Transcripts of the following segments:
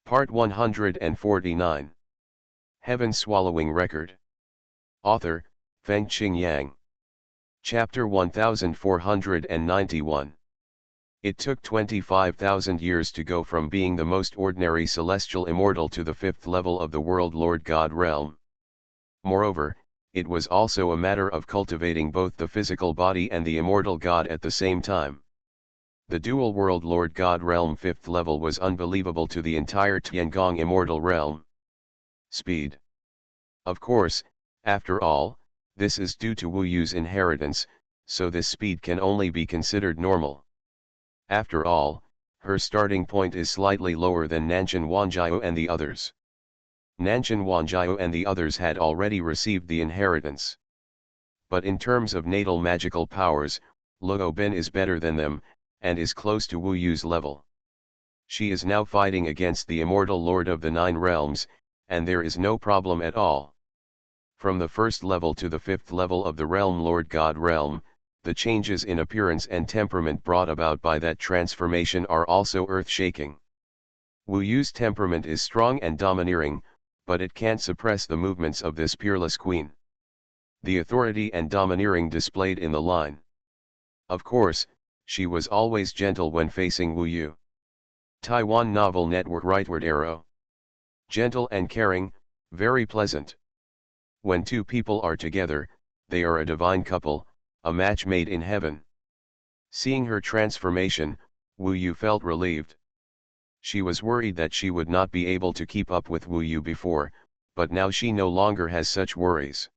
Part 149. Heaven Swallowing Record. Author, Fengqing Yang. Chapter 1491. It took 25,000 years to go from being the most ordinary celestial immortal to the fifth level of the world Lord God realm. Moreover, it was also a matter of cultivating both the physical body and the immortal God at the same time. The dual world Lord God realm fifth level was unbelievable to the entire Tiangong immortal realm. Speed. Of course, after all, this is due to Wu Yu's inheritance, so this speed can only be considered normal. After all, her starting point is slightly lower than Nanshan Wanjiao and the others. Nanshan Wanjiao and the others had already received the inheritance. But in terms of natal magical powers, Luo Bin is better than them, and is close to Wu Yu's level. She is now fighting against the immortal Lord of the Nine Realms, and there is no problem at all. From the first level to the fifth level of the realm Lord God realm, the changes in appearance and temperament brought about by that transformation are also earth-shaking. Wu Yu's temperament is strong and domineering, but it can't suppress the movements of this peerless queen. The authority and domineering displayed in the line. Of course, she was always gentle when facing Wu Yu. Taiwan Novel Network Rightward Arrow. Gentle and caring, very pleasant. When two people are together, they are a divine couple, a match made in heaven. Seeing her transformation, Wu Yu felt relieved. She was worried that she would not be able to keep up with Wu Yu before, but now she no longer has such worries.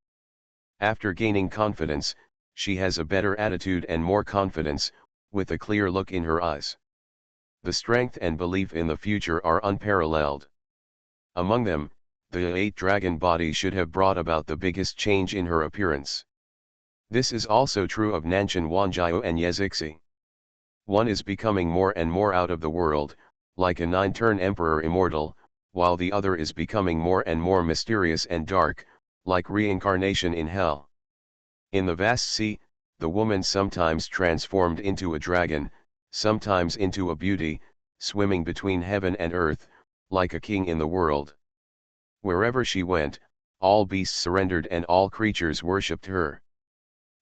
After gaining confidence, she has a better attitude and more confidence, with a clear look in her eyes. The strength and belief in the future are unparalleled. Among them, the 8 dragon body should have brought about the biggest change in her appearance. This is also true of Nanshan Wanjiao and Yezixi. One is becoming more and more out of the world, like a 9-turn emperor immortal, while the other is becoming more and more mysterious and dark, like reincarnation in hell. In the vast sea, the woman sometimes transformed into a dragon, sometimes into a beauty, swimming between heaven and earth, like a king in the world. Wherever she went, all beasts surrendered and all creatures worshipped her.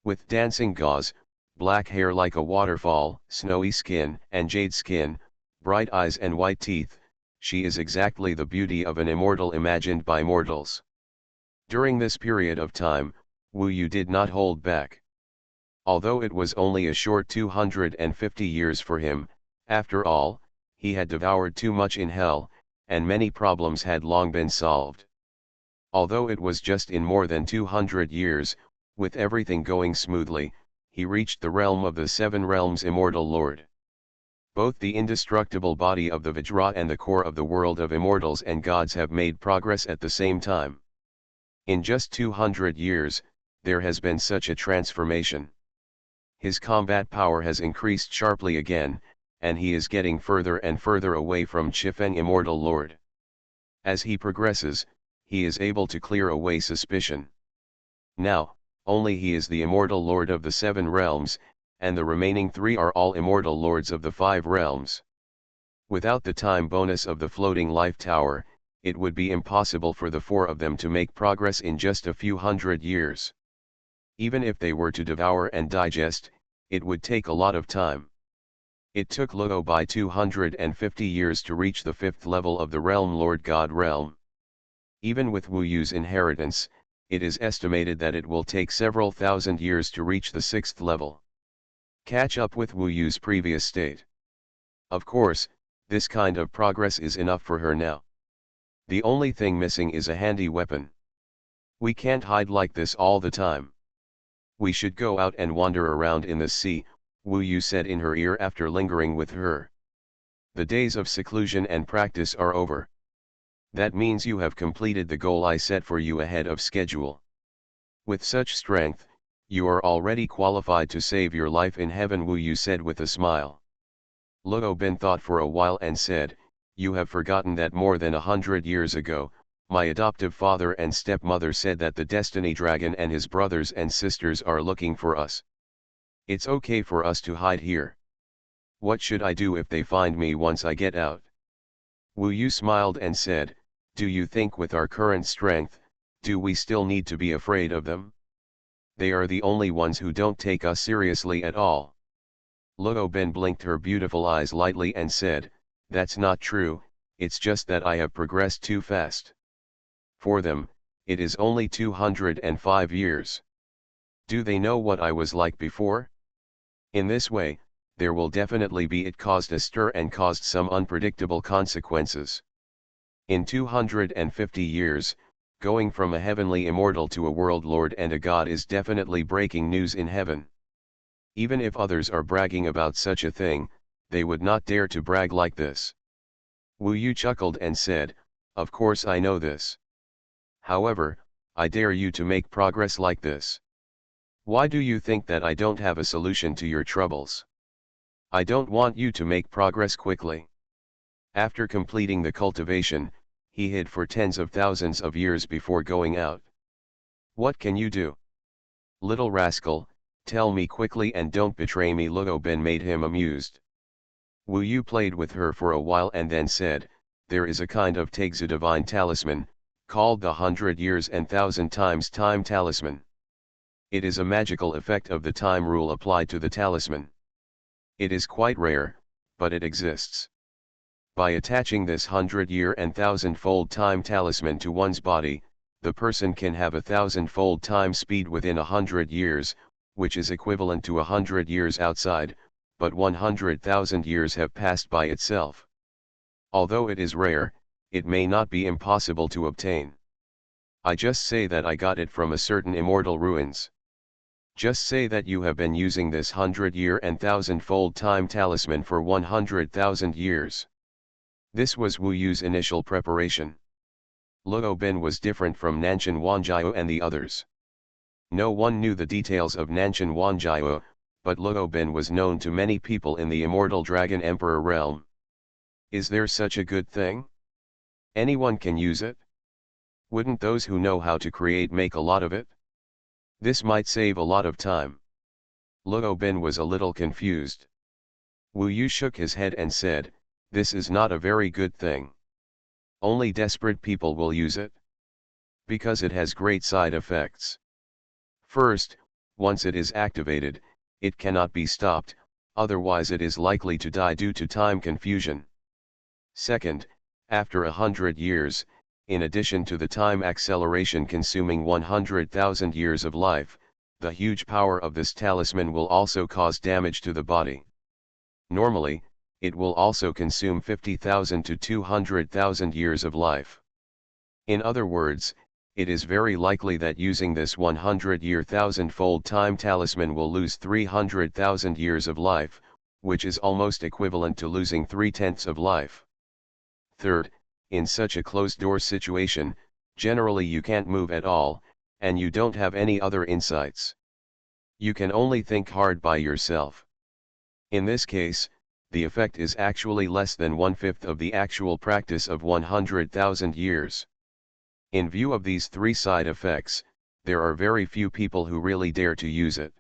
With dancing gauze, black hair like a waterfall, snowy skin and jade skin, bright eyes and white teeth, she is exactly the beauty of an immortal imagined by mortals. During this period of time, Wu Yu did not hold back. Although it was only a short 250 years for him, after all, he had devoured too much in hell, and many problems had long been solved. Although it was just in more than 200 years, with everything going smoothly, he reached the realm of the 7 realms immortal Lord. Both the indestructible body of the Vajra and the core of the world of immortals and gods have made progress at the same time. In just 200 years, there has been such a transformation. His combat power has increased sharply again, and he is getting further and further away from Chifeng Immortal Lord. As he progresses, he is able to clear away suspicion. Now, only he is the Immortal Lord of the 7 realms, and the remaining 3 are all Immortal Lords of the 5 realms. Without the time bonus of the floating life tower, it would be impossible for the 4 of them to make progress in just a few hundred years. Even if they were to devour and digest, it would take a lot of time. It took Luo Bai 250 years to reach the 5th level of the realm Lord God realm. Even with Wu Yu's inheritance, it is estimated that it will take several thousand years to reach the 6th level. Catch up with Wu Yu's previous state. Of course, this kind of progress is enough for her now. The only thing missing is a handy weapon. We can't hide like this all the time. We should go out and wander around in the sea, Wu Yu said in her ear after lingering with her. The days of seclusion and practice are over. That means you have completed the goal I set for you ahead of schedule. With such strength, you are already qualified to save your life in heaven, Wu Yu said with a smile. Luo Bin thought for a while and said, "You have forgotten that more than 100 years ago, my adoptive father and stepmother said that the Destiny Dragon and his brothers and sisters are looking for us. It's okay for us to hide here. What should I do if they find me once I get out?" Wu Yu smiled and said, "Do you think with our current strength, do we still need to be afraid of them? They are the only ones who don't take us seriously at all." Luo Ben blinked her beautiful eyes lightly and said, "That's not true, it's just that I have progressed too fast. For them, it is only 205 years. Do they know what I was like before? In this way, there will definitely be it caused a stir and caused some unpredictable consequences. In 250 years, going from a heavenly immortal to a world lord and a god is definitely breaking news in heaven. Even if others are bragging about such a thing, they would not dare to brag like this." Wu Yu chuckled and said, "Of course I know this. However, I dare you to make progress like this. Why do you think that I don't have a solution to your troubles? I don't want you to make progress quickly." After completing the cultivation, he hid for tens of thousands of years before going out. "What can you do? Little rascal, tell me quickly and don't betray me." Luo Ben made him amused. Wu Yu played with her for a while and then said, "There is a kind of Taixu divine talisman, called the 100 years and 1,000 times time talisman. It is a magical effect of the time rule applied to the talisman. It is quite rare, but it exists. By attaching this 100-year and 1,000-fold time talisman to one's body, the person can have 1,000-fold time speed within 100 years, which is equivalent to 100 years outside, but 100,000 years have passed by itself. Although it is rare, it may not be impossible to obtain. I just say that I got it from a certain immortal ruins. Just say that you have been using this 100-year and 1,000-fold time talisman for 100,000 years." This was Wu Yu's initial preparation. Luo Ben was different from Nanshan Wanjiao and the others. No one knew the details of Nanshan Wanjiao, but Luo Ben was known to many people in the immortal Dragon Emperor realm. Is there such a good thing? Anyone can use it? Wouldn't those who know how to create make a lot of it? This might save a lot of time. Luo Ben was a little confused. Wu Yu shook his head and said, "This is not a very good thing. Only desperate people will use it. Because it has great side effects. First, once it is activated, it cannot be stopped, otherwise it is likely to die due to time confusion. Second, after 100 years, in addition to the time acceleration consuming 100,000 years of life, the huge power of this talisman will also cause damage to the body. Normally, it will also consume 50,000 to 200,000 years of life. In other words, it is very likely that using this 100-year 1,000-fold time talisman will lose 300,000 years of life, which is almost equivalent to losing 3/10 of life. Third, in such a closed-door situation, generally you can't move at all, and you don't have any other insights. You can only think hard by yourself. In this case, the effect is actually less than 1/5 of the actual practice of 100,000 years. In view of these three side effects, there are very few people who really dare to use it.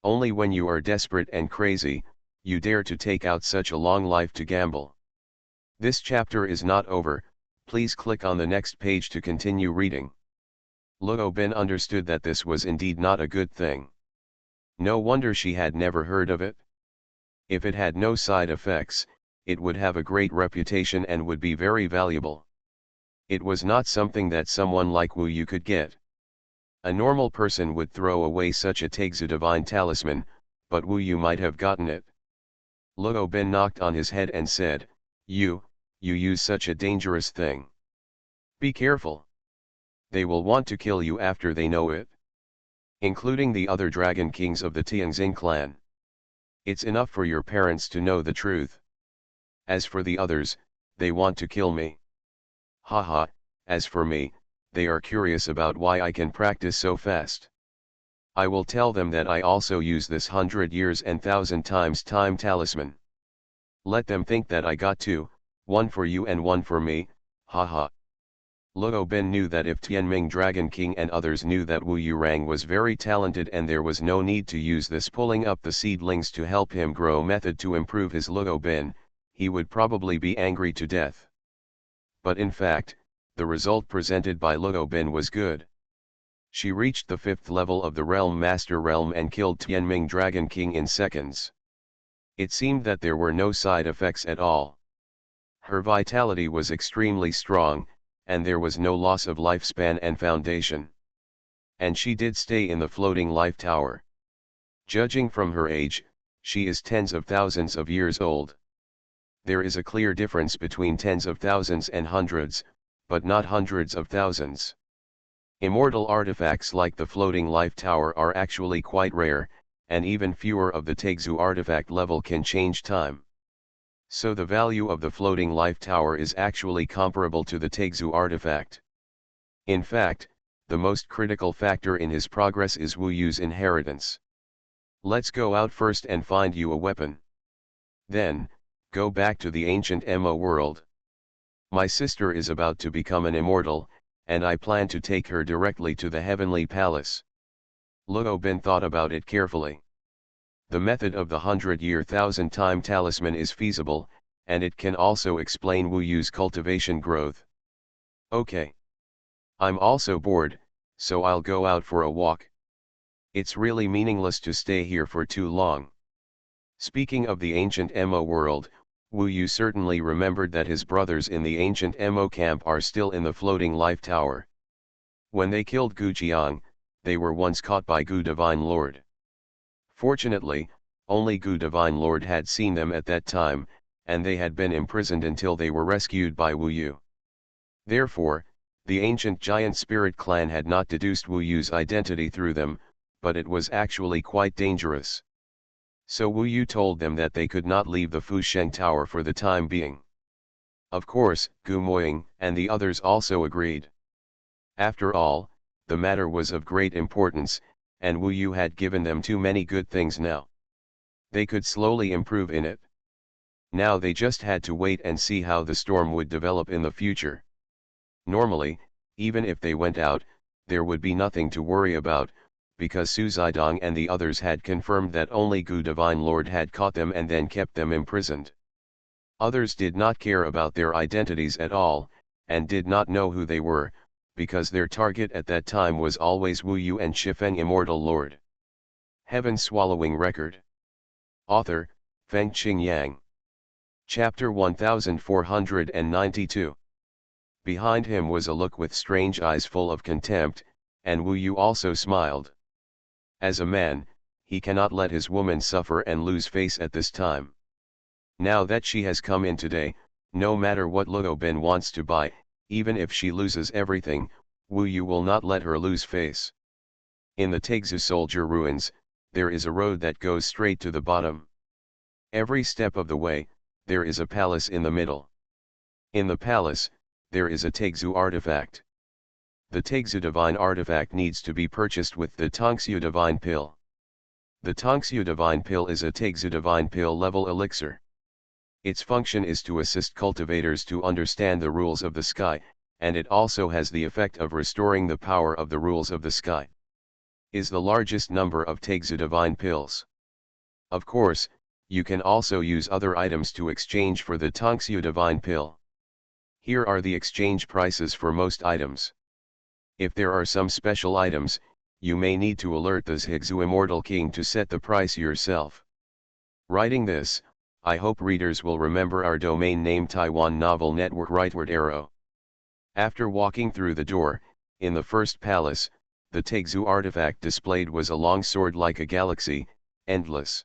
Only when you are desperate and crazy, you dare to take out such a long life to gamble. This chapter is not over, please click on the next page to continue reading. Luo Ben understood that this was indeed not a good thing. No wonder she had never heard of it. If it had no side effects, it would have a great reputation and would be very valuable. It was not something that someone like Wu Yu could get. A normal person would throw away such a Taixu divine talisman, but Wu Yu might have gotten it. Luo Ben knocked on his head and said, You use such a dangerous thing. Be careful. They will want to kill you after they know it. Including the other dragon kings of the Tianxing clan. It's enough for your parents to know the truth. As for the others, they want to kill me. Haha, as for me, they are curious about why I can practice so fast. I will tell them that I also use this 100 years and 1,000 times time talisman. Let them think that I got two, one for you and one for me, haha. Luo Ben knew that if Tianming Dragon King and others knew that Wu Yurang was very talented and there was no need to use this pulling up the seedlings to help him grow method to improve his Luo Ben, he would probably be angry to death. But in fact, the result presented by Luo Bin was good. She reached the 5th level of the Realm Master Realm and killed Tianming Dragon King in seconds. It seemed that there were no side effects at all. Her vitality was extremely strong, and there was no loss of lifespan and foundation. And she did stay in the floating life tower. Judging from her age, she is tens of thousands of years old. There is a clear difference between tens of thousands and hundreds, but not hundreds of thousands. Immortal artifacts like the floating life tower are actually quite rare, and even fewer of the Tegzu artifact level can change time. So the value of the floating life tower is actually comparable to the Tegzu artifact. In fact, the most critical factor in his progress is Wu Yu's inheritance. Let's go out first and find you a weapon. Then, go back to the ancient Mo world. My sister is about to become an immortal, and I plan to take her directly to the heavenly palace. Luo Bin thought about it carefully. The method of the 100-year 1,000-time talisman is feasible, and it can also explain Wu Yu's cultivation growth. Okay. I'm also bored, so I'll go out for a walk. It's really meaningless to stay here for too long. Speaking of the ancient Mo world, Wu Yu certainly remembered that his brothers in the ancient Mo camp are still in the floating life tower. When they killed Gu Jiang, they were once caught by Gu Divine Lord. Fortunately, only Gu Divine Lord had seen them at that time, and they had been imprisoned until they were rescued by Wu Yu. Therefore, the ancient giant spirit clan had not deduced Wu Yu's identity through them, but it was actually quite dangerous. So Wu Yu told them that they could not leave the Fusheng Tower for the time being. Of course, Gu Moying and the others also agreed. After all, the matter was of great importance, and Wu Yu had given them too many good things now. They could slowly improve in it. Now they just had to wait and see how the storm would develop in the future. Normally, even if they went out, there would be nothing to worry about, because Su Zidong and the others had confirmed that only Gu Divine Lord had caught them and then kept them imprisoned. Others did not care about their identities at all, and did not know who they were, because their target at that time was always Wu Yu and Shifeng Immortal Lord. Heaven Swallowing Record. Author, Feng Qing Yang. Chapter 1492. Behind him was a look with strange eyes full of contempt, and Wu Yu also smiled. As a man, he cannot let his woman suffer and lose face at this time. Now that she has come in today, no matter what Luo Bin wants to buy, even if she loses everything, Wu Yu will not let her lose face. In the Tegzu soldier ruins, there is a road that goes straight to the bottom. Every step of the way, there is a palace in the middle. In the palace, there is a Tegzu artifact. The Tegzu Divine Artifact needs to be purchased with the Tongxue Divine Pill. The Tongxue Divine Pill is a Tegzu Divine Pill level elixir. Its function is to assist cultivators to understand the rules of the sky, and it also has the effect of restoring the power of the rules of the sky. Is the largest number of Tegzu Divine Pills. Of course, you can also use other items to exchange for the Tongxue Divine Pill. Here are the exchange prices for most items. If there are some special items, you may need to alert the Zhigzu Immortal King to set the price yourself. Writing this, I hope readers will remember our domain name Taiwan Novel Network rightward arrow. After walking through the door, in the first palace, the Tegzu artifact displayed was a long sword like a galaxy, endless.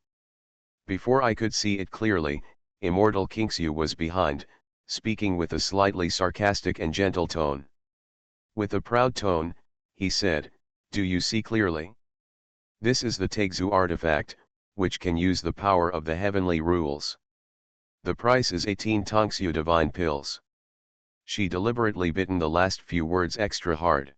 Before I could see it clearly, Immortal Kingxu was behind, speaking with a slightly sarcastic and gentle tone. With a proud tone, he said, "Do you see clearly? This is the Tegzu artifact, which can use the power of the heavenly rules. The price is 18 Tongxue Divine Pills." She deliberately bitten the last few words extra hard.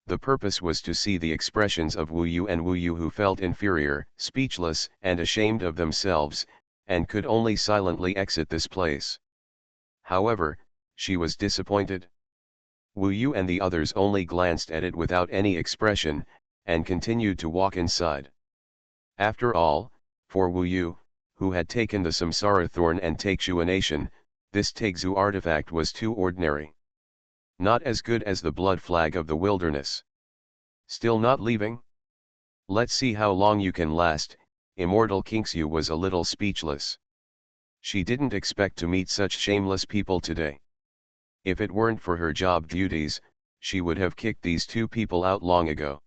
The purpose was to see the expressions of Wu Yu and Wu Yu, who felt inferior, speechless and ashamed of themselves, and could only silently exit this place. However, she was disappointed. Wu Yu and the others only glanced at it without any expression, and continued to walk inside. After all, for Wu Yu, who had taken the Samsara thorn and Takshuanation, This Taixu artifact was too ordinary. Not as good as the blood flag of the wilderness. Still not leaving? Let's see how long you can last. Immortal Kingxu was a little speechless. She didn't expect to meet such shameless people today. If it weren't for her job duties, she would have kicked these two people out long ago.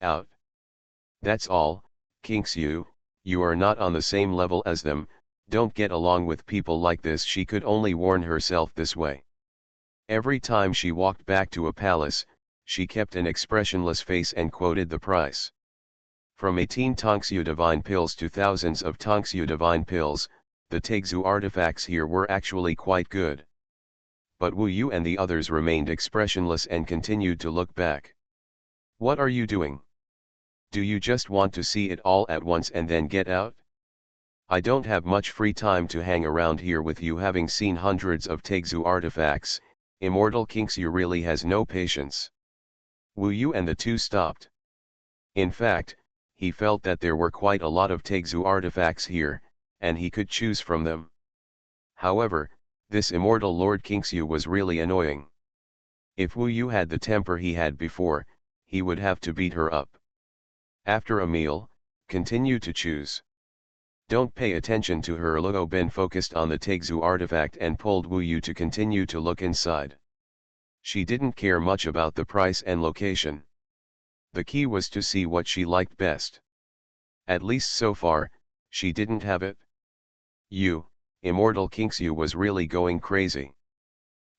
Out. That's all, Kingxu, you are not on the same level as them, don't get along with people like this. She could only warn herself this way. Every time she walked back to a palace, she kept an expressionless face and quoted the price. From 18 Tongxu divine pills to thousands of Tongxu divine pills, the Taixu artifacts here were actually quite good. But Wu Yu and the others remained expressionless and continued to look back. What are you doing? Do you just want to see it all at once and then get out? I don't have much free time to hang around here with you. Having seen hundreds of Taixu artifacts, Immortal Kingxu really has no patience. Wu Yu and the two stopped. In fact, he felt that there were quite a lot of Taixu artifacts here, and he could choose from them. However, this immortal Lord Kingxu was really annoying. If Wu Yu had the temper he had before, he would have to beat her up. After a meal, continue to choose. Don't pay attention to her. Luo Ben focused on the Taixu artifact and pulled Wu Yu to continue to look inside. She didn't care much about the price and location. The key was to see what she liked best. At least so far, she didn't have it. Immortal Kingxu was really going crazy.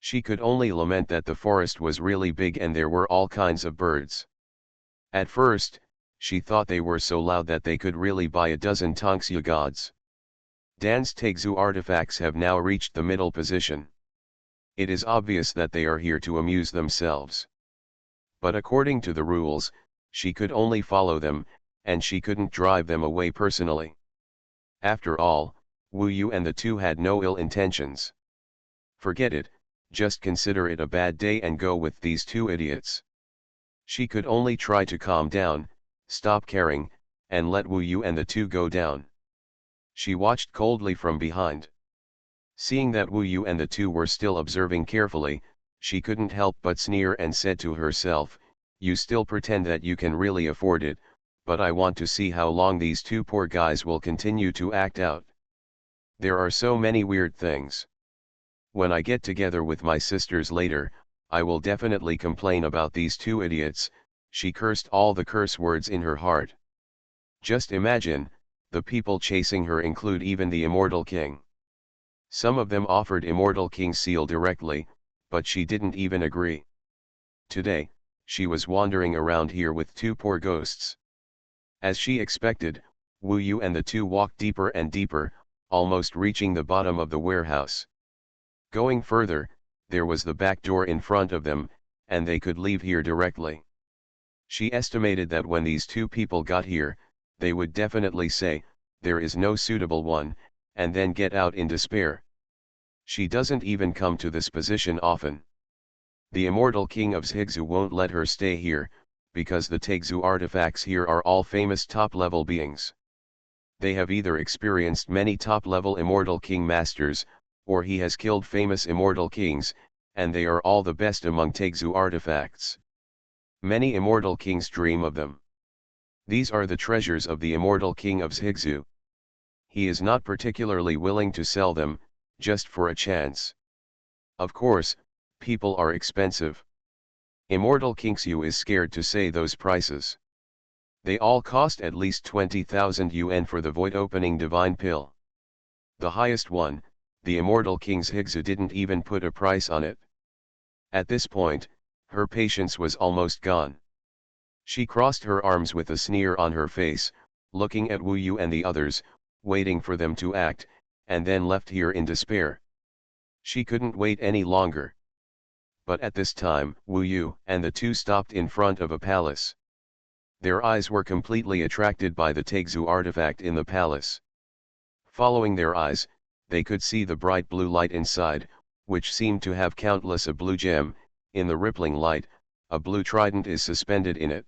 She could only lament that the forest was really big and there were all kinds of birds. At first, she thought they were so loud that they could really buy a dozen Tongxu gods. Dan's Taixu artifacts have now reached the middle position. It is obvious that they are here to amuse themselves. But according to the rules, she could only follow them, and she couldn't drive them away personally. After all, Wu Yu and the two had no ill intentions. Forget it, just consider it a bad day and go with these two idiots. She could only try to calm down, stop caring, and let Wu Yu and the two go down. She watched coldly from behind. Seeing that Wu Yu and the two were still observing carefully, she couldn't help but sneer and said to herself, "You still pretend that you can really afford it, but I want to see how long these two poor guys will continue to act out. There are so many weird things. When I get together with my sisters later, I will definitely complain about these two idiots." She cursed all the curse words in her heart. Just imagine, the people chasing her include even the Immortal King. Some of them offered Immortal King's seal directly, but she didn't even agree. Today, she was wandering around here with two poor ghosts. As she expected, Wu Yu and the two walked deeper and deeper, almost reaching the bottom of the warehouse. Going further, there was the back door in front of them, and they could leave here directly. She estimated that when these two people got here, they would definitely say, "There is no suitable one," and then get out in despair. She doesn't even come to this position often. The Immortal King of Zhigzu won't let her stay here, because the Taixu artifacts here are all famous top-level beings. They have either experienced many top-level Immortal King masters, or he has killed famous Immortal Kings, and they are all the best among Taixu artifacts. Many Immortal Kings dream of them. These are the treasures of the Immortal King of Zhigzu. He is not particularly willing to sell them, just for a chance. Of course, people are expensive. Immortal Kingxu is scared to say those prices. They all cost at least 20,000 yuan for the void-opening divine pill. The highest one, the Immortal King's Zhigzu, didn't even put a price on it. At this point, her patience was almost gone. She crossed her arms with a sneer on her face, looking at Wu Yu and the others, waiting for them to act, and then left here in despair. She couldn't wait any longer. But at this time, Wu Yu and the two stopped in front of a palace. Their eyes were completely attracted by the Taixu artifact in the palace. Following their eyes, they could see the bright blue light inside, which seemed to have countless a blue gem. In the rippling light, a blue trident is suspended in it.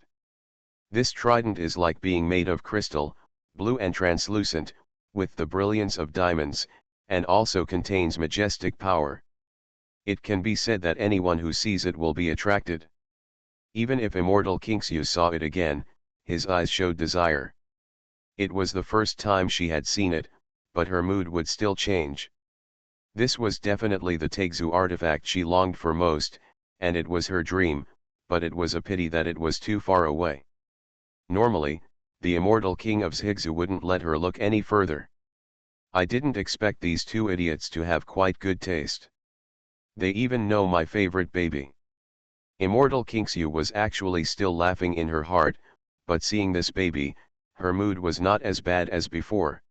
This trident is like being made of crystal, blue and translucent, with the brilliance of diamonds, and also contains majestic power. It can be said that anyone who sees it will be attracted. Even if Immortal King Xu saw it again, his eyes showed desire. It was the first time she had seen it, but her mood would still change. This was definitely the Tegzu artifact she longed for most, and it was her dream, but it was a pity that it was too far away. Normally, the immortal king of Zhigzu wouldn't let her look any further. I didn't expect these two idiots to have quite good taste. They even know my favorite baby. Immortal Kingsu was actually still laughing in her heart, but seeing this baby, her mood was not as bad as before.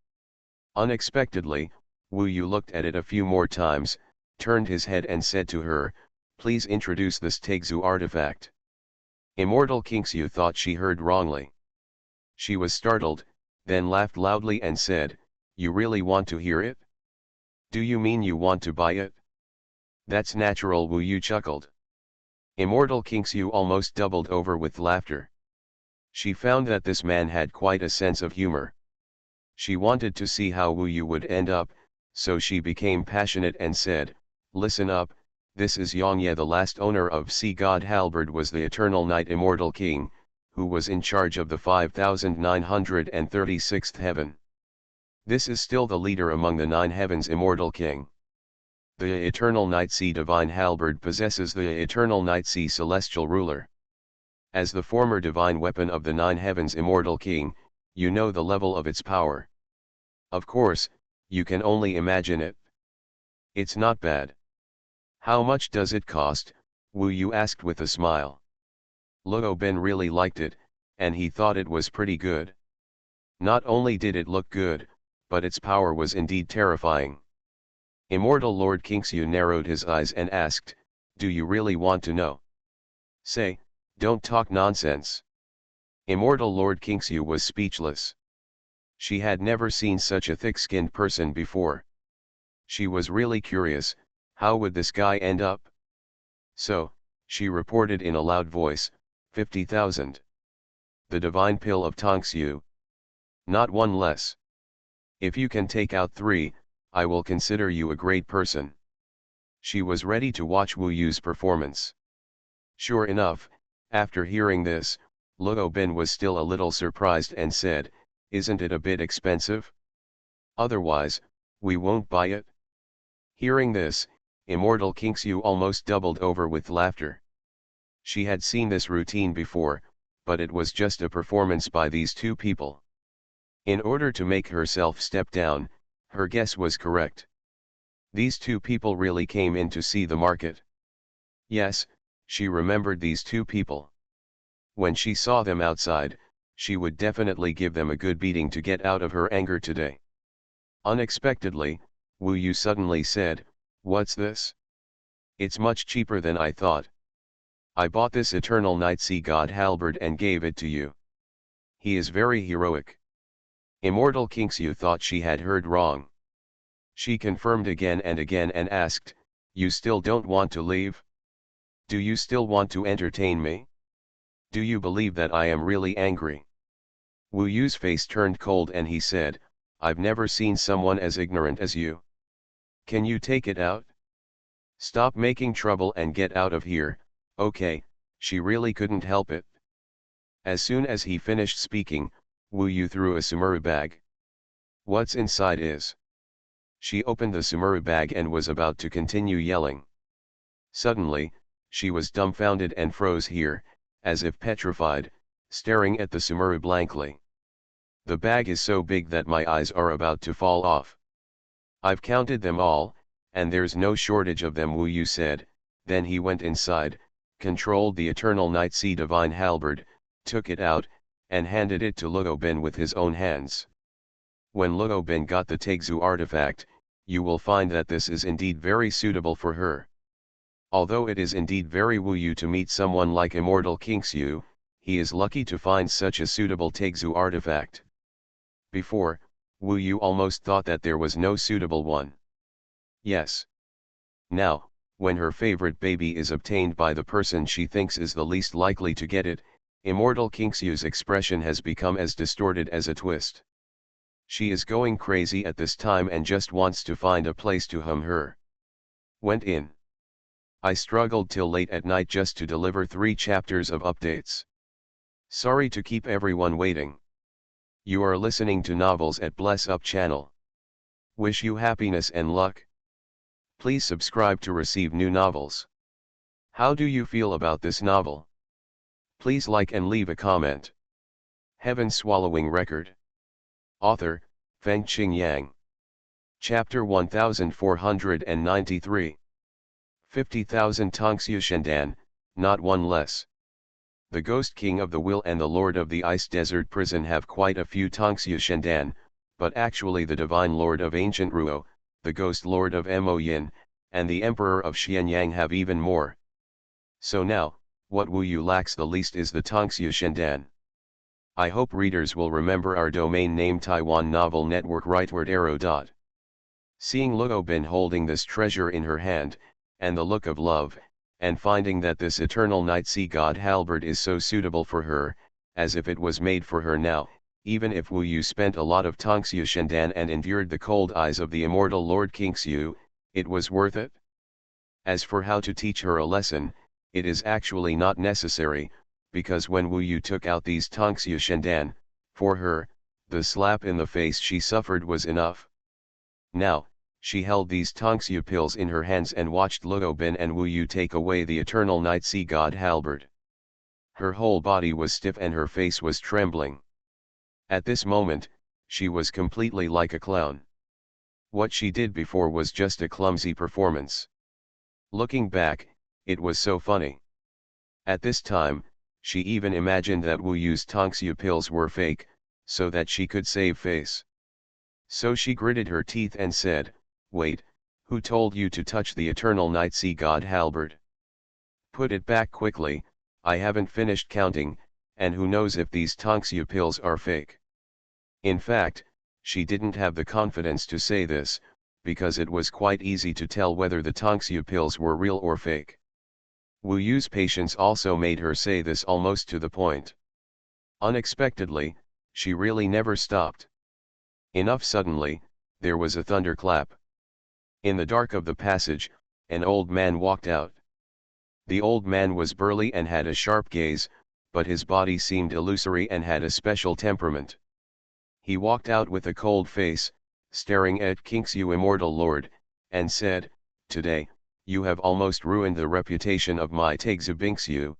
Unexpectedly, Wu Yu looked at it a few more times, turned his head and said to her, "Please introduce this Tegzu artifact." Immortal Kingsu thought she heard wrongly. She was startled, then laughed loudly and said, "You really want to hear it? Do you mean you want to buy it?" "That's natural," Wu Yu chuckled. Immortal Kingsu almost doubled over with laughter. She found that this man had quite a sense of humor. She wanted to see how Wu Yu would end up, so she became passionate and said, "Listen up, this is Yongye, the last owner of Sea God Halberd, was the Eternal Night Immortal King, who was in charge of the 5936th heaven. This is still the leader among the 9 heavens Immortal King. The Eternal Night Sea Divine Halberd possesses the Eternal Night Sea Celestial Ruler. As the former divine weapon of the 9 heavens Immortal King, you know the level of its power. Of course, you can only imagine it. It's not bad." "How much does it cost?" Wu Yu asked with a smile. Luo Ben really liked it, and he thought it was pretty good. Not only did it look good, but its power was indeed terrifying. Immortal Lord Kingsu narrowed his eyes and asked, "Do you really want to know?" "Say, don't talk nonsense." Immortal Lord Kingsu was speechless. She had never seen such a thick-skinned person before. She was really curious, how would this guy end up? "So," she reported in a loud voice, 50,000. The divine pill of Tongxiu. Not one less. If you can take out 3, I will consider you a great person. She was ready to watch Wu Yu's performance. Sure enough, after hearing this, Luo Ben was still a little surprised and said, "Isn't it a bit expensive? Otherwise, we won't buy it." Hearing this, Immortal Kingsu almost doubled over with laughter. She had seen this routine before, but it was just a performance by these two people. In order to make herself step down, her guess was correct. These two people really came in to see the market. Yes, she remembered these two people. When she saw them outside, she would definitely give them a good beating to get out of her anger today. Unexpectedly, Wu Yu suddenly said, "What's this? It's much cheaper than I thought. I bought this Eternal Night Sea God Halberd and gave it to you. He is very heroic." Immortal Kingsu thought she had heard wrong. She confirmed again and asked, "You still don't want to leave? Do you still want to entertain me? Do you believe that I am really angry?" Wu Yu's face turned cold and he said, "I've never seen someone as ignorant as you. Can you take it out? Stop making trouble and get out of here." Okay, she really couldn't help it. As soon as he finished speaking, Wu Yu threw a sumuru bag. "What's inside is?" She opened the sumuru bag and was about to continue yelling. Suddenly, she was dumbfounded and froze here, as if petrified, staring at the sumuru blankly. "The bag is so big that my eyes are about to fall off. I've counted them all, and there's no shortage of them," Wu Yu said. Then he went inside, controlled the Eternal Night Sea Divine Halberd, took it out, and handed it to Luo Ben with his own hands. When Luo Ben got the Tegzu artifact, you will find that this is indeed very suitable for her. Although it is indeed very Wu Yu to meet someone like Immortal Kingsu, he is lucky to find such a suitable Tegzu artifact. Before, Wu Yu almost thought that there was no suitable one. Yes. Now, when her favorite baby is obtained by the person she thinks is the least likely to get it, Immortal Kingsu's expression has become as distorted as a twist. She is going crazy at this time and just wants to find a place to hum her. Went in. I struggled till late at night just to deliver 3 chapters of updates. Sorry to keep everyone waiting. You are listening to Novels at Bless Up channel. Wish you happiness and luck. Please subscribe to receive new novels. How do you feel about this novel? Please like and leave a comment. Heaven Swallowing Record. Author, Fengqing Yang. Chapter 1493. 50,000 Tongxue Shendan, not one less. The Ghost King of the Will and the Lord of the Ice Desert Prison have quite a few Tongxue Shendan, but actually the Divine Lord of Ancient Ruo, the Ghost Lord of Mo Yin, and the Emperor of Xianyang have even more. So now, what Wu Yu lacks the least is the Tongxue Shendan. I hope readers will remember our domain name Taiwan Novel Network rightward arrow. Seeing Luo Bin holding this treasure in her hand, and the look of love, and finding that this eternal night sea god halberd is so suitable for her, as if it was made for her now, even if Wu Yu spent a lot of Tongxue Shendan and endured the cold eyes of the immortal Lord Kingxu, it was worth it. As for how to teach her a lesson, it is actually not necessary, because when Wu Yu took out these Tongxue Shendan, for her, the slap in the face she suffered was enough. Now, she held these Tongxue pills in her hands and watched Luo Bin and Wu Yu take away the eternal night sea god halberd. Her whole body was stiff and her face was trembling. At this moment, she was completely like a clown. What she did before was just a clumsy performance. Looking back, it was so funny. At this time, she even imagined that Wu Yu's Tongxue pills were fake, so that she could save face. So she gritted her teeth and said, "Wait, who told you to touch the eternal night sea god halberd? Put it back quickly, I haven't finished counting, and who knows if these Tongxue pills are fake." In fact, she didn't have the confidence to say this, because it was quite easy to tell whether the Tongxue pills were real or fake. Wu Yu's patience also made her say this almost to the point. Unexpectedly, she really never stopped. Enough suddenly, there was a thunderclap. In the dark of the passage, an old man walked out. The old man was burly and had a sharp gaze, but his body seemed illusory and had a special temperament. He walked out with a cold face, staring at Kingxu Immortal Lord, and said, "Today, you have almost ruined the reputation of my Taixu Bingxu."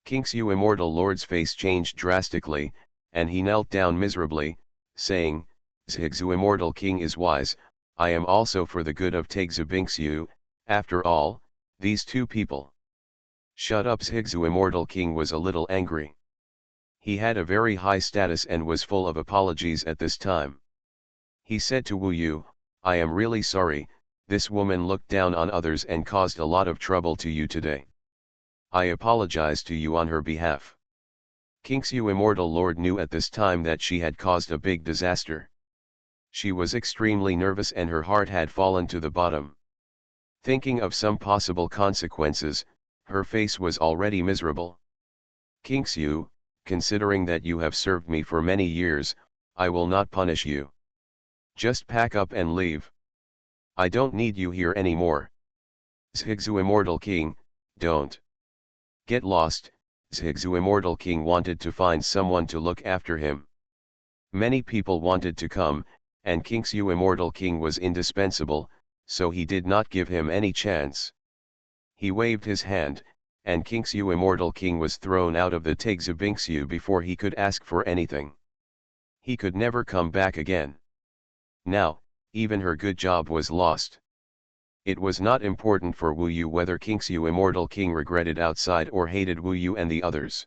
Kingxu Immortal Lord's face changed drastically, and he knelt down miserably, saying, "Zhigzu Immortal King is wise, I am also for the good of Taixu Bingxu, after all, these two people." Shut up. Zhigzu Immortal King was a little angry. He had a very high status and was full of apologies at this time. He said to Wu Yu, "I am really sorry, this woman looked down on others and caused a lot of trouble to you today. I apologize to you on her behalf." Kingxu Immortal Lord knew at this time that she had caused a big disaster. She was extremely nervous and her heart had fallen to the bottom. Thinking of some possible consequences, her face was already miserable. "Kingxu, considering that you have served me for many years, I will not punish you. Just pack up and leave. I don't need you here anymore." Zhigzu Immortal King, don't get lost. Zhigzu Immortal King wanted to find someone to look after him. Many people wanted to come, and Kingxu Immortal King was indispensable, so he did not give him any chance. He waved his hand, and Kingxu Immortal King was thrown out of the Taixu Bingxu before he could ask for anything. He could never come back again. Now, even her good job was lost. It was not important for Wu Yu whether Kingxu Immortal King regretted outside or hated Wu Yu and the others.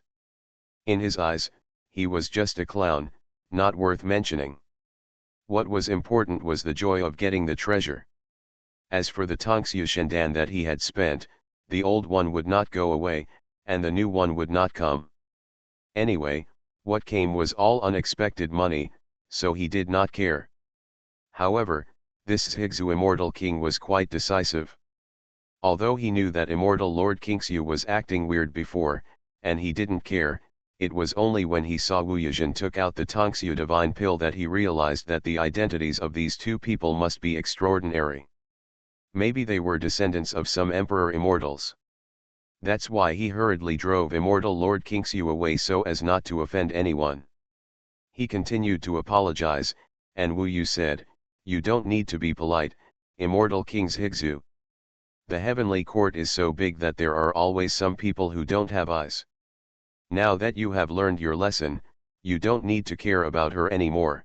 In his eyes, he was just a clown, not worth mentioning. What was important was the joy of getting the treasure. As for the Tongxue Shendan that he had spent, the old one would not go away, and the new one would not come. Anyway, what came was all unexpected money, so he did not care. However, this Zhigzu Immortal King was quite decisive. Although he knew that Immortal Lord Kingxu was acting weird before, and he didn't care, It was only when he saw Wu Yuzhen took out the Tongxiu divine pill that he realized that the identities of these two people must be extraordinary. Maybe they were descendants of some emperor immortals. That's why he hurriedly drove immortal Lord Kingxiu away so as not to offend anyone. He continued to apologize, and Wu Yu said, "You don't need to be polite, immortal King Zhigzu. The heavenly court is so big that there are always some people who don't have eyes. Now that you have learned your lesson, you don't need to care about her anymore.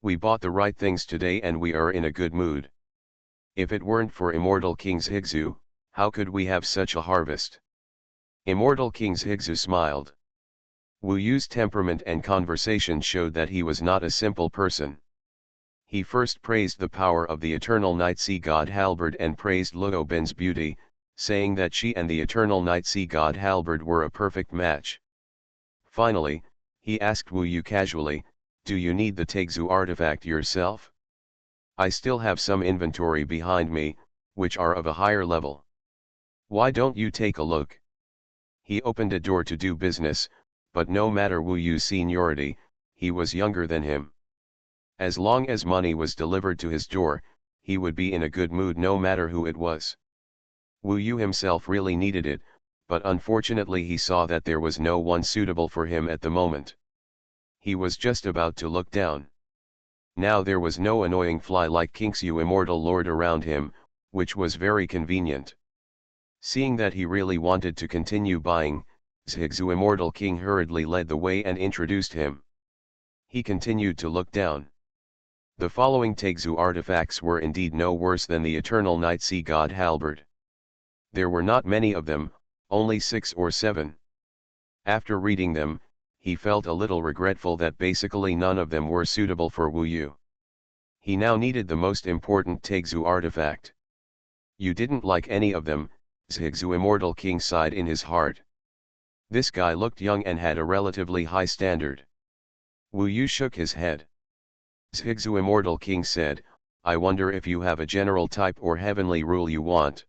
We bought the right things today and we are in a good mood. If it weren't for immortal King Zhigzu, how could we have such a harvest?" Immortal King Zhigzu smiled. Wu Yu's temperament and conversation showed that he was not a simple person. He first praised the power of the eternal night sea god Halberd and praised Luo Bin's beauty, saying that she and the eternal night sea god Halberd were a perfect match. Finally, he asked Wu Yu casually, "Do you need the Taixu artifact yourself? I still have some inventory behind me, which are of a higher level. Why don't you take a look?" He opened a door to do business, but no matter Wu Yu's seniority, he was younger than him. As long as money was delivered to his door, he would be in a good mood no matter who it was. Wu Yu himself really needed it, but unfortunately he saw that there was no one suitable for him at the moment. He was just about to look down. Now there was no annoying fly like Kingxiu immortal lord around him, which was very convenient. Seeing that he really wanted to continue buying, Zhigzu immortal king hurriedly led the way and introduced him. He continued to look down. The following Taixu artifacts were indeed no worse than the eternal night sea god Halberd. There were not many of them, only 6 or 7. After reading them, he felt a little regretful that basically none of them were suitable for Wu Yu. He now needed the most important Taixu artifact. "You didn't like any of them," Zhigzu immortal king sighed in his heart. This guy looked young and had a relatively high standard. Wu Yu shook his head. Zhigzu immortal king said, "I wonder if you have a general type or heavenly rule you want.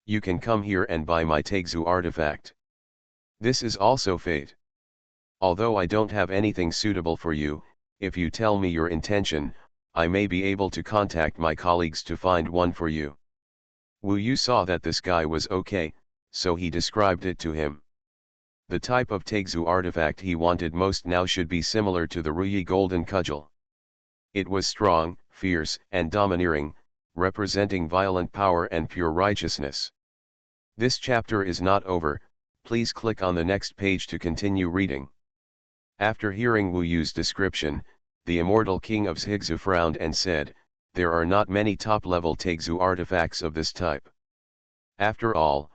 You can come here and buy my Taixu artifact. This is also fate. Although I don't have anything suitable for you, if you tell me your intention, I may be able to contact my colleagues to find one for you." Wu Yu saw that this guy was okay, so he described it to him. The type of Taixu artifact he wanted most now should be similar to the Ruyi golden cudgel. It was strong, fierce, and domineering, representing violent power and pure righteousness. This chapter is not over, please click on the next page to continue reading. After hearing Wu Yu's description, the immortal king of Zhigzu frowned and said, "There are not many top-level Taixu artifacts of this type. After all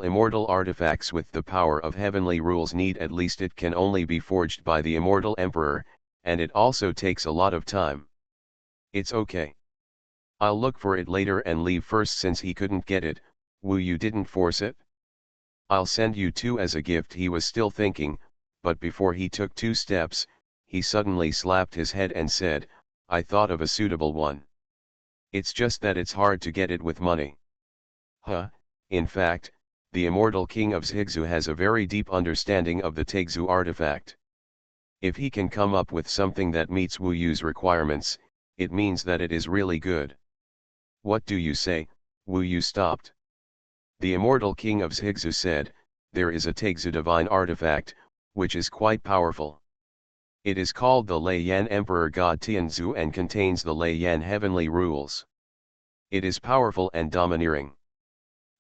immortal artifacts with the power of heavenly rules need at least it can only be forged by the immortal emperor, and it also takes a lot of time. It's okay. I'll look for it later and leave first." Since he couldn't get it, Wu Yu didn't force it. "I'll send you 2 as a gift," he was still thinking, but before he took 2 steps, he suddenly slapped his head and said, "I thought of a suitable one. It's just that it's hard to get it with money." In fact, the immortal king of Zhigzu has a very deep understanding of the Taixu artifact. If he can come up with something that meets Wu Yu's requirements, it means that it is really good. "What do you say?" Wu Yu stopped. The immortal king of Zhigzu said, "There is a Taixu divine artifact, which is quite powerful. It is called the Lei Yan Emperor God Tianzu and contains the Lei Yan heavenly rules. It is powerful and domineering.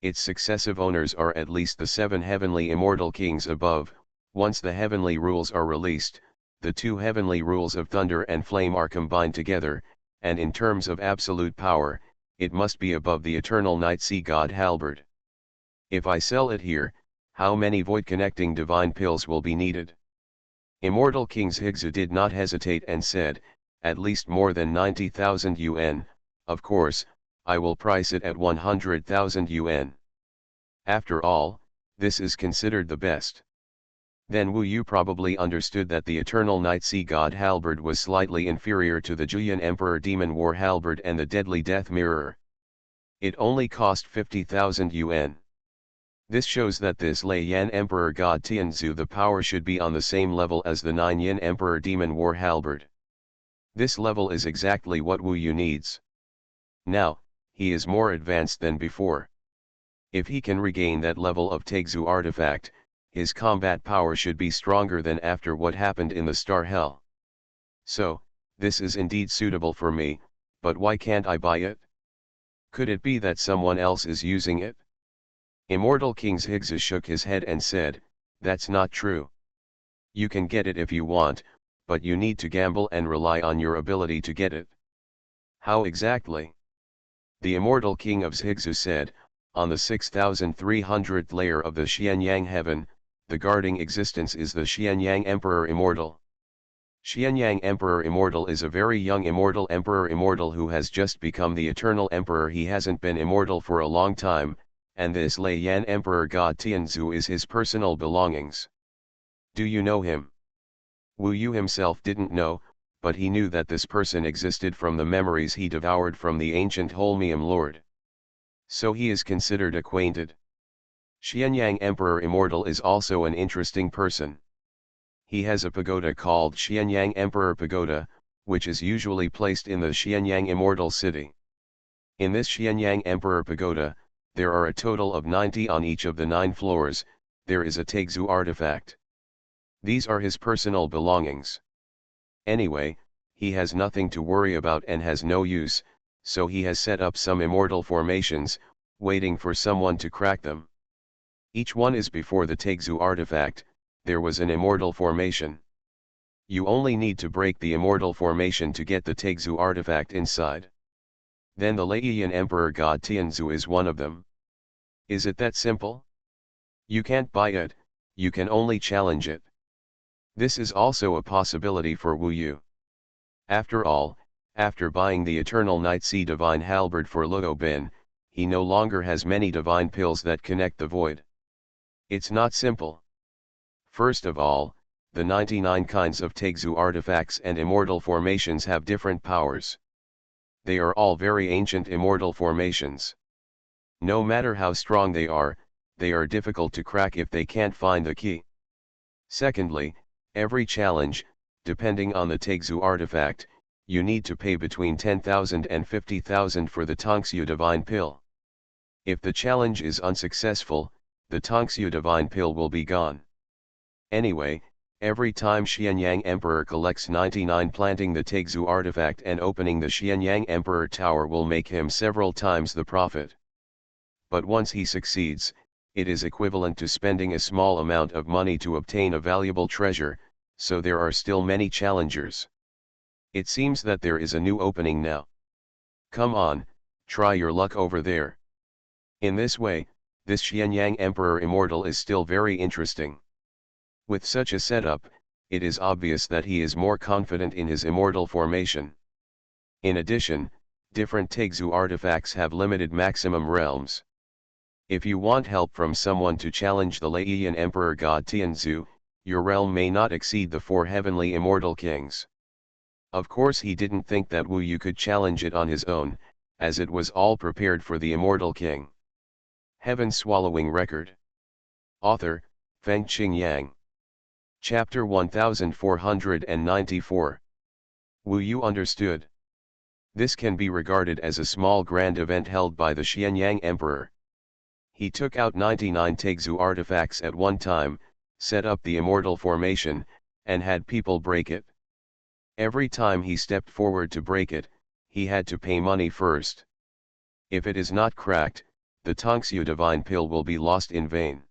Its successive owners are at least the 7 heavenly immortal kings above. Once the heavenly rules are released, the 2 heavenly rules of thunder and flame are combined together, and in terms of absolute power, it must be above the eternal night sea god Halberd. If I sell it here, how many void-connecting divine pills will be needed?" Immortal King Zhigzu did not hesitate and said, "At least more than 90,000 yuan, of course, I will price it at 100,000 yuan. After all, this is considered the best." Then Wu Yu probably understood that the eternal night sea god Halberd was slightly inferior to the Juyan Emperor Demon War Halberd and the Deadly Death Mirror. It only cost 50,000 yuan. This shows that this Lei Yan Emperor God Tianzu the power should be on the same level as the 9 Yin Emperor Demon War Halberd. This level is exactly what Wu Yu needs. Now, he is more advanced than before. If he can regain that level of Taigzu artifact, his combat power should be stronger than after what happened in the Star Hell. So, this is indeed suitable for me, but why can't I buy it? Could it be that someone else is using it? Immortal King Zhigzi shook his head and said, that's not true. You can get it if you want, but you need to gamble and rely on your ability to get it. How exactly? The Immortal King of Zhigzi said, on the 6,300th layer of the Xianyang heaven, the guarding existence is the Xianyang Emperor Immortal. Xianyang Emperor Immortal is a very young immortal Emperor Immortal who has just become the eternal Emperor. He hasn't been immortal for a long time, and this Lei Yan Emperor God Tianzu is his personal belongings. Do you know him? Wu Yu himself didn't know, but he knew that this person existed from the memories he devoured from the ancient Holmium Lord. So he is considered acquainted. Xianyang Emperor Immortal is also an interesting person. He has a pagoda called Xianyang Emperor Pagoda, which is usually placed in the Xianyang Immortal City. In this Xianyang Emperor Pagoda, there are a total of 90 on each of the 9 floors. There is a Taigzu artifact. These are his personal belongings. Anyway, he has nothing to worry about and has no use, so he has set up some immortal formations, waiting for someone to crack them. Each one is before the Taigzu artifact. There was an immortal formation. You only need to break the immortal formation to get the Taigzu artifact inside. Then the Leiyan Emperor God Tianzu is one of them. Is it that simple? You can't buy it, you can only challenge it. This is also a possibility for Wu Yu. After all, after buying the Eternal Night Sea Divine Halberd for Luo Bin, he no longer has many divine pills that connect the void. It's not simple. First of all, the 99 kinds of Taigzu artifacts and immortal formations have different powers. They are all very ancient immortal formations. No matter how strong they are difficult to crack if they can't find the key. Secondly, every challenge, depending on the Taigzu artifact, you need to pay between 10,000 and 50,000 for the Tongxiu Divine Pill. If the challenge is unsuccessful, the Tongxiu Divine Pill will be gone. Anyway, every time Xianyang Emperor collects 99, planting the Taigzu artifact and opening the Xianyang Emperor Tower will make him several times the profit. But once he succeeds, it is equivalent to spending a small amount of money to obtain a valuable treasure, so there are still many challengers. It seems that there is a new opening now. Come on, try your luck over there. In this way, this Xianyang Emperor Immortal is still very interesting. With such a setup, it is obvious that he is more confident in his immortal formation. In addition, different Taigzu artifacts have limited maximum realms. If you want help from someone to challenge the Leiyan Emperor God Tianzu, your realm may not exceed the 4 heavenly immortal kings. Of course he didn't think that Wu Yu could challenge it on his own, as it was all prepared for the immortal king. Heaven Swallowing Record. Author, Fengqing Yang. Chapter 1494. Wu Yu understood. This can be regarded as a small grand event held by the Xianyang Emperor. He took out 99 Taigzu artifacts at one time, set up the immortal formation, and had people break it. Every time he stepped forward to break it, he had to pay money first. If it is not cracked, the Tongxiu Divine Pill will be lost in vain.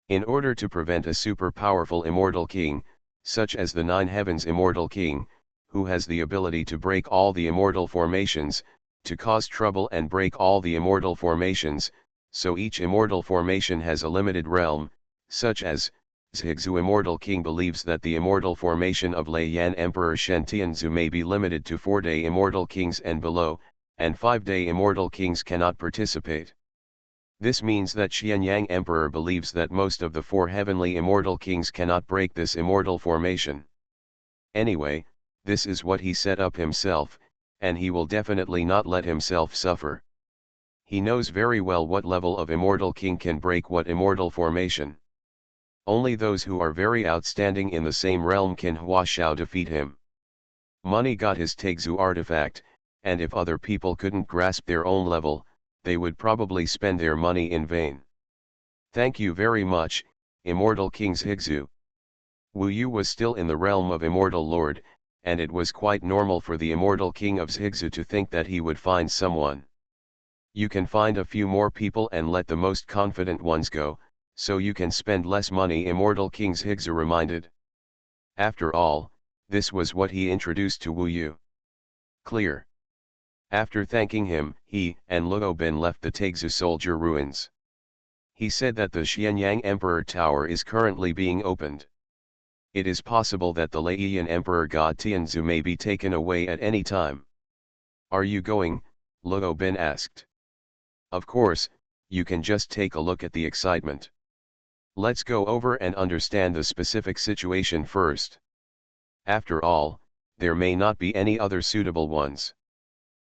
In order to prevent a super powerful immortal king, such as the 9 Heavens Immortal King, who has the ability to break all the immortal formations, to cause trouble and break all the immortal formations, so each immortal formation has a limited realm, such as, Zhigzu Immortal King believes that the immortal formation of Leiyan Emperor Shen Tianzu may be limited to 4-day immortal kings and below, and 5-day immortal kings cannot participate. This means that Xianyang Emperor believes that most of the 4 heavenly immortal kings cannot break this immortal formation. Anyway, this is what he set up himself, and he will definitely not let himself suffer. He knows very well what level of immortal king can break what immortal formation. Only those who are very outstanding in the same realm can Hua Xiao defeat him. Money got his Tegzu artifact, and if other people couldn't grasp their own level, they would probably spend their money in vain. Thank you very much, Immortal King's Higzu. Wu Yu was still in the realm of Immortal Lord, and it was quite normal for the Immortal King of Zhigzu to think that he would find someone. You can find a few more people and let the most confident ones go, so you can spend less money, Immortal King Zhigzu reminded. After all, this was what he introduced to Wu Yu. Clear. After thanking him, he and Luo Bin left the Tegzu soldier ruins. He said that the Xianyang Emperor Tower is currently being opened. It is possible that the Laiyan Emperor God Tianzu may be taken away at any time. Are you going? Luo Bin asked. Of course, you can just take a look at the excitement. Let's go over and understand the specific situation first. After all, there may not be any other suitable ones.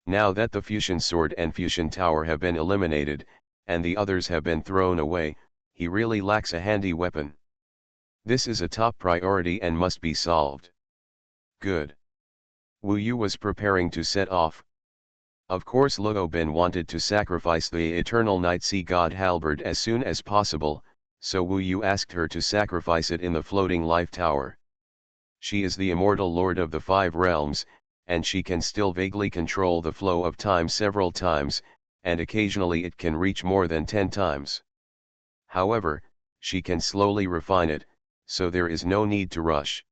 Now that the Fusion Sword and Fusion Tower have been eliminated, and the others have been thrown away, he really lacks a handy weapon. This is a top priority and must be solved. Good. Wu Yu was preparing to set off. Of course Luo Bin wanted to sacrifice the eternal Night Sea God halberd as soon as possible, so Wu Yu asked her to sacrifice it in the floating life tower. She is the immortal lord of the 5 realms, and she can still vaguely control the flow of time several times, and occasionally it can reach more than 10 times. However, she can slowly refine it, so there is no need to rush.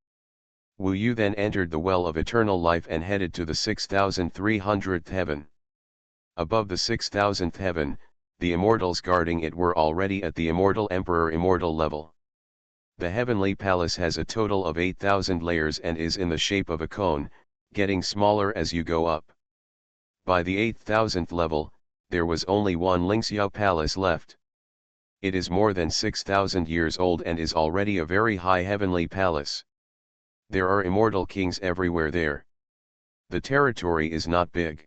Wu Yu then entered the well of eternal life and headed to the 6,300th heaven. Above the 6,000th heaven, the immortals guarding it were already at the Immortal Emperor immortal level. The heavenly palace has a total of 8,000 layers and is in the shape of a cone, getting smaller as you go up. By the 8,000th level, there was only one Lingxiao palace left. It is more than 6,000 years old and is already a very high heavenly palace. There are immortal kings everywhere there. The territory is not big.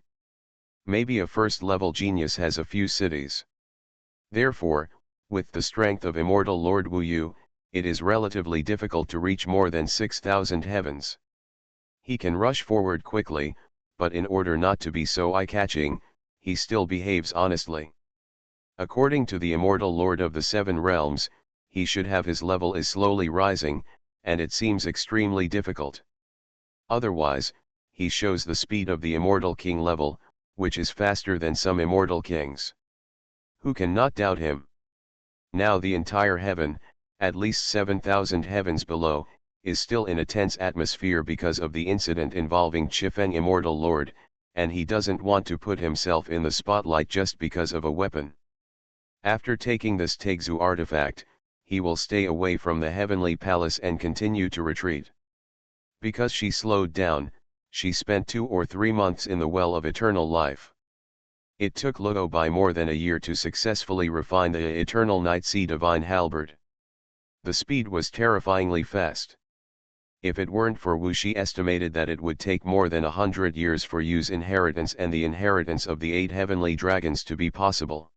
Maybe a first-level genius has a few cities. Therefore, with the strength of immortal Lord Wu Yu, it is relatively difficult to reach more than 6,000 heavens. He can rush forward quickly, but in order not to be so eye-catching, he still behaves honestly. According to the immortal Lord of the 7 realms, he should have his level is slowly rising, and it seems extremely difficult. Otherwise, he shows the speed of the immortal king level, which is faster than some immortal kings. Who can not doubt him? Now the entire heaven, at least 7,000 heavens below, is still in a tense atmosphere because of the incident involving Chifeng Immortal Lord, and he doesn't want to put himself in the spotlight just because of a weapon. After taking this Tegzu artifact, he will stay away from the heavenly palace and continue to retreat. Because she slowed down, she spent 2 or 3 months in the well of eternal life. It took Luo Bai more than a year to successfully refine the eternal Night Sea Divine Halberd. The speed was terrifyingly fast. If it weren't for Wu, she estimated that it would take more than 100 years for Yu's inheritance and the inheritance of the 8 heavenly dragons to be possible.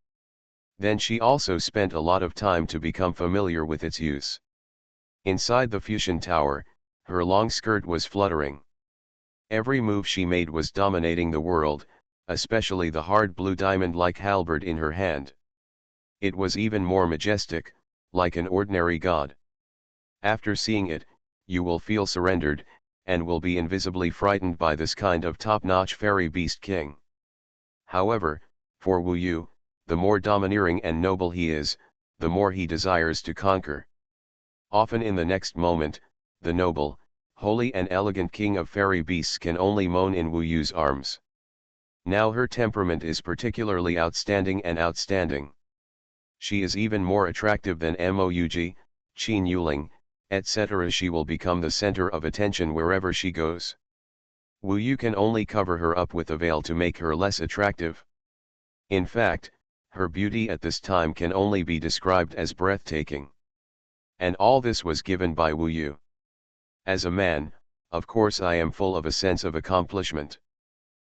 Then she also spent a lot of time to become familiar with its use. Inside the Fusion Tower, her long skirt was fluttering. Every move she made was dominating the world, especially the hard blue diamond-like halberd in her hand. It was even more majestic, like an ordinary god. After seeing it, you will feel surrendered, and will be invisibly frightened by this kind of top-notch fairy beast king. However, for Wu Yu, the more domineering and noble he is, the more he desires to conquer. Often in the next moment, the noble, holy and elegant king of fairy beasts can only moan in Wu Yu's arms. Now her temperament is particularly outstanding and outstanding. She is even more attractive than Mouji, Qin Yuling, etc. She will become the center of attention wherever she goes. Wu Yu can only cover her up with a veil to make her less attractive. In fact, her beauty at this time can only be described as breathtaking. And all this was given by Wu Yu. As a man, of course I am full of a sense of accomplishment.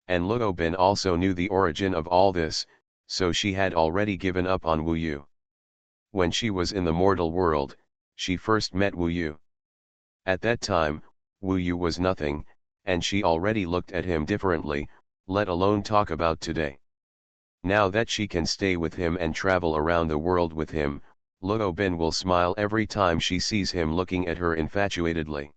And Luo Bin also knew the origin of all this, so she had already given up on Wu Yu. When she was in the mortal world, she first met Wu Yu. At that time, Wu Yu was nothing, and she already looked at him differently, let alone talk about today. Now that she can stay with him and travel around the world with him, Luo Bin will smile every time she sees him looking at her infatuatedly.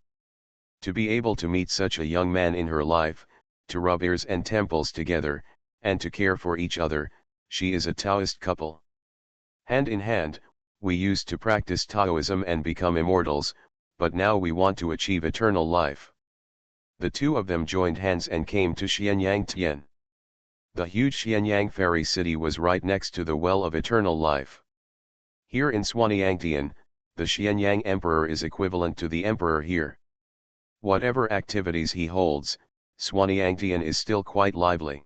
To be able to meet such a young man in her life, to rub ears and temples together, and to care for each other, she is a Taoist couple. Hand in hand, we used to practice Taoism and become immortals, but now we want to achieve eternal life. The two of them joined hands and came to Xianyang Tian. The huge Xianyang fairy city was right next to the well of eternal life. Here in Xuanhuan, the Xianyang emperor is equivalent to the emperor here. Whatever activities he holds, Xuanhuan is still quite lively.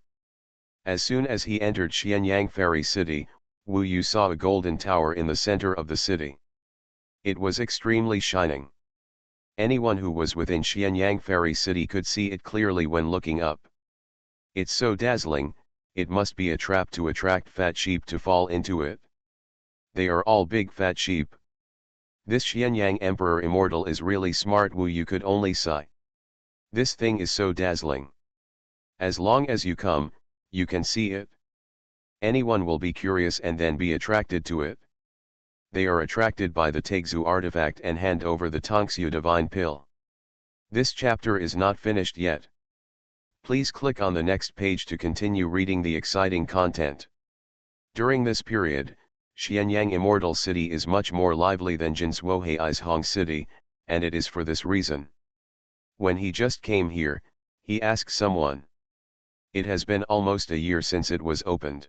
As soon as he entered Xianyang fairy city, Wu Yu saw a golden tower in the center of the city. It was extremely shining. Anyone who was within Xianyang fairy city could see it clearly when looking up. It's so dazzling, it must be a trap to attract fat sheep to fall into it. They are all big fat sheep. This Xianyang Emperor Immortal is really smart. Wu Yu could only sigh. This thing is so dazzling. As long as you come, you can see it. Anyone will be curious and then be attracted to it. They are attracted by the Taixu artifact and hand over the Tongxiu divine pill. This chapter is not finished yet. Please click on the next page to continue reading the exciting content. During this period, Xianyang Immortal City is much more lively than Jinshuohei's Hong City, and it is for this reason. When he just came here, he asked someone. It has been almost a year since it was opened.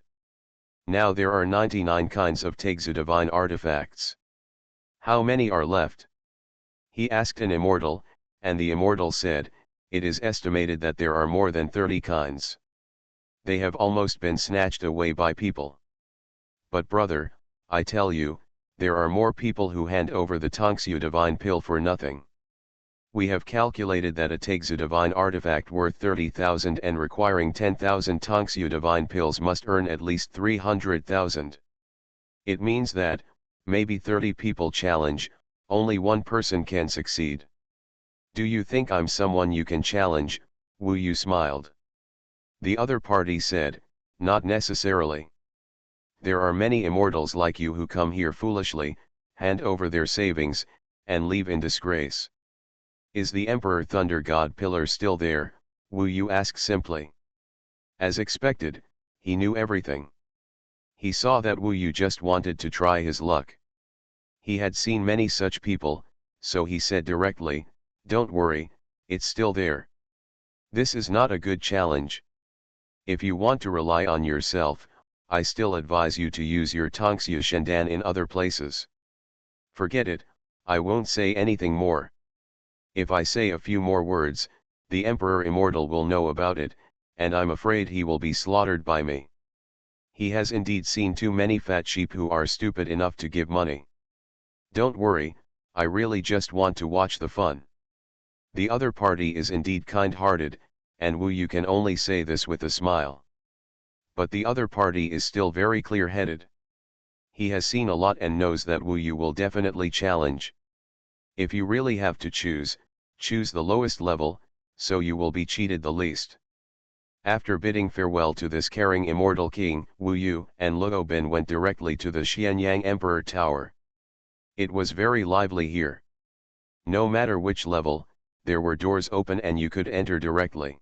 Now there are 99 kinds of Taixu divine artifacts. How many are left? He asked an immortal, and the immortal said, it is estimated that there are more than 30 kinds. They have almost been snatched away by people. But brother, I tell you, there are more people who hand over the Tongxiu divine pill for nothing. We have calculated that a Taixu divine artifact worth 30,000 and requiring 10,000 Tongxiu divine pills must earn at least 300,000. It means that, maybe 30 people challenge, only one person can succeed. Do you think I'm someone you can challenge? Wu Yu smiled. The other party said, not necessarily. There are many immortals like you who come here foolishly, hand over their savings, and leave in disgrace. Is the Emperor Thunder God Pillar still there? Wu Yu asked simply. As expected, he knew everything. He saw that Wu Yu just wanted to try his luck. He had seen many such people, so he said directly, don't worry, it's still there. This is not a good challenge. If you want to rely on yourself, I still advise you to use your Tongxiu Shendan in other places. Forget it, I won't say anything more. If I say a few more words, the Emperor Immortal will know about it, and I'm afraid he will be slaughtered by me. He has indeed seen too many fat sheep who are stupid enough to give money. Don't worry, I really just want to watch the fun. The other party is indeed kind-hearted, and Wu Yu can only say this with a smile. But the other party is still very clear-headed. He has seen a lot and knows that Wu Yu will definitely challenge. If you really have to choose the lowest level, so you will be cheated the least. After bidding farewell to this caring immortal king, Wu Yu and Luo Bin went directly to the Xianyang Emperor Tower. It was very lively here. No matter which level, there were doors open and you could enter directly.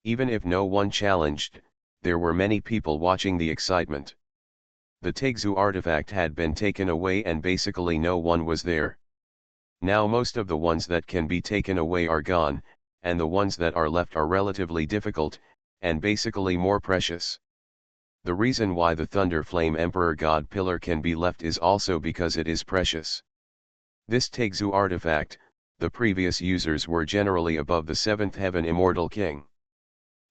Even if no one challenged, there were many people watching the excitement. The Taixu artifact had been taken away and basically no one was there. Now most of the ones that can be taken away are gone, and the ones that are left are relatively difficult, and basically more precious. The reason why the Thunder Flame Emperor God Pillar can be left is also because it is precious. This Taixu artifact, the previous users were generally above the 7th Heaven Immortal King.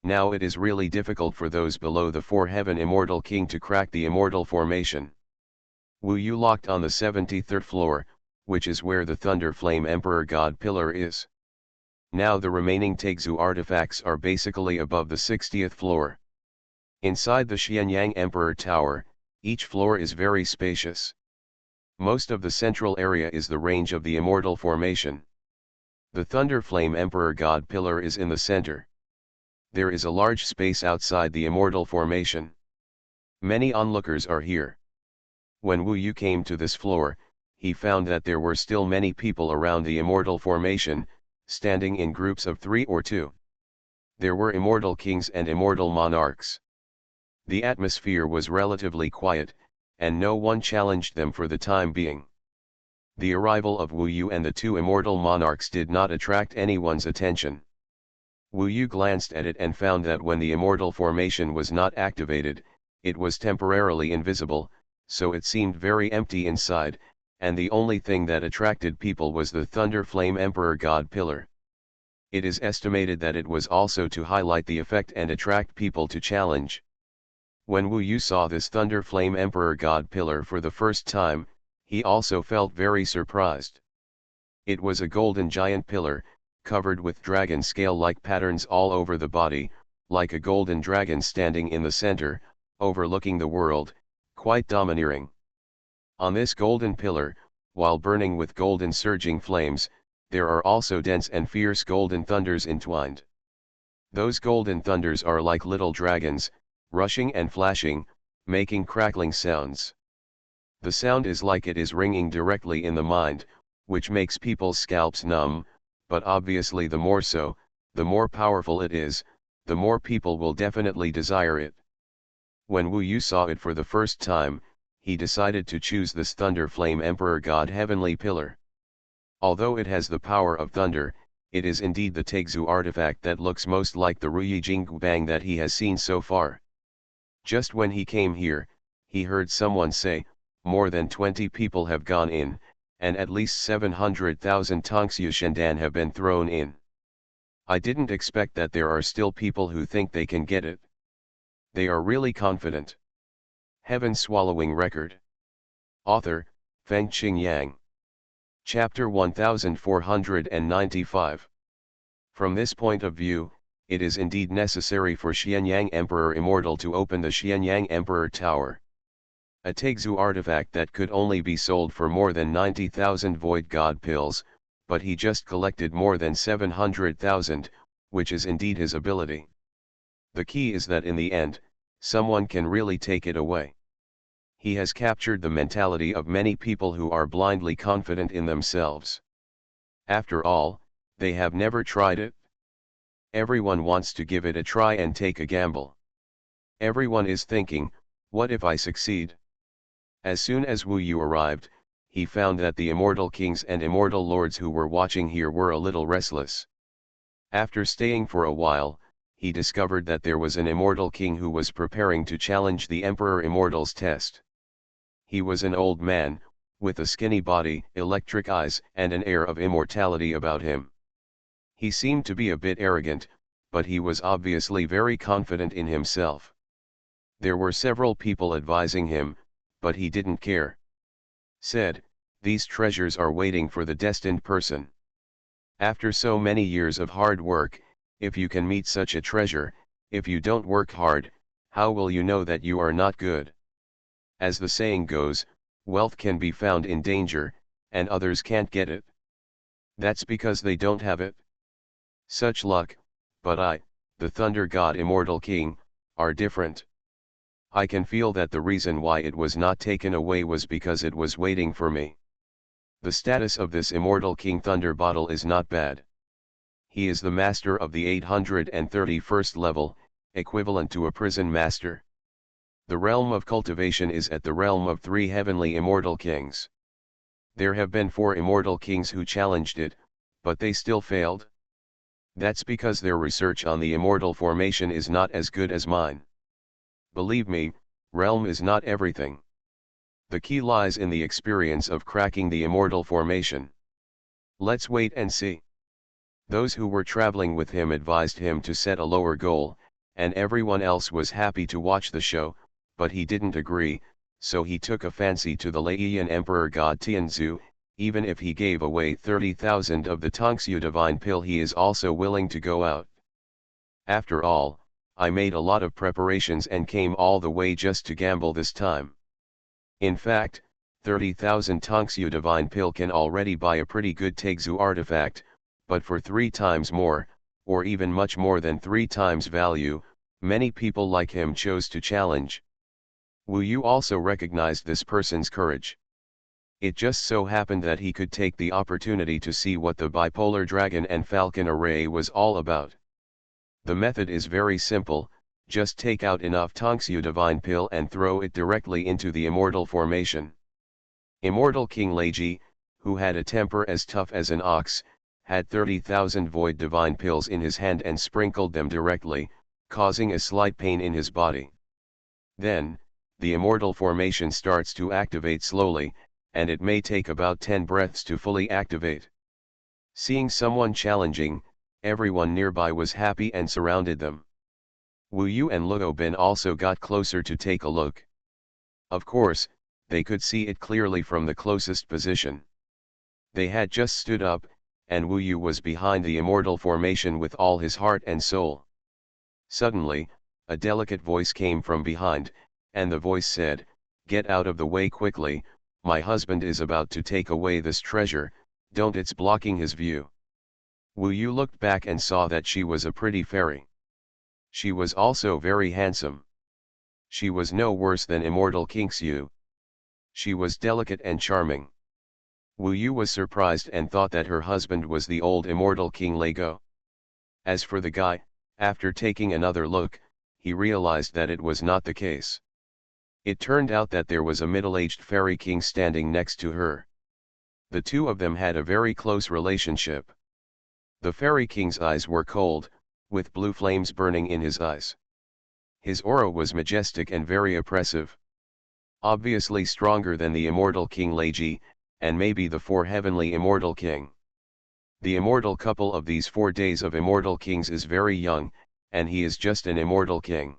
Now it is really difficult for those below the 4th Heaven Immortal King to crack the immortal formation. Wu Yu locked on the 73rd floor, which is where the Thunder Flame Emperor God Pillar is. Now the remaining Taixu artifacts are basically above the 60th floor. Inside the Xuanhuan Emperor Tower, each floor is very spacious. Most of the central area is the range of the Immortal Formation. The Thunder Flame Emperor God Pillar is in the center. There is a large space outside the Immortal Formation. Many onlookers are here. When Wu Yu came to this floor, he found that there were still many people around the Immortal Formation, standing in groups of 3 or 2. There were immortal kings and immortal monarchs. The atmosphere was relatively quiet, and no one challenged them for the time being. The arrival of Wu Yu and the 2 immortal monarchs did not attract anyone's attention. Wu Yu glanced at it and found that when the Immortal Formation was not activated, it was temporarily invisible, so it seemed very empty inside, and the only thing that attracted people was the Thunder Flame Emperor God Pillar. It is estimated that it was also to highlight the effect and attract people to challenge. When Wu Yu saw this Thunder Flame Emperor God Pillar for the first time, he also felt very surprised. It was a golden giant pillar, covered with dragon scale-like patterns all over the body, like a golden dragon standing in the center, overlooking the world, quite domineering. On this golden pillar, while burning with golden surging flames, there are also dense and fierce golden thunders entwined. Those golden thunders are like little dragons, rushing and flashing, making crackling sounds. The sound is like it is ringing directly in the mind, which makes people's scalps numb, but obviously the more so, the more powerful it is, the more people will definitely desire it. When Wu Yu saw it for the first time, he decided to choose this Thunder Flame Emperor God Heavenly Pillar. Although it has the power of thunder, it is indeed the Tegzu artifact that looks most like the Ruyi Jinggu Bang that he has seen so far. Just when he came here, he heard someone say, more than 20 people have gone in, and at least 700,000 Tongxue Shendan have been thrown in. I didn't expect that there are still people who think they can get it. They are really confident. Heaven-swallowing record. Author, Feng Qing Yang. Chapter 1495. From this point of view, it is indeed necessary for Xuanhuan Emperor Immortal to open the Xuanhuan Emperor Tower. A Tegzu artifact that could only be sold for more than 90,000 void god pills, but he just collected more than 700,000, which is indeed his ability. The key is that in the end, someone can really take it away. He has captured the mentality of many people who are blindly confident in themselves. After all, they have never tried it. Everyone wants to give it a try and take a gamble. Everyone is thinking, what if I succeed? As soon as Wu Yu arrived, he found that the immortal kings and immortal lords who were watching here were a little restless. After staying for a while, he discovered that there was an immortal king who was preparing to challenge the Emperor Immortal's test. He was an old man, with a skinny body, electric eyes, and an air of immortality about him. He seemed to be a bit arrogant, but he was obviously very confident in himself. There were several people advising him, but he didn't care. Said, these treasures are waiting for the destined person. After so many years of hard work, if you can meet such a treasure, if you don't work hard, how will you know that you are not good? As the saying goes, wealth can be found in danger, and others can't get it. That's because they don't have it. Such luck, but I, the Thunder God Immortal King, are different. I can feel that the reason why it was not taken away was because it was waiting for me. The status of this Immortal King Thunder Bottle is not bad. He is the master of the 831st level, equivalent to a prison master. The realm of cultivation is at the realm of 3 heavenly immortal kings. There have been 4 immortal kings who challenged it, but they still failed. That's because their research on the immortal formation is not as good as mine. Believe me, realm is not everything. The key lies in the experience of cracking the immortal formation. Let's wait and see. Those who were traveling with him advised him to set a lower goal, and everyone else was happy to watch the show, but he didn't agree, so he took a fancy to the Laiyan Emperor God Tianzu. Even if he gave away 30,000 of the Tongxue Divine Pill, he is also willing to go out. After all, I made a lot of preparations and came all the way just to gamble this time. In fact, 30,000 Tonksyu divine pill can already buy a pretty good Tegzu artifact, but for 3 times more, or even much more than 3 times value, many people like him chose to challenge. Wu Yu also recognized this person's courage. It just so happened that he could take the opportunity to see what the bipolar dragon and falcon array was all about. The method is very simple, just take out enough Tonksyu divine pill and throw it directly into the immortal formation. Immortal King Leiji, who had a temper as tough as an ox, had 30,000 void divine pills in his hand and sprinkled them directly, causing a slight pain in his body. Then, the immortal formation starts to activate slowly, and it may take about 10 breaths to fully activate. Seeing someone challenging, everyone nearby was happy and surrounded them. Wu Yu and Luo Bin also got closer to take a look. Of course, they could see it clearly from the closest position. They had just stood up, and Wu Yu was behind the immortal formation with all his heart and soul. Suddenly, a delicate voice came from behind, and the voice said, "Get out of the way quickly, my husband is about to take away this treasure, don't it's blocking his view." Wu Yu looked back and saw that she was a pretty fairy. She was also very handsome. She was no worse than Immortal King Xu. She was delicate and charming. Wu Yu was surprised and thought that her husband was the old Immortal King Lego. As for the guy, after taking another look, he realized that it was not the case. It turned out that there was a middle-aged fairy king standing next to her. The two of them had a very close relationship. The fairy king's eyes were cold, with blue flames burning in his eyes. His aura was majestic and very oppressive. Obviously stronger than the immortal King Leiji, and maybe the 4 heavenly immortal king. The immortal couple of these 4 days of immortal kings is very young, and he is just an immortal king.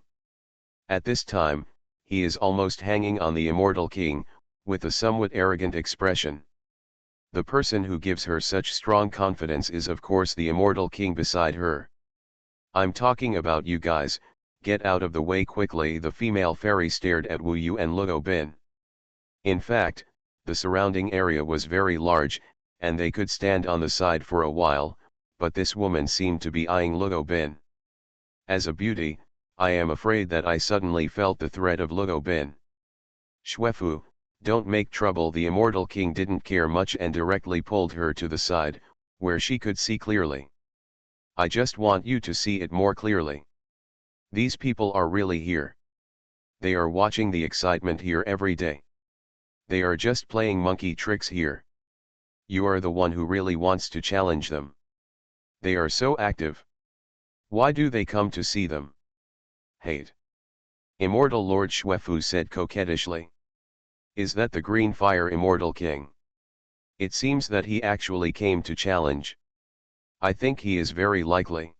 At this time, he is almost hanging on the immortal king, with a somewhat arrogant expression. The person who gives her such strong confidence is of course the immortal king beside her. "I'm talking about you guys, get out of the way quickly." The female fairy stared at Wu Yu and Luo Bin. In fact, the surrounding area was very large, and they could stand on the side for a while, but this woman seemed to be eyeing Luo Bin. As a beauty, I am afraid that I suddenly felt the threat of Luo Bin. "Xuefu, don't make trouble." The immortal king didn't care much and directly pulled her to the side, where she could see clearly. "I just want you to see it more clearly. These people are really here. They are watching the excitement here every day. They are just playing monkey tricks here. You are the one who really wants to challenge them. They are so active. Why do they come to see them?" "Hate." Immortal Lord Xuefu said coquettishly. "Is that the Green Fire Immortal King? It seems that he actually came to challenge. I think he is very likely.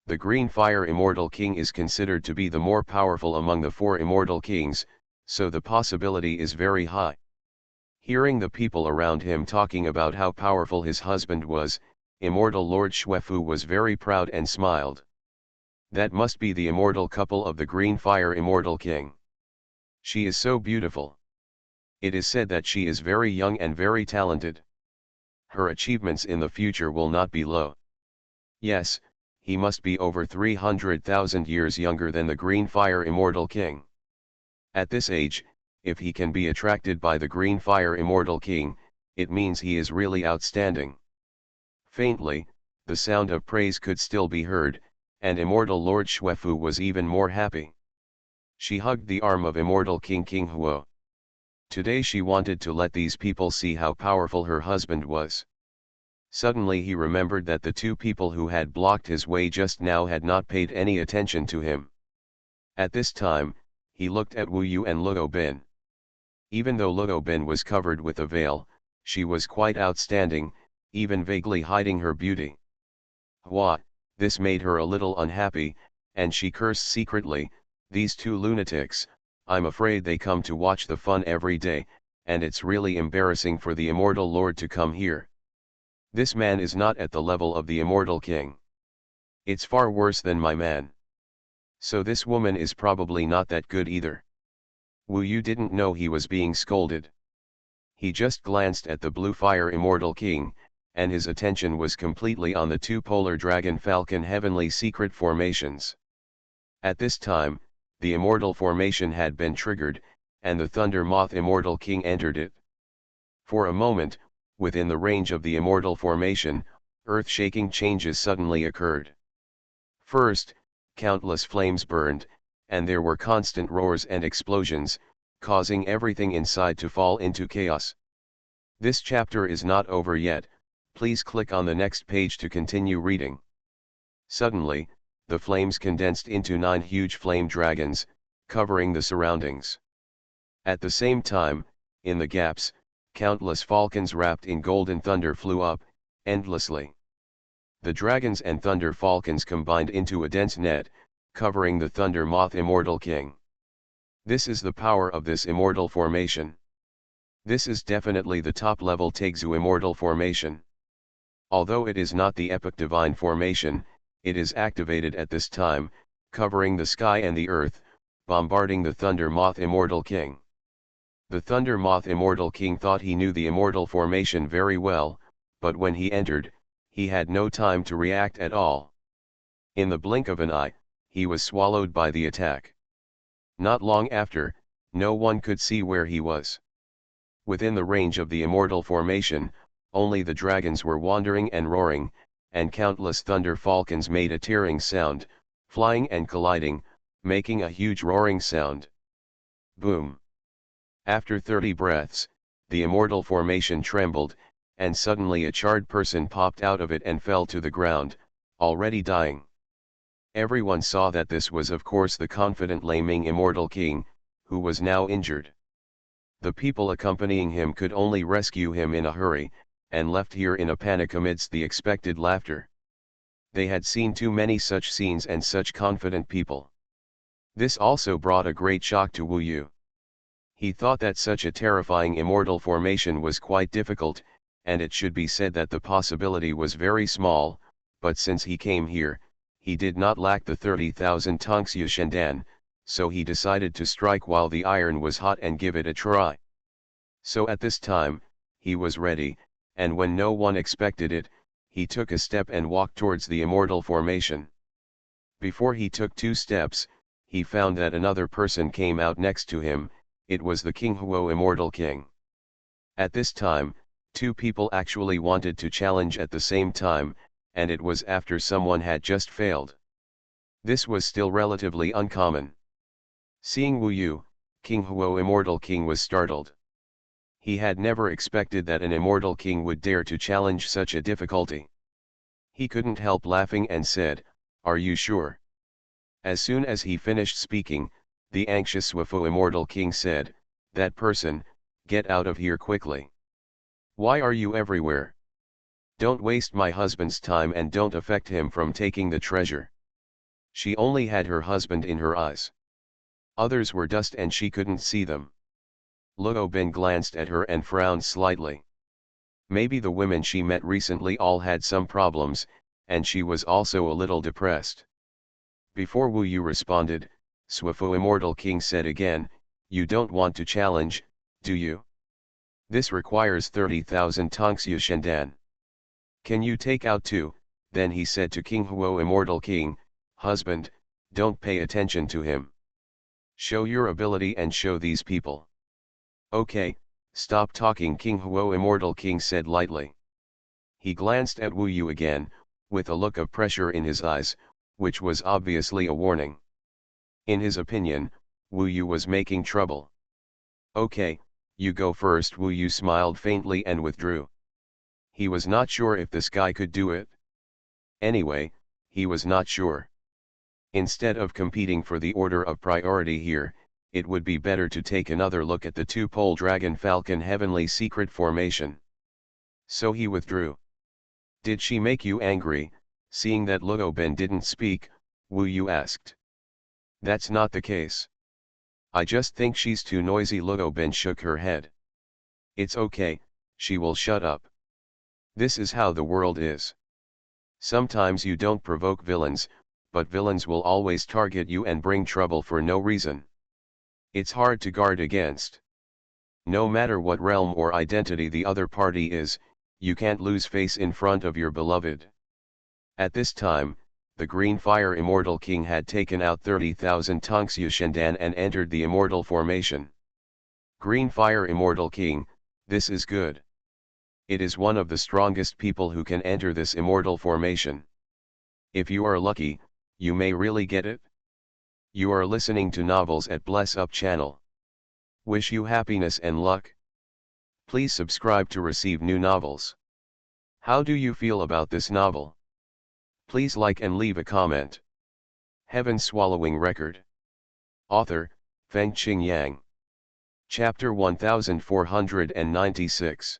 The Green Fire Immortal King is considered to be the more powerful among the 4 immortal kings, so the possibility is very high." Hearing the people around him talking about how powerful his husband was, Immortal Lord Xuefu was very proud and smiled. "That must be the immortal couple of the Green Fire Immortal King. She is so beautiful. It is said that she is very young and very talented. Her achievements in the future will not be low. Yes, he must be over 300,000 years younger than the Green Fire Immortal King. At this age, if he can be attracted by the Green Fire Immortal King, it means he is really outstanding." Faintly, the sound of praise could still be heard, and Immortal Lord Xuefu was even more happy. She hugged the arm of Immortal King Huo. Today she wanted to let these people see how powerful her husband was. Suddenly he remembered that the 2 people who had blocked his way just now had not paid any attention to him. At this time, he looked at Wu Yu and Luo Bin. Even though Luo Bin was covered with a veil, she was quite outstanding, even vaguely hiding her beauty. What? This made her a little unhappy, and she cursed secretly, "These 2 lunatics, I'm afraid they come to watch the fun every day, and it's really embarrassing for the Immortal Lord to come here. This man is not at the level of the Immortal King. It's far worse than my man." So this woman is probably not that good either. Wu Yu didn't know he was being scolded. He just glanced at the blue fire immortal king, and his attention was completely on the two polar dragon falcon heavenly secret formations. At this time, the immortal formation had been triggered, and the thunder moth immortal king entered it. For a moment, within the range of the immortal formation, earth-shaking changes suddenly occurred. First, countless flames burned, and there were constant roars and explosions, causing everything inside to fall into chaos. This chapter is not over yet, please click on the next page to continue reading. Suddenly, the flames condensed into 9 huge flame dragons, covering the surroundings. At the same time, in the gaps, countless falcons wrapped in golden thunder flew up, endlessly. The dragons and thunder falcons combined into a dense net, covering the thunder moth immortal king. This is the power of this immortal formation. This is definitely the top-level Taigzu immortal formation. Although it is not the epic divine formation, it is activated at this time, covering the sky and the earth, bombarding the thunder moth immortal king. The thunder moth immortal king thought he knew the immortal formation very well, but when he entered, he had no time to react at all. In the blink of an eye, he was swallowed by the attack. Not long after, no one could see where he was. Within the range of the immortal formation, only the dragons were wandering and roaring, and countless thunder falcons made a tearing sound, flying and colliding, making a huge roaring sound. Boom! After 30 breaths, the immortal formation trembled, and suddenly a charred person popped out of it and fell to the ground, already dying. Everyone saw that this was of course the confident Laming immortal king, who was now injured. The people accompanying him could only rescue him in a hurry, and left here in a panic amidst the expected laughter. They had seen too many such scenes and such confident people. This also brought a great shock to Wu Yu. He thought that such a terrifying immortal formation was quite difficult, and it should be said that the possibility was very small, but since he came here, he did not lack the 30,000 Tongxue Shendan, so he decided to strike while the iron was hot and give it a try. So at this time, he was ready, and when no one expected it, he took a step and walked towards the immortal formation. Before he took 2 steps, he found that another person came out next to him. It was the King Huo immortal king. At this time, 2 people actually wanted to challenge at the same time, and it was after someone had just failed. This was still relatively uncommon. Seeing Wu Yu, King Huo immortal king was startled. He had never expected that an immortal king would dare to challenge such a difficulty. He couldn't help laughing and said, "Are you sure?" As soon as he finished speaking, the anxious Swifu immortal king said, "That person, get out of here quickly. Why are you everywhere? Don't waste my husband's time and don't affect him from taking the treasure." She only had her husband in her eyes. Others were dust and she couldn't see them. Luo Bin glanced at her and frowned slightly. Maybe the women she met recently all had some problems, and she was also a little depressed. Before Wu Yu responded, Swifu immortal king said again, "You don't want to challenge, do you? This requires 30,000 Tongxue Shendan. Can you take out 2? Then he said to King Huo immortal king, "Husband, don't pay attention to him. Show your ability and show these people." "Okay, stop talking," King Huo immortal king said lightly. He glanced at Wu Yu again, with a look of pressure in his eyes, which was obviously a warning. In his opinion, Wu Yu was making trouble. "Okay, you go first." Wu Yu smiled faintly and withdrew. He was not sure if this guy could do it. Anyway, he was not sure. Instead of competing for the order of priority here, it would be better to take another look at the 2-pole dragon falcon heavenly secret formation. So he withdrew. "Did she make you angry?" Seeing that Luo Ben didn't speak, Wu Yu asked. "That's not the case. I just think she's too noisy." Luo Ben shook her head. "It's okay, she will shut up. This is how the world is. Sometimes you don't provoke villains, but villains will always target you and bring trouble for no reason. It's hard to guard against. No matter what realm or identity the other party is, you can't lose face in front of your beloved. At this time, the Green Fire Immortal King had taken out 30,000 Xuanhuan and entered the Immortal Formation. Green Fire Immortal King, this is good. It is one of the strongest people who can enter this Immortal Formation. If you are lucky, you may really get it. You are listening to Novels at Bless Up channel. Wish you happiness and luck. Please subscribe to receive new novels. How do you feel about this novel? Please like and leave a comment. Heaven Swallowing Record. Author, Feng Qing Yang. Chapter 1496.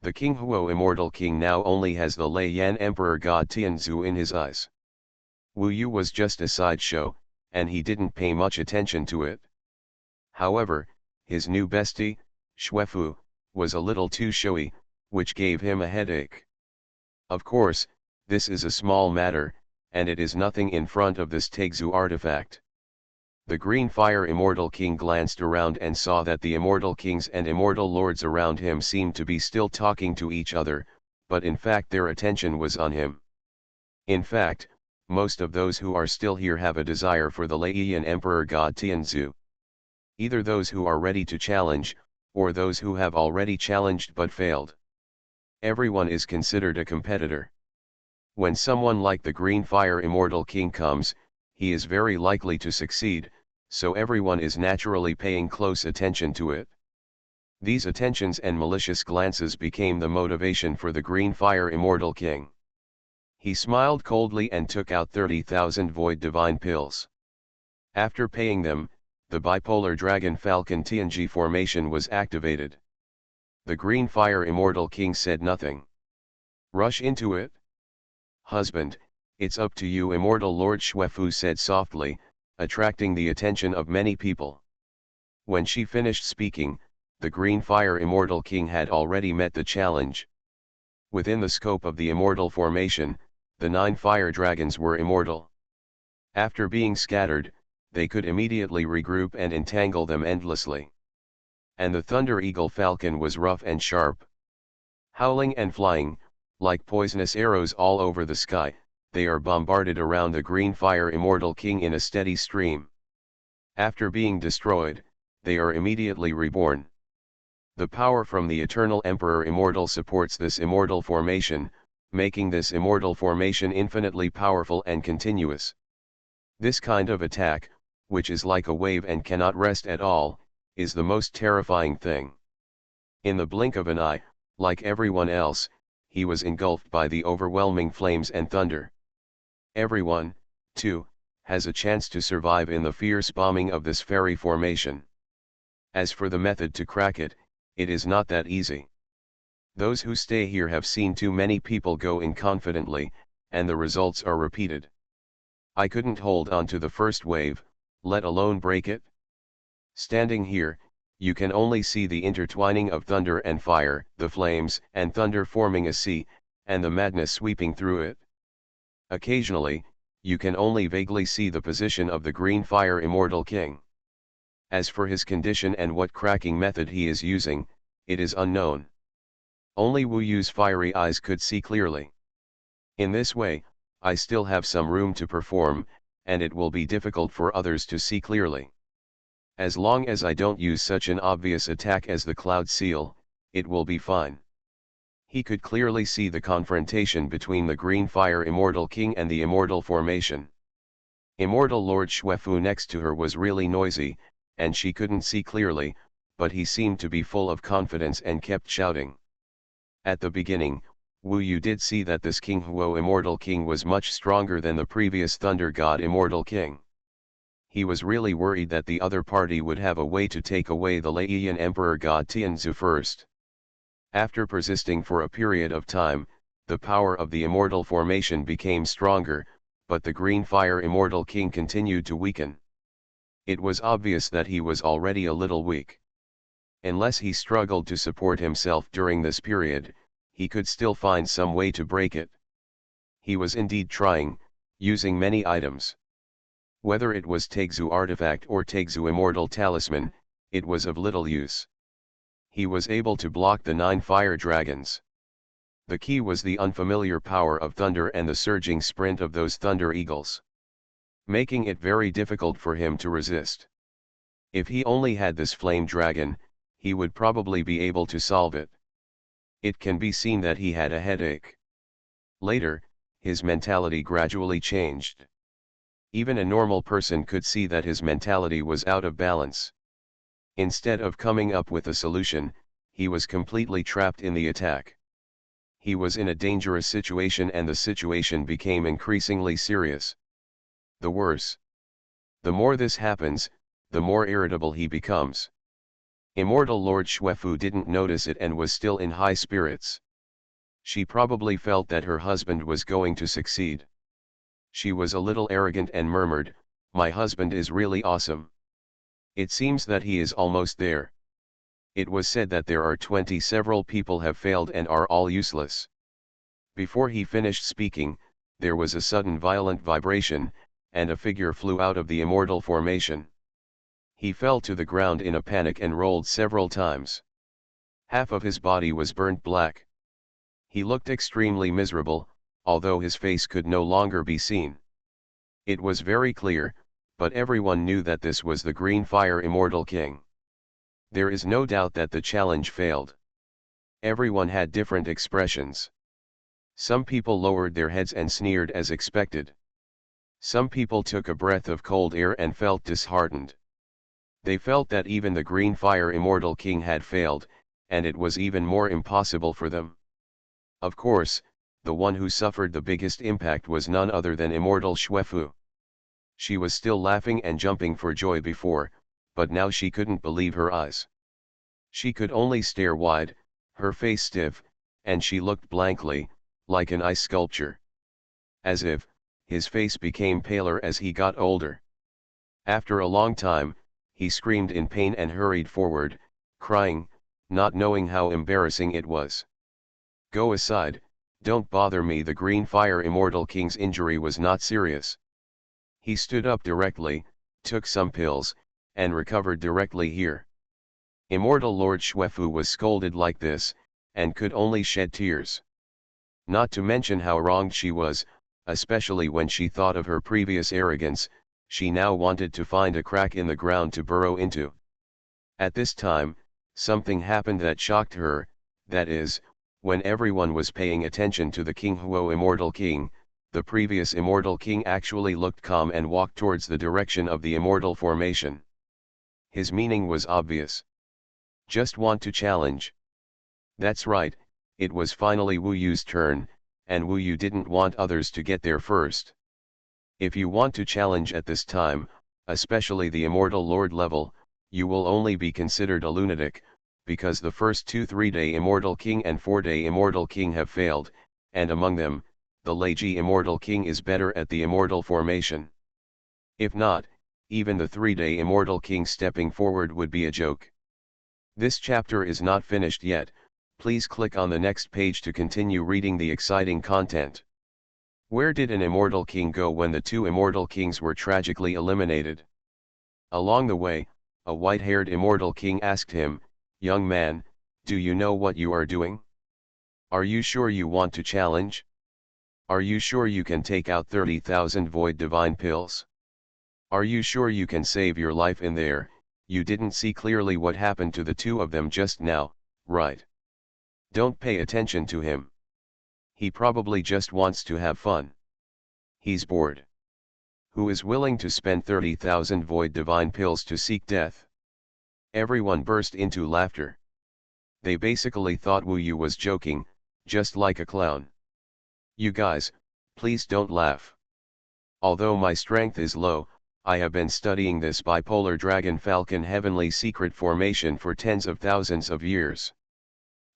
The King Huo Immortal King now only has the Lei Yan Emperor God Tianzu in his eyes. Wu Yu was just a sideshow, and he didn't pay much attention to it. However, his new bestie, Xuefu, was a little too showy, which gave him a headache. Of course, this is a small matter, and it is nothing in front of this Tegzu artifact. The Green Fire Immortal King glanced around and saw that the Immortal Kings and Immortal Lords around him seemed to be still talking to each other, but in fact their attention was on him. In fact, most of those who are still here have a desire for the Leiyan Emperor God Tianzu. Either those who are ready to challenge, or those who have already challenged but failed. Everyone is considered a competitor. When someone like the Green Fire Immortal King comes, he is very likely to succeed, so everyone is naturally paying close attention to it. These attentions and malicious glances became the motivation for the Green Fire Immortal King. He smiled coldly and took out 30,000 Void Divine Pills. After paying them, the Bipolar Dragon Falcon TNG formation was activated. The Green Fire Immortal King said nothing. Rush into it? Husband, it's up to you, Immortal Lord Xuefu said softly, attracting the attention of many people. When she finished speaking, the Green Fire Immortal King had already met the challenge. Within the scope of the Immortal Formation, the 9 fire dragons were immortal. After being scattered, they could immediately regroup and entangle them endlessly. And the Thunder Eagle Falcon was rough and sharp. Howling and flying, like poisonous arrows all over the sky, they are bombarded around the Green Fire Immortal King in a steady stream. After being destroyed, they are immediately reborn. The power from the Eternal Emperor Immortal supports this Immortal Formation, making this Immortal Formation infinitely powerful and continuous. This kind of attack, which is like a wave and cannot rest at all, is the most terrifying thing. In the blink of an eye, like everyone else, he was engulfed by the overwhelming flames and thunder. Everyone, too, has a chance to survive in the fierce bombing of this fairy formation. As for the method to crack it, it is not that easy. Those who stay here have seen too many people go in confidently, and the results are repeated. I couldn't hold on to the first wave, let alone break it. Standing here, you can only see the intertwining of thunder and fire, the flames and thunder forming a sea, and the madness sweeping through it. Occasionally, you can only vaguely see the position of the Green Fire Immortal King. As for his condition and what cracking method he is using, it is unknown. Only Wu Yu's fiery eyes could see clearly. In this way, I still have some room to perform, and it will be difficult for others to see clearly. As long as I don't use such an obvious attack as the Cloud Seal, it will be fine. He could clearly see the confrontation between the Green Fire Immortal King and the Immortal Formation. Immortal Lord Xuefu next to her was really noisy, and she couldn't see clearly, but he seemed to be full of confidence and kept shouting. At the beginning, Wu Yu did see that this King Huo Immortal King was much stronger than the previous Thunder God Immortal King. He was really worried that the other party would have a way to take away the Leiyan Emperor God Tianzu first. After persisting for a period of time, the power of the Immortal Formation became stronger, but the Green Fire Immortal King continued to weaken. It was obvious that he was already a little weak. Unless he struggled to support himself during this period, he could still find some way to break it. He was indeed trying, using many items. Whether it was Tegzu artifact or Tegzu immortal talisman, it was of little use. He was able to block the 9 fire dragons. The key was the unfamiliar power of thunder and the surging sprint of those thunder eagles, making it very difficult for him to resist. If he only had this flame dragon, he would probably be able to solve it. It can be seen that he had a headache. Later, his mentality gradually changed. Even a normal person could see that his mentality was out of balance. Instead of coming up with a solution, he was completely trapped in the attack. He was in a dangerous situation and the situation became increasingly serious. The worse. The more this happens, the more irritable he becomes. Immortal Lord Xuefu didn't notice it and was still in high spirits. She probably felt that her husband was going to succeed. She was a little arrogant and murmured, "My husband is really awesome. It seems that he is almost there." It was said that there are 20 several people have failed and are all useless. Before he finished speaking, there was a sudden violent vibration, and a figure flew out of the immortal formation. He fell to the ground in a panic and rolled several times. Half of his body was burnt black. He looked extremely miserable, although his face could no longer be seen. It was very clear, but everyone knew that this was the Green Fire Immortal King. There is no doubt that the challenge failed. Everyone had different expressions. Some people lowered their heads and sneered as expected. Some people took a breath of cold air and felt disheartened. They felt that even the Green Fire Immortal King had failed, and it was even more impossible for them. Of course, the one who suffered the biggest impact was none other than Immortal Xuefu. She was still laughing and jumping for joy before, but now she couldn't believe her eyes. She could only stare wide, her face stiff, and she looked blankly, like an ice sculpture. As if, his face became paler as he got older. After a long time, he screamed in pain and hurried forward, crying, not knowing how embarrassing it was. "Go aside, don't bother me." The Green Fire Immortal King's injury was not serious. He stood up directly, took some pills, and recovered directly here. Immortal Lord Xuefu was scolded like this, and could only shed tears. Not to mention how wronged she was, especially when she thought of her previous arrogance, she now wanted to find a crack in the ground to burrow into. At this time, something happened that shocked her, that is, when everyone was paying attention to the King Huo Immortal King, the previous Immortal King actually looked calm and walked towards the direction of the Immortal Formation. His meaning was obvious. Just want to challenge. That's right, it was finally Wu Yu's turn, and Wu Yu didn't want others to get there first. If you want to challenge at this time, especially the Immortal Lord level, you will only be considered a lunatic, because the first 2 3-day Immortal King and 4-day Immortal King have failed, and among them, the Leiji Immortal King is better at the Immortal Formation. If not, even the 3-day Immortal King stepping forward would be a joke. This chapter is not finished yet, please click on the next page to continue reading the exciting content. Where did an Immortal King go when the 2 Immortal Kings were tragically eliminated? Along the way, a white-haired Immortal King asked him, "Young man, do you know what you are doing? Are you sure you want to challenge? Are you sure you can take out 30,000 void divine pills? Are you sure you can save your life in there? You didn't see clearly what happened to the 2 of them just now, right? Don't pay attention to him. He probably just wants to have fun. He's bored. Who is willing to spend 30,000 void divine pills to seek death?" Everyone burst into laughter. They basically thought Wu Yu was joking, just like a clown. You guys, please don't laugh. Although my strength is low, I have been studying this bipolar dragon falcon heavenly secret formation for tens of thousands of years.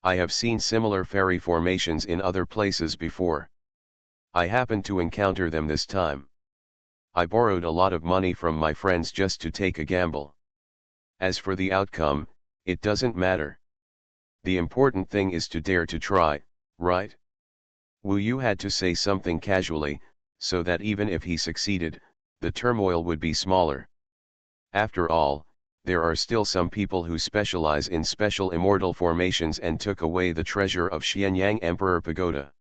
I have seen similar fairy formations in other places before. I happened to encounter them this time. I borrowed a lot of money from my friends just to take a gamble. As for the outcome, it doesn't matter. The important thing is to dare to try, right? Wu Yu had to say something casually, so that even if he succeeded, the turmoil would be smaller. After all, there are still some people who specialize in special immortal formations and took away the treasure of Xianyang Emperor Pagoda.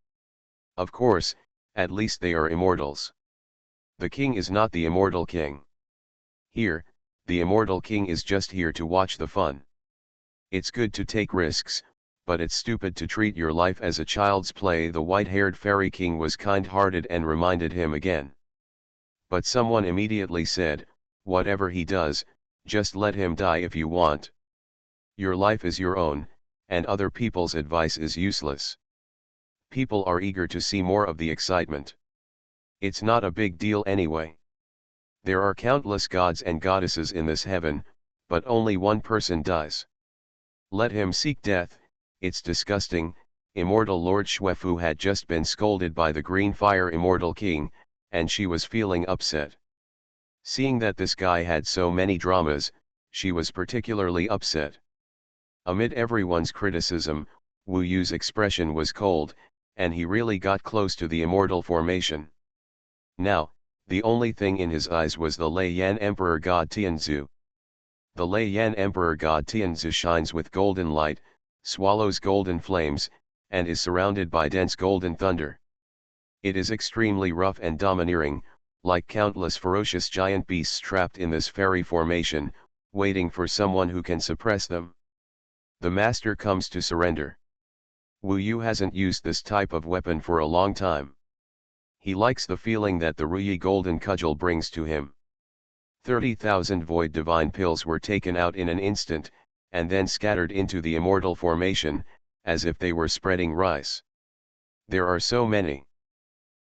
Of course, at least they are immortals. The king is not the immortal king. Here, the immortal king is just here to watch the fun. It's good to take risks, but it's stupid to treat your life as a child's play. The white-haired fairy king was kind-hearted and reminded him again. But someone immediately said, whatever he does, just let him die if you want. Your life is your own, and other people's advice is useless. People are eager to see more of the excitement. It's not a big deal anyway. There are countless gods and goddesses in this heaven, but only one person dies. Let him seek death. It's disgusting. Immortal Lord Xuefu had just been scolded by the Green Fire Immortal King, and she was feeling upset. Seeing that this guy had so many dramas, she was particularly upset. Amid everyone's criticism, Wu Yu's expression was cold, and he really got close to the immortal formation. Now, the only thing in his eyes was the Lei Yan Emperor God Tianzu. The Lei Yan Emperor God Tianzu shines with golden light, swallows golden flames, and is surrounded by dense golden thunder. It is extremely rough and domineering, like countless ferocious giant beasts trapped in this fairy formation, waiting for someone who can suppress them. The master comes to surrender. Wu Yu hasn't used this type of weapon for a long time. He likes the feeling that the Ruyi golden cudgel brings to him. 30,000 void divine pills were taken out in an instant, and then scattered into the immortal formation, as if they were spreading rice. There are so many.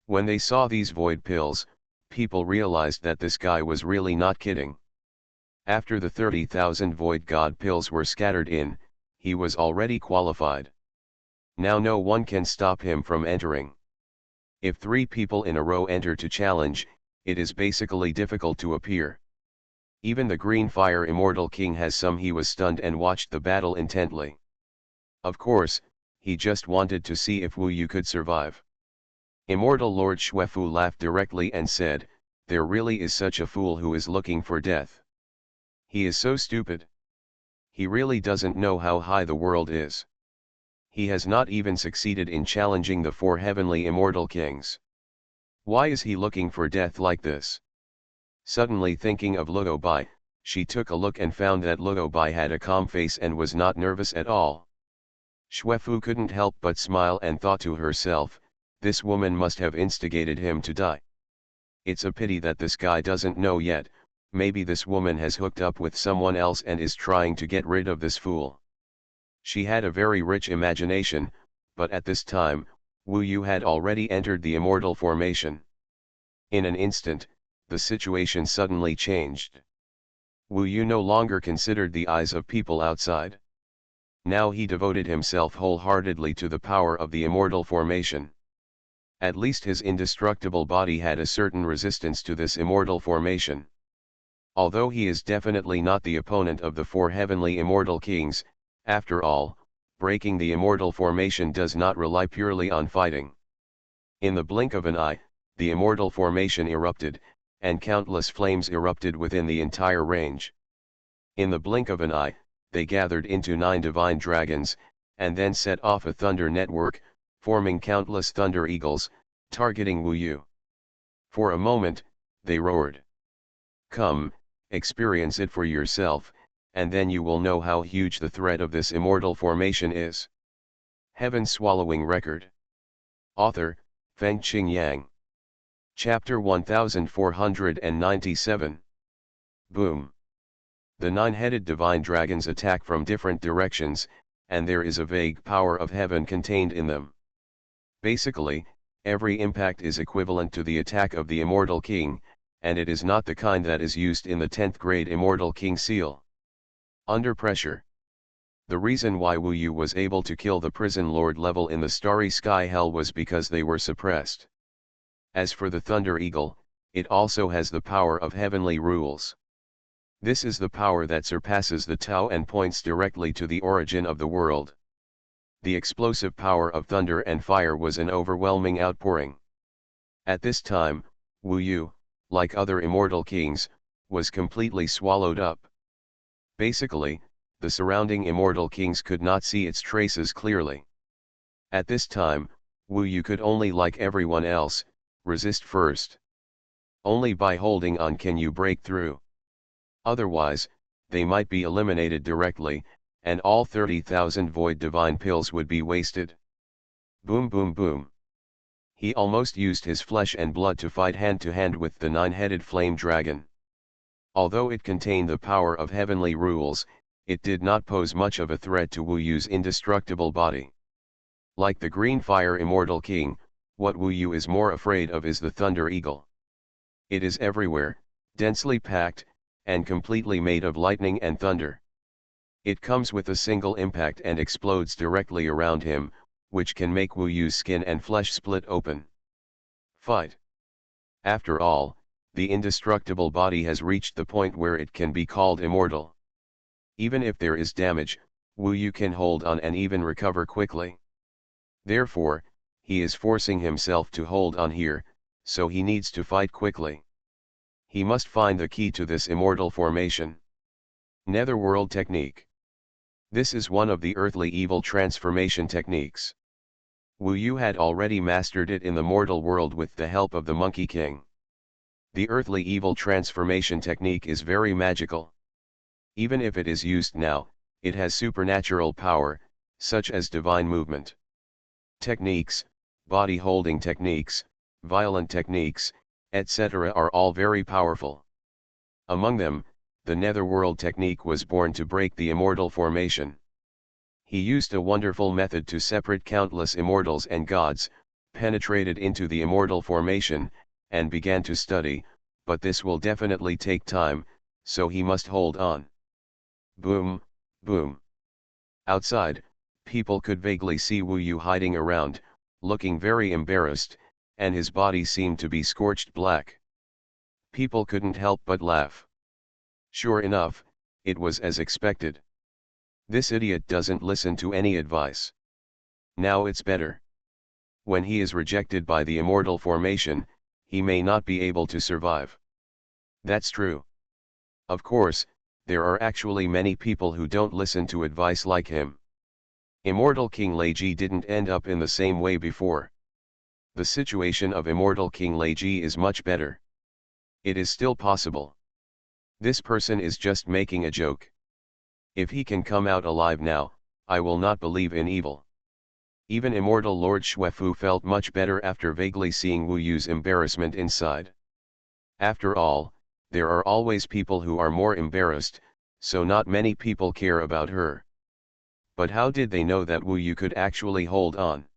When they saw these void pills, people realized that this guy was really not kidding. After the 30,000 void god pills were scattered in, he was already qualified. Now no one can stop him from entering. If 3 people in a row enter to challenge, it is basically difficult to appear. Even the Green Fire Immortal King has some. He was stunned and watched the battle intently. Of course, he just wanted to see if Wu Yu could survive. Immortal Lord Xuefu laughed directly and said, "There really is such a fool who is looking for death. He is so stupid. He really doesn't know how high the world is. He has not even succeeded in challenging the 4 heavenly immortal kings. Why is he looking for death like this?" Suddenly thinking of Luo Bai, she took a look and found that Luo Bai had a calm face and was not nervous at all. Xuefu couldn't help but smile and thought to herself, this woman must have instigated him to die. It's a pity that this guy doesn't know yet. Maybe this woman has hooked up with someone else and is trying to get rid of this fool. She had a very rich imagination, but at this time, Wu Yu had already entered the immortal formation. In an instant, the situation suddenly changed. Wu Yu no longer considered the eyes of people outside. Now he devoted himself wholeheartedly to the power of the immortal formation. At least his indestructible body had a certain resistance to this immortal formation. Although he is definitely not the opponent of the 4 heavenly immortal kings, after all, breaking the immortal formation does not rely purely on fighting. In the blink of an eye, the immortal formation erupted, and countless flames erupted within the entire range. In the blink of an eye, they gathered into 9 divine dragons, and then set off a thunder network, forming countless thunder eagles, targeting Wu Yu. For a moment, they roared. Come, experience it for yourself, and then you will know how huge the threat of this immortal formation is. Heaven Swallowing Record. Author, Feng Qing Yang. Chapter 1497. Boom. The 9-headed divine dragons attack from different directions, and there is a vague power of heaven contained in them. Basically, every impact is equivalent to the attack of the Immortal King, and it is not the kind that is used in the 10th grade Immortal King seal. Under pressure. The reason why Wu Yu was able to kill the prison lord level in the starry sky hell was because they were suppressed. As for the Thunder Eagle, it also has the power of heavenly rules. This is the power that surpasses the Tao and points directly to the origin of the world. The explosive power of thunder and fire was an overwhelming outpouring. At this time, Wu Yu, like other immortal kings, was completely swallowed up. Basically, the surrounding immortal kings could not see its traces clearly. At this time, Wu Yu could only, like everyone else, resist first. Only by holding on can you break through. Otherwise, they might be eliminated directly, and all 30,000 void divine pills would be wasted. Boom boom boom. He almost used his flesh and blood to fight hand to hand with the nine-headed flame dragon. Although it contained the power of heavenly rules, it did not pose much of a threat to Wu Yu's indestructible body. Like the green fire immortal king, what Wu Yu is more afraid of is the thunder eagle. It is everywhere, densely packed, and completely made of lightning and thunder. It comes with a single impact and explodes directly around him, which can make Wu Yu's skin and flesh split open. Fight. After all, the indestructible body has reached the point where it can be called immortal. Even if there is damage, Wu Yu can hold on and even recover quickly. Therefore, he is forcing himself to hold on here, so he needs to fight quickly. He must find the key to this immortal formation. Netherworld technique. This is one of the earthly evil transformation techniques. Wu Yu had already mastered it in the mortal world with the help of the Monkey King. The earthly evil transformation technique is very magical. Even if it is used now, it has supernatural power, such as divine movement. Techniques, body holding techniques, violent techniques, etc. are all very powerful. Among them, the Netherworld technique was born to break the immortal formation. He used a wonderful method to separate countless immortals and gods, penetrated into the immortal formation, and began to study, but this will definitely take time, so he must hold on. Boom, boom. Outside, people could vaguely see Wu Yu hiding around, looking very embarrassed, and his body seemed to be scorched black. People couldn't help but laugh. Sure enough, it was as expected. This idiot doesn't listen to any advice. Now it's better. When he is rejected by the immortal formation, he may not be able to survive. That's true. Of course, there are actually many people who don't listen to advice like him. Immortal King Leiji didn't end up in the same way before. The situation of Immortal King Leiji is much better. It is still possible. This person is just making a joke. If he can come out alive now, I will not believe in evil. Even Immortal Lord Xuefu felt much better after vaguely seeing Wu Yu's embarrassment inside. After all, there are always people who are more embarrassed, so not many people care about her. But how did they know that Wu Yu could actually hold on?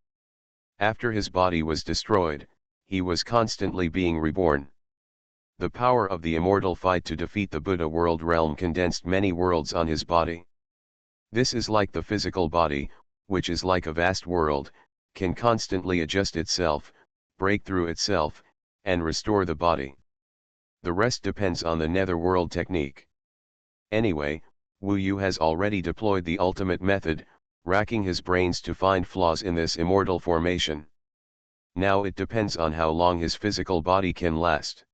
After his body was destroyed, he was constantly being reborn. The power of the immortal fight to defeat the Buddha world realm condensed many worlds on his body. This is like the physical body, which is like a vast world, can constantly adjust itself, break through itself, and restore the body. The rest depends on the netherworld technique. Anyway, Wu Yu has already deployed the ultimate method, racking his brains to find flaws in this immortal formation. Now it depends on how long his physical body can last.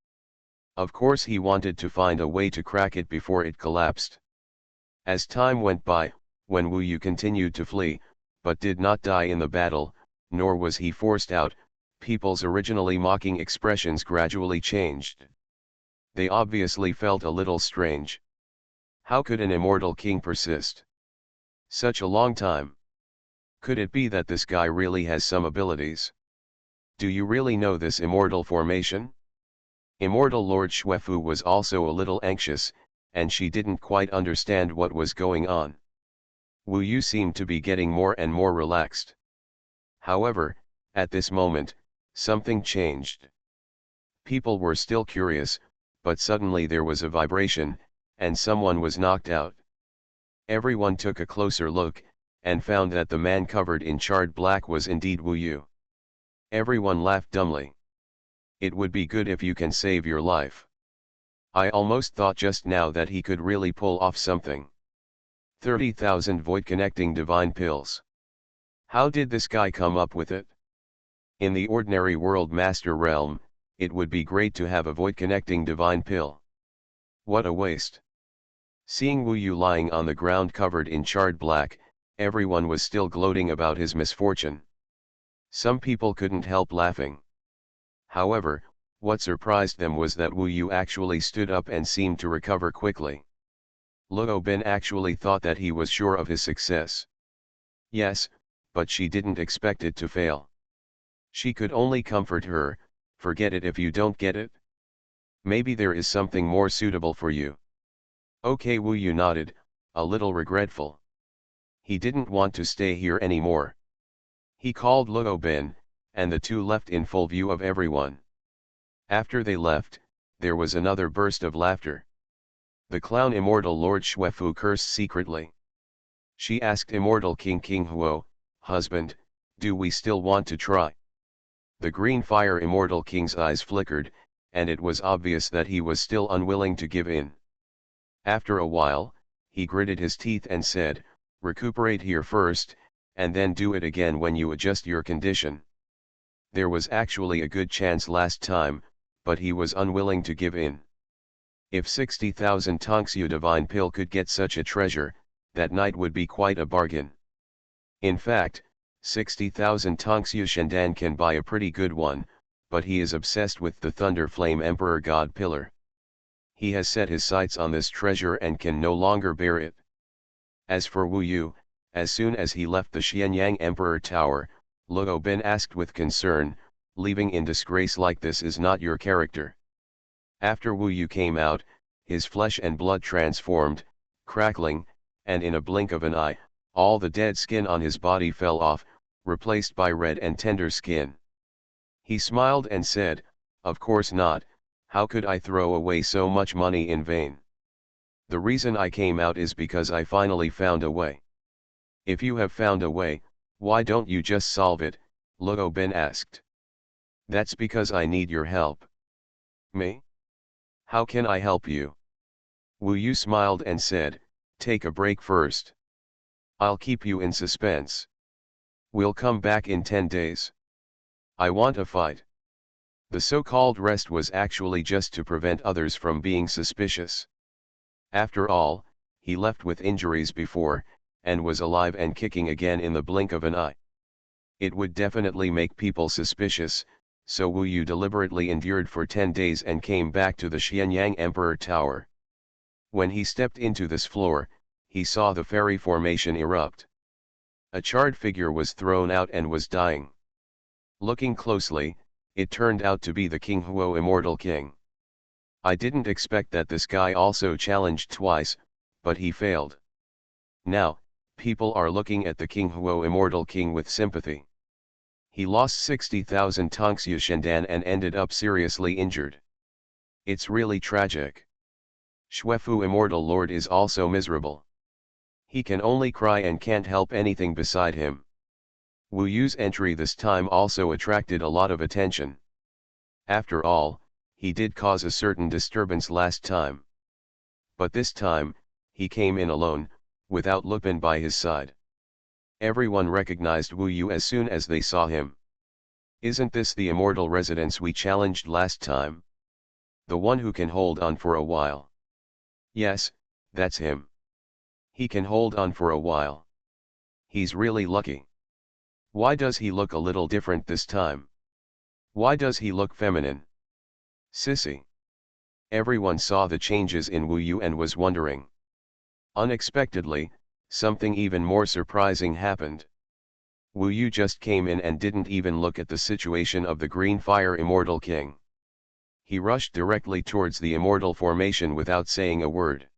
Of course he wanted to find a way to crack it before it collapsed. As time went by, when Wu Yu continued to flee, but did not die in the battle, nor was he forced out, people's originally mocking expressions gradually changed. They obviously felt a little strange. How could an immortal king persist such a long time? Could it be that this guy really has some abilities? Do you really know this immortal formation? Immortal Lord Xuefu was also a little anxious, and she didn't quite understand what was going on. Wu Yu seemed to be getting more and more relaxed. However, at this moment, something changed. People were still curious, but suddenly there was a vibration, and someone was knocked out. Everyone took a closer look, and found that the man covered in charred black was indeed Wu Yu. Everyone laughed dumbly. It would be good if you can save your life. I almost thought just now that he could really pull off something. 30,000 void connecting divine pills. How did this guy come up with it? In the ordinary world master realm, it would be great to have a void-connecting divine pill. What a waste. Seeing Wu Yu lying on the ground covered in charred black, everyone was still gloating about his misfortune. Some people couldn't help laughing. However, what surprised them was that Wu Yu actually stood up and seemed to recover quickly. Luo Bin actually thought that he was sure of his success. Yes, but she didn't expect it to fail. She could only comfort her, forget it if you don't get it. Maybe there is something more suitable for you. Okay, Wu Yu nodded, a little regretful. He didn't want to stay here anymore. He called Luo Bin, and the two left in full view of everyone. After they left, there was another burst of laughter. The clown immortal Lord Xuefu cursed secretly. She asked Immortal King Huo, "Husband, do we still want to try?" The green fire Immortal King's eyes flickered, and it was obvious that he was still unwilling to give in. After a while, he gritted his teeth and said, "Recuperate here first, and then do it again when you adjust your condition." There was actually a good chance last time, but he was unwilling to give in. If 60,000 Tongsu divine pill could get such a treasure, that night would be quite a bargain. In fact, 60,000 Tongsu Shendan can buy a pretty good one, but he is obsessed with the Thunder Flame Emperor God Pillar. He has set his sights on this treasure and can no longer bear it. As for Wu Yu, as soon as he left the Xianyang Emperor Tower, Luo Bin asked with concern, "Leaving in disgrace like this is not your character." After Wu Yu came out, his flesh and blood transformed, crackling, and in a blink of an eye, all the dead skin on his body fell off, replaced by red and tender skin. He smiled and said, "Of course not, how could I throw away so much money in vain? The reason I came out is because I finally found a way." "If you have found a way, why don't you just solve it?" Luo Bin asked. "That's because I need your help." "Me? How can I help you?" Wu Yu smiled and said, "Take a break first. I'll keep you in suspense. We'll come back in 10 days. I want a fight." The so-called rest was actually just to prevent others from being suspicious. After all, he left with injuries before, and was alive and kicking again in the blink of an eye. It would definitely make people suspicious, so Wu Yu deliberately endured for 10 days and came back to the Xianyang Emperor Tower. When he stepped into this floor, he saw the fairy formation erupt. A charred figure was thrown out and was dying. Looking closely, it turned out to be the King Huo Immortal King. I didn't expect that this guy also challenged twice, but he failed. Now, people are looking at the King Huo Immortal King with sympathy. He lost 60,000 Tongsu Shendan and ended up seriously injured. It's really tragic. Xuefu Immortal Lord is also miserable. He can only cry and can't help anything beside him. Wu Yu's entry this time also attracted a lot of attention. After all, he did cause a certain disturbance last time. But this time, he came in alone, without Lupin by his side. Everyone recognized Wu Yu as soon as they saw him. "Isn't this the immortal residence we challenged last time? The one who can hold on for a while?" "Yes, that's him. He can hold on for a while. He's really lucky. Why does he look a little different this time? Why does he look feminine? Sissy." Everyone saw the changes in Wu Yu and was wondering. Unexpectedly, something even more surprising happened. Wu Yu just came in and didn't even look at the situation of the Green Fire Immortal King. He rushed directly towards the immortal formation without saying a word.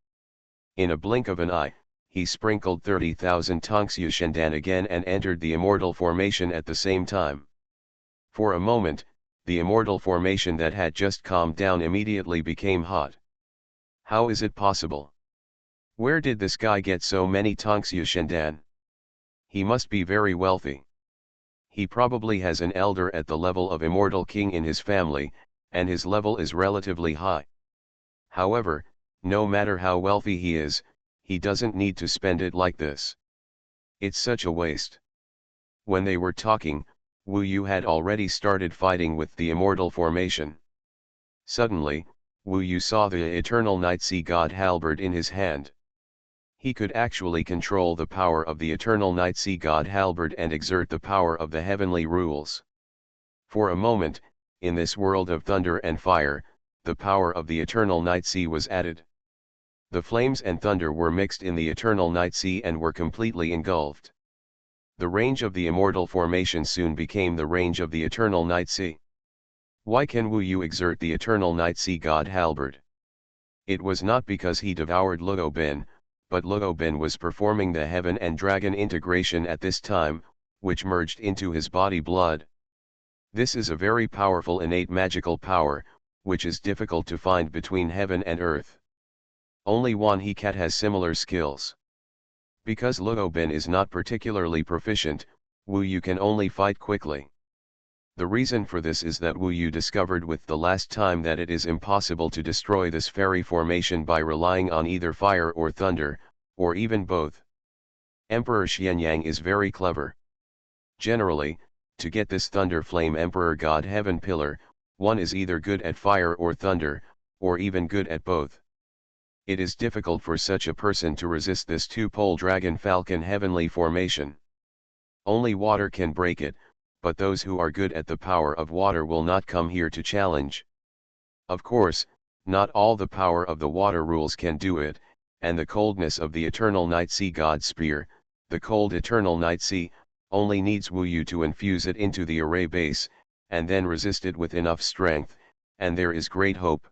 In a blink of an eye, he sprinkled 30,000 Tongsu Shendan again and entered the immortal formation at the same time. For a moment, the immortal formation that had just calmed down immediately became hot. How is it possible? Where did this guy get so many Tongsu Shendan? He must be very wealthy. He probably has an elder at the level of Immortal King in his family, and his level is relatively high. However, no matter how wealthy he is, he doesn't need to spend it like this. It's such a waste. When they were talking, Wu Yu had already started fighting with the immortal formation. Suddenly, Wu Yu saw the eternal night sea god halberd in his hand. He could actually control the power of the eternal night sea god halberd and exert the power of the heavenly rules. For a moment, in this world of thunder and fire, the power of the eternal night sea was added. The flames and thunder were mixed in the eternal night sea and were completely engulfed. The range of the immortal formation soon became the range of the eternal night sea. Why can Wu Yu exert the eternal night sea god halberd? It was not because he devoured Luo Bin, but Luo Bin was performing the heaven and dragon integration at this time, which merged into his body blood. This is a very powerful innate magical power, which is difficult to find between heaven and earth. Only Wan He Cat has similar skills. Because Luo Bin is not particularly proficient, Wu Yu can only fight quickly. The reason for this is that Wu Yu discovered with the last time that it is impossible to destroy this fairy formation by relying on either fire or thunder, or even both. Emperor Xuanhuan is very clever. Generally, to get this thunder flame Emperor God Heaven pillar, one is either good at fire or thunder, or even good at both. It is difficult for such a person to resist this two-pole dragon falcon heavenly formation. Only water can break it, but those who are good at the power of water will not come here to challenge. Of course, not all the power of the water rules can do it, and the coldness of the eternal night sea god spear, the cold eternal night sea, only needs Wu Yu to infuse it into the array base, and then resist it with enough strength, and there is great hope.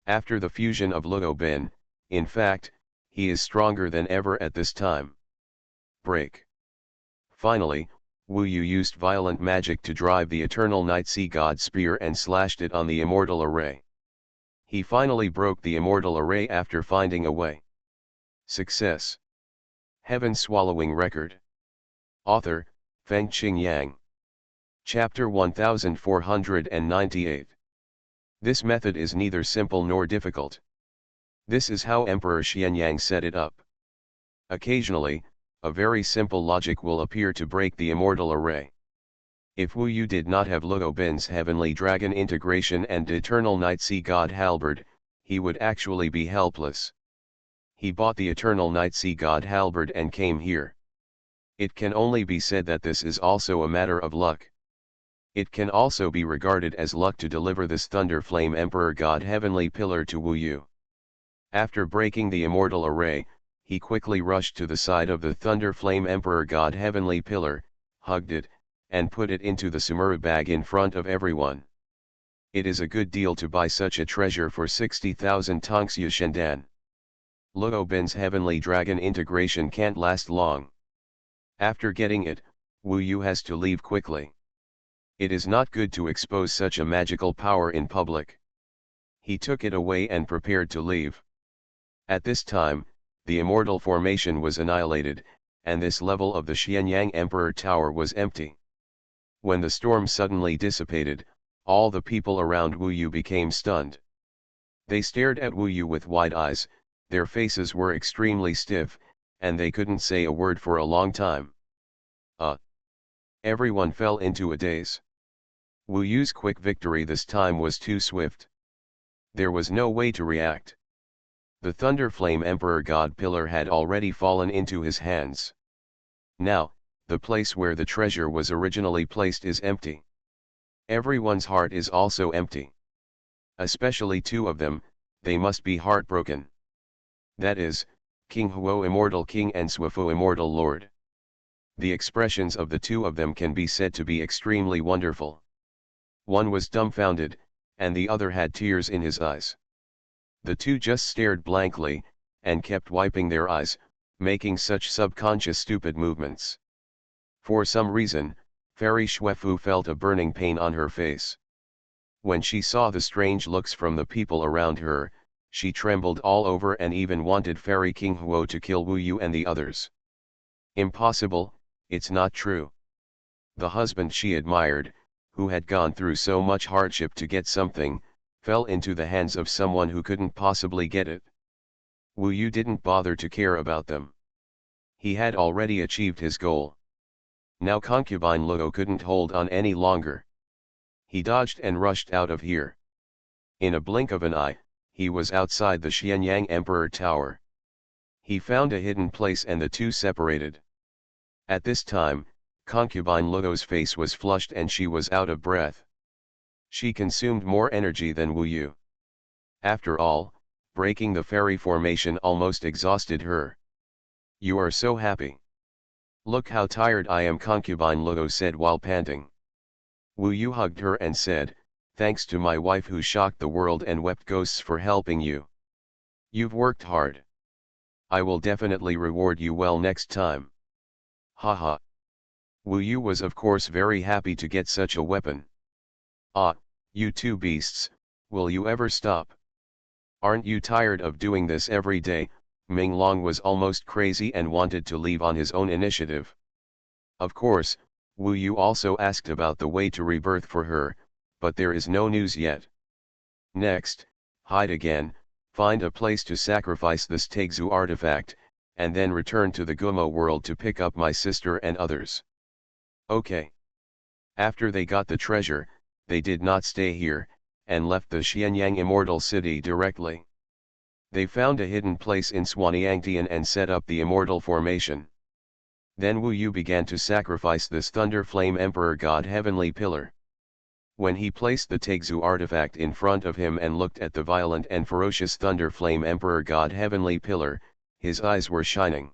After the fusion of Luo Bin, in fact, he is stronger than ever at this time. Break. Finally, Wu Yu used violent magic to drive the eternal night sea god spear and slashed it on the immortal array. He finally broke the immortal array after finding a way. Success. Heaven Swallowing Record. Author, Fengqing Yang. Chapter 1498. This method is neither simple nor difficult. This is how Emperor Xuanhuan set it up. Occasionally, a very simple logic will appear to break the immortal array. If Wu Yu did not have Luo Bin's heavenly dragon integration and eternal night sea god halberd, he would actually be helpless. He bought the eternal night sea god halberd and came here. It can only be said that this is also a matter of luck. It can also be regarded as luck to deliver this thunder flame emperor god heavenly pillar to Wu Yu. After breaking the immortal array, he quickly rushed to the side of the thunder flame emperor god heavenly pillar, hugged it, and put it into the samurai bag in front of everyone. It is a good deal to buy such a treasure for 60,000 Tongxue Shendan. Luo Bin's heavenly dragon integration can't last long. After getting it, Wu Yu has to leave quickly. It is not good to expose such a magical power in public. He took it away and prepared to leave. At this time, the immortal formation was annihilated, and this level of the Xuanhuan Emperor Tower was empty. When the storm suddenly dissipated, all the people around Wu Yu became stunned. They stared at Wu Yu with wide eyes, their faces were extremely stiff, and they couldn't say a word for a long time. Everyone fell into a daze. Wu Yu's quick victory this time was too swift. There was no way to react. The Thunder Flame Emperor God Pillar had already fallen into his hands. Now, the place where the treasure was originally placed is empty. Everyone's heart is also empty. Especially two of them, they must be heartbroken. That is, King Huo Immortal King and Xuanhuan Immortal Lord. The expressions of the two of them can be said to be extremely wonderful. One was dumbfounded, and the other had tears in his eyes. The two just stared blankly, and kept wiping their eyes, making such subconscious stupid movements. For some reason, Fairy Xuanhuan felt a burning pain on her face. When she saw the strange looks from the people around her, she trembled all over and even wanted Fairy King Huo to kill Wu Yu and the others. Impossible, it's not true. The husband she admired, who had gone through so much hardship to get something, fell into the hands of someone who couldn't possibly get it. Wu Yu didn't bother to care about them. He had already achieved his goal. Now concubine Luo couldn't hold on any longer. He dodged and rushed out of here. In a blink of an eye, he was outside the Xianyang Emperor Tower. He found a hidden place and the two separated. At this time, concubine Luo's face was flushed and she was out of breath. She consumed more energy than Wu Yu. After all, breaking the fairy formation almost exhausted her. You are so happy. Look how tired I am, concubine Luo said while panting. Wu Yu hugged her and said, thanks to my wife who shocked the world and wept ghosts for helping you. You've worked hard. I will definitely reward you well next time. Haha. Wu Yu was of course very happy to get such a weapon. Ah, you two beasts, will you ever stop? Aren't you tired of doing this every day? Ming Long was almost crazy and wanted to leave on his own initiative. Of course, Wu Yu also asked about the way to rebirth for her, but there is no news yet. Next, hide again, find a place to sacrifice this Tegzu artifact, and then return to the Gumo world to pick up my sister and others. Okay. After they got the treasure, they did not stay here, and left the Xianyang Immortal City directly. They found a hidden place in Xuanhuan and set up the Immortal Formation. Then Wu Yu began to sacrifice this Thunder Flame Emperor God Heavenly Pillar. When he placed the Tegzu artifact in front of him and looked at the violent and ferocious Thunder Flame Emperor God Heavenly Pillar, his eyes were shining.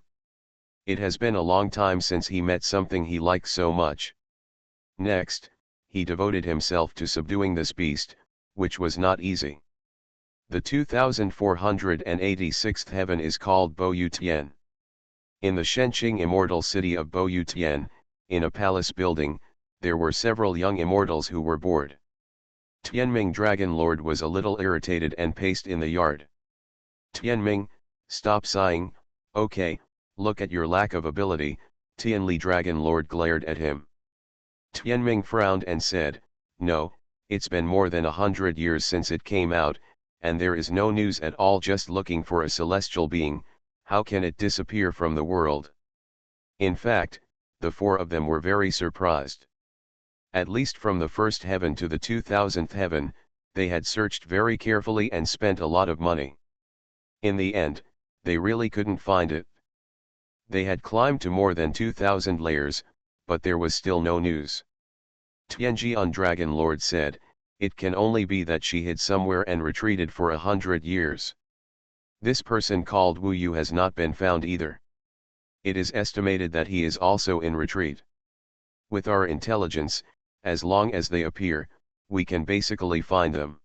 It has been a long time since he met something he liked so much. Next, he devoted himself to subduing this beast, which was not easy. The 2486th heaven is called Bo Yu Tian. In the Shenqing immortal city of Bo Yu Tian, in a palace building, there were several young immortals who were bored. Tianming Dragon Lord was a little irritated and paced in the yard. Tianming, stop sighing, okay, look at your lack of ability, Tianli Dragon Lord glared at him. Tianming frowned and said, no, it's been more than 100 years since it came out, and there is no news at all, just looking for a celestial being, how can it disappear from the world? In fact, the four of them were very surprised. At least from the first heaven to the 2000th heaven, they had searched very carefully and spent a lot of money. In the end, they really couldn't find it. They had climbed to more than 2000 layers, but there was still no news. Tianjian Dragon Lord said, it can only be that she hid somewhere and retreated for 100 years. This person called Wu Yu has not been found either. It is estimated that he is also in retreat. With our intelligence, as long as they appear, we can basically find them.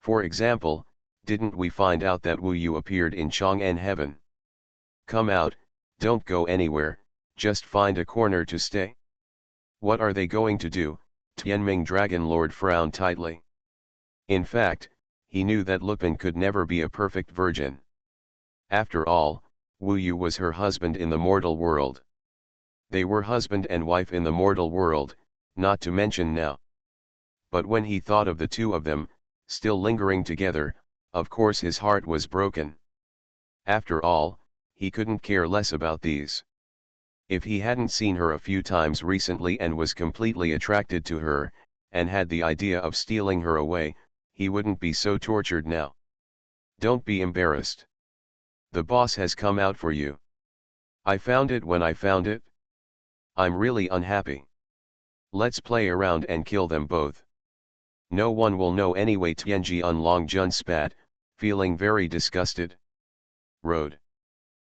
For example, didn't we find out that Wu Yu appeared in Chang'an heaven? Come out, don't go anywhere, just find a corner to stay. What are they going to do? Tianming Dragon Lord frowned tightly. In fact, he knew that Lupin could never be a perfect virgin. After all, Wu Yu was her husband in the mortal world. They were husband and wife in the mortal world, not to mention now. But when he thought of the two of them, still lingering together, of course his heart was broken. After all, he couldn't care less about these. If he hadn't seen her a few times recently and was completely attracted to her, and had the idea of stealing her away, he wouldn't be so tortured now. Don't be embarrassed. The boss has come out for you. I found it when I found it. I'm really unhappy. Let's play around and kill them both. No one will know anyway, Tianjian Longjun spat, feeling very disgusted. Road.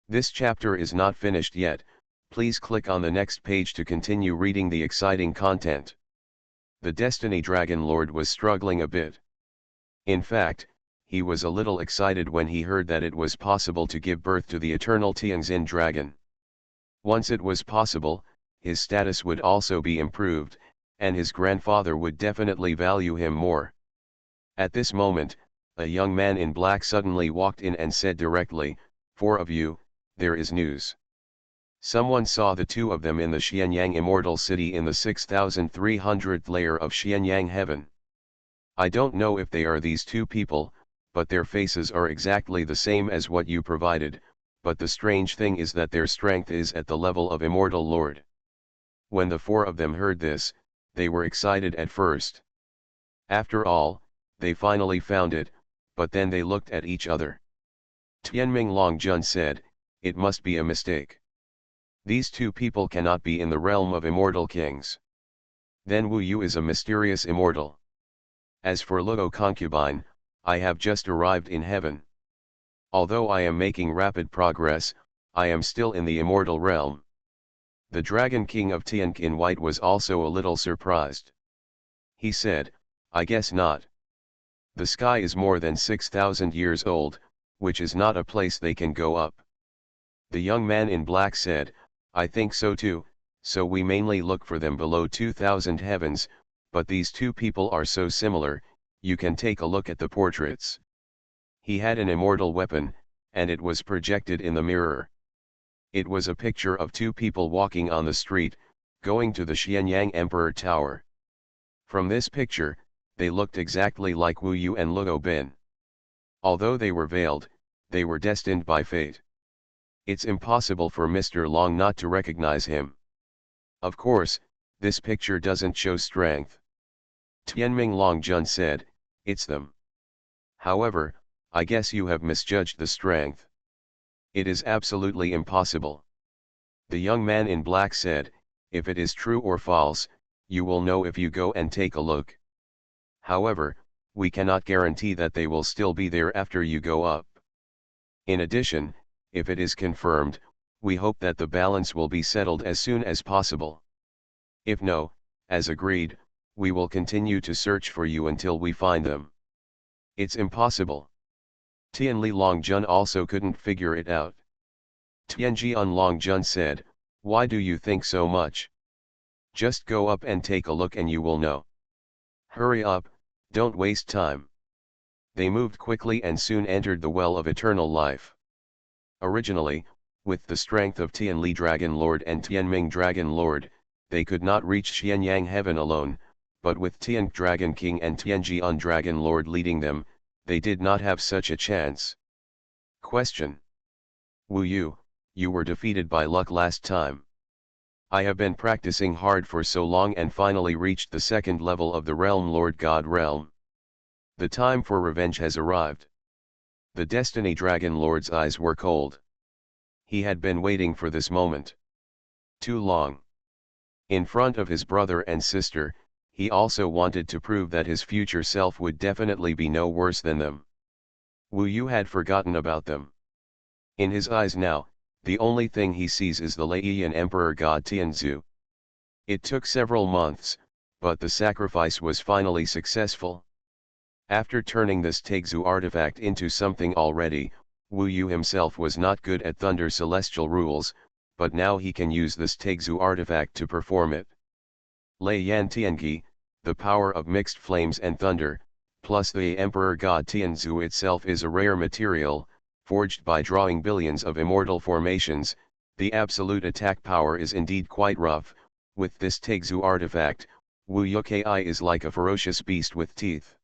This chapter is not finished yet. Please click on the next page to continue reading the exciting content. The Destiny Dragon Lord was struggling a bit. In fact, he was a little excited when he heard that it was possible to give birth to the eternal Tianxin dragon. Once it was possible, his status would also be improved, and his grandfather would definitely value him more. At this moment, a young man in black suddenly walked in and said directly, "Four of you, there is news." Someone saw the two of them in the Xianyang Immortal City in the 6300th layer of Xianyang Heaven. I don't know if they are these two people, but their faces are exactly the same as what you provided, but the strange thing is that their strength is at the level of Immortal Lord. When the four of them heard this, they were excited at first. After all, they finally found it, but then they looked at each other. Tianming Longjun said, "It must be a mistake. These two people cannot be in the realm of immortal kings. Then Wu Yu is a mysterious immortal. As for Luo concubine, I have just arrived in heaven. Although I am making rapid progress, I am still in the immortal realm." The Dragon King of Tianq in white was also a little surprised. He said, "I guess not. The sky is more than 6,000 years old, which is not a place they can go up." The young man in black said, "I think so too, so we mainly look for them below 2,000 heavens, but these two people are so similar, you can take a look at the portraits." He had an immortal weapon, and it was projected in the mirror. It was a picture of two people walking on the street, going to the Xianyang Emperor Tower. From this picture, they looked exactly like Wu Yu and Luo Bin. Although they were veiled, they were destined by fate. It's impossible for Mr. Long not to recognize him. Of course, this picture doesn't show strength. Tianming Longjun said, "It's them. However, I guess you have misjudged the strength. It is absolutely impossible." The young man in black said, "If it is true or false, you will know if you go and take a look. However, we cannot guarantee that they will still be there after you go up. In addition, if it is confirmed, we hope that the balance will be settled as soon as possible. If no, as agreed, we will continue to search for you until we find them." "It's impossible." Tianli Longjun also couldn't figure it out. Tianjian Longjun said, "Why do you think so much? Just go up and take a look and you will know. Hurry up, don't waste time." They moved quickly and soon entered the well of eternal life. Originally, with the strength of Tianli Dragon Lord and Tianming Dragon Lord, they could not reach Xianyang Heaven alone, but with Tianq Dragon King and Tianjian Dragon Lord leading them, they did not have such a chance. Question. Wu Yu, you were defeated by luck last time. I have been practicing hard for so long and finally reached the second level of the realm Lord God realm. The time for revenge has arrived. The Destiny Dragon Lord's eyes were cold. He had been waiting for this moment too long. In front of his brother and sister, he also wanted to prove that his future self would definitely be no worse than them. Wu Yu had forgotten about them. In his eyes now, the only thing he sees is the Laiyan Emperor God Tianzu. It took several months, but the sacrifice was finally successful. After turning this Taixu artifact into something already, Wu Yu himself was not good at Thunder Celestial rules, but now he can use this Taixu artifact to perform it. Lei Yan Tianqi, the power of mixed flames and thunder, plus the Emperor God Tianzu itself is a rare material, forged by drawing billions of immortal formations. The absolute attack power is indeed quite rough. With this Taixu artifact, Wu Yuki is like a ferocious beast with teeth.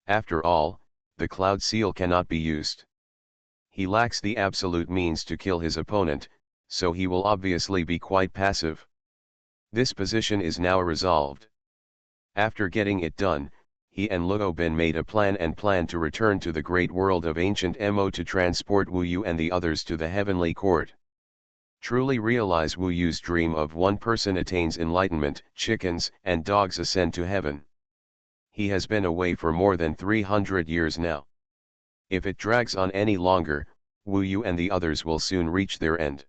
After all, the Cloud Seal cannot be used. He lacks the absolute means to kill his opponent, so he will obviously be quite passive. This position is now resolved. After getting it done, he and Luo Bin made a plan and planned to return to the great world of ancient Mo to transport Wu Yu and the others to the heavenly court. Truly realize Wu Yu's dream of one person attains enlightenment, chickens and dogs ascend to heaven. He has been away for more than 300 years now. If it drags on any longer, Wu Yu and the others will soon reach their end.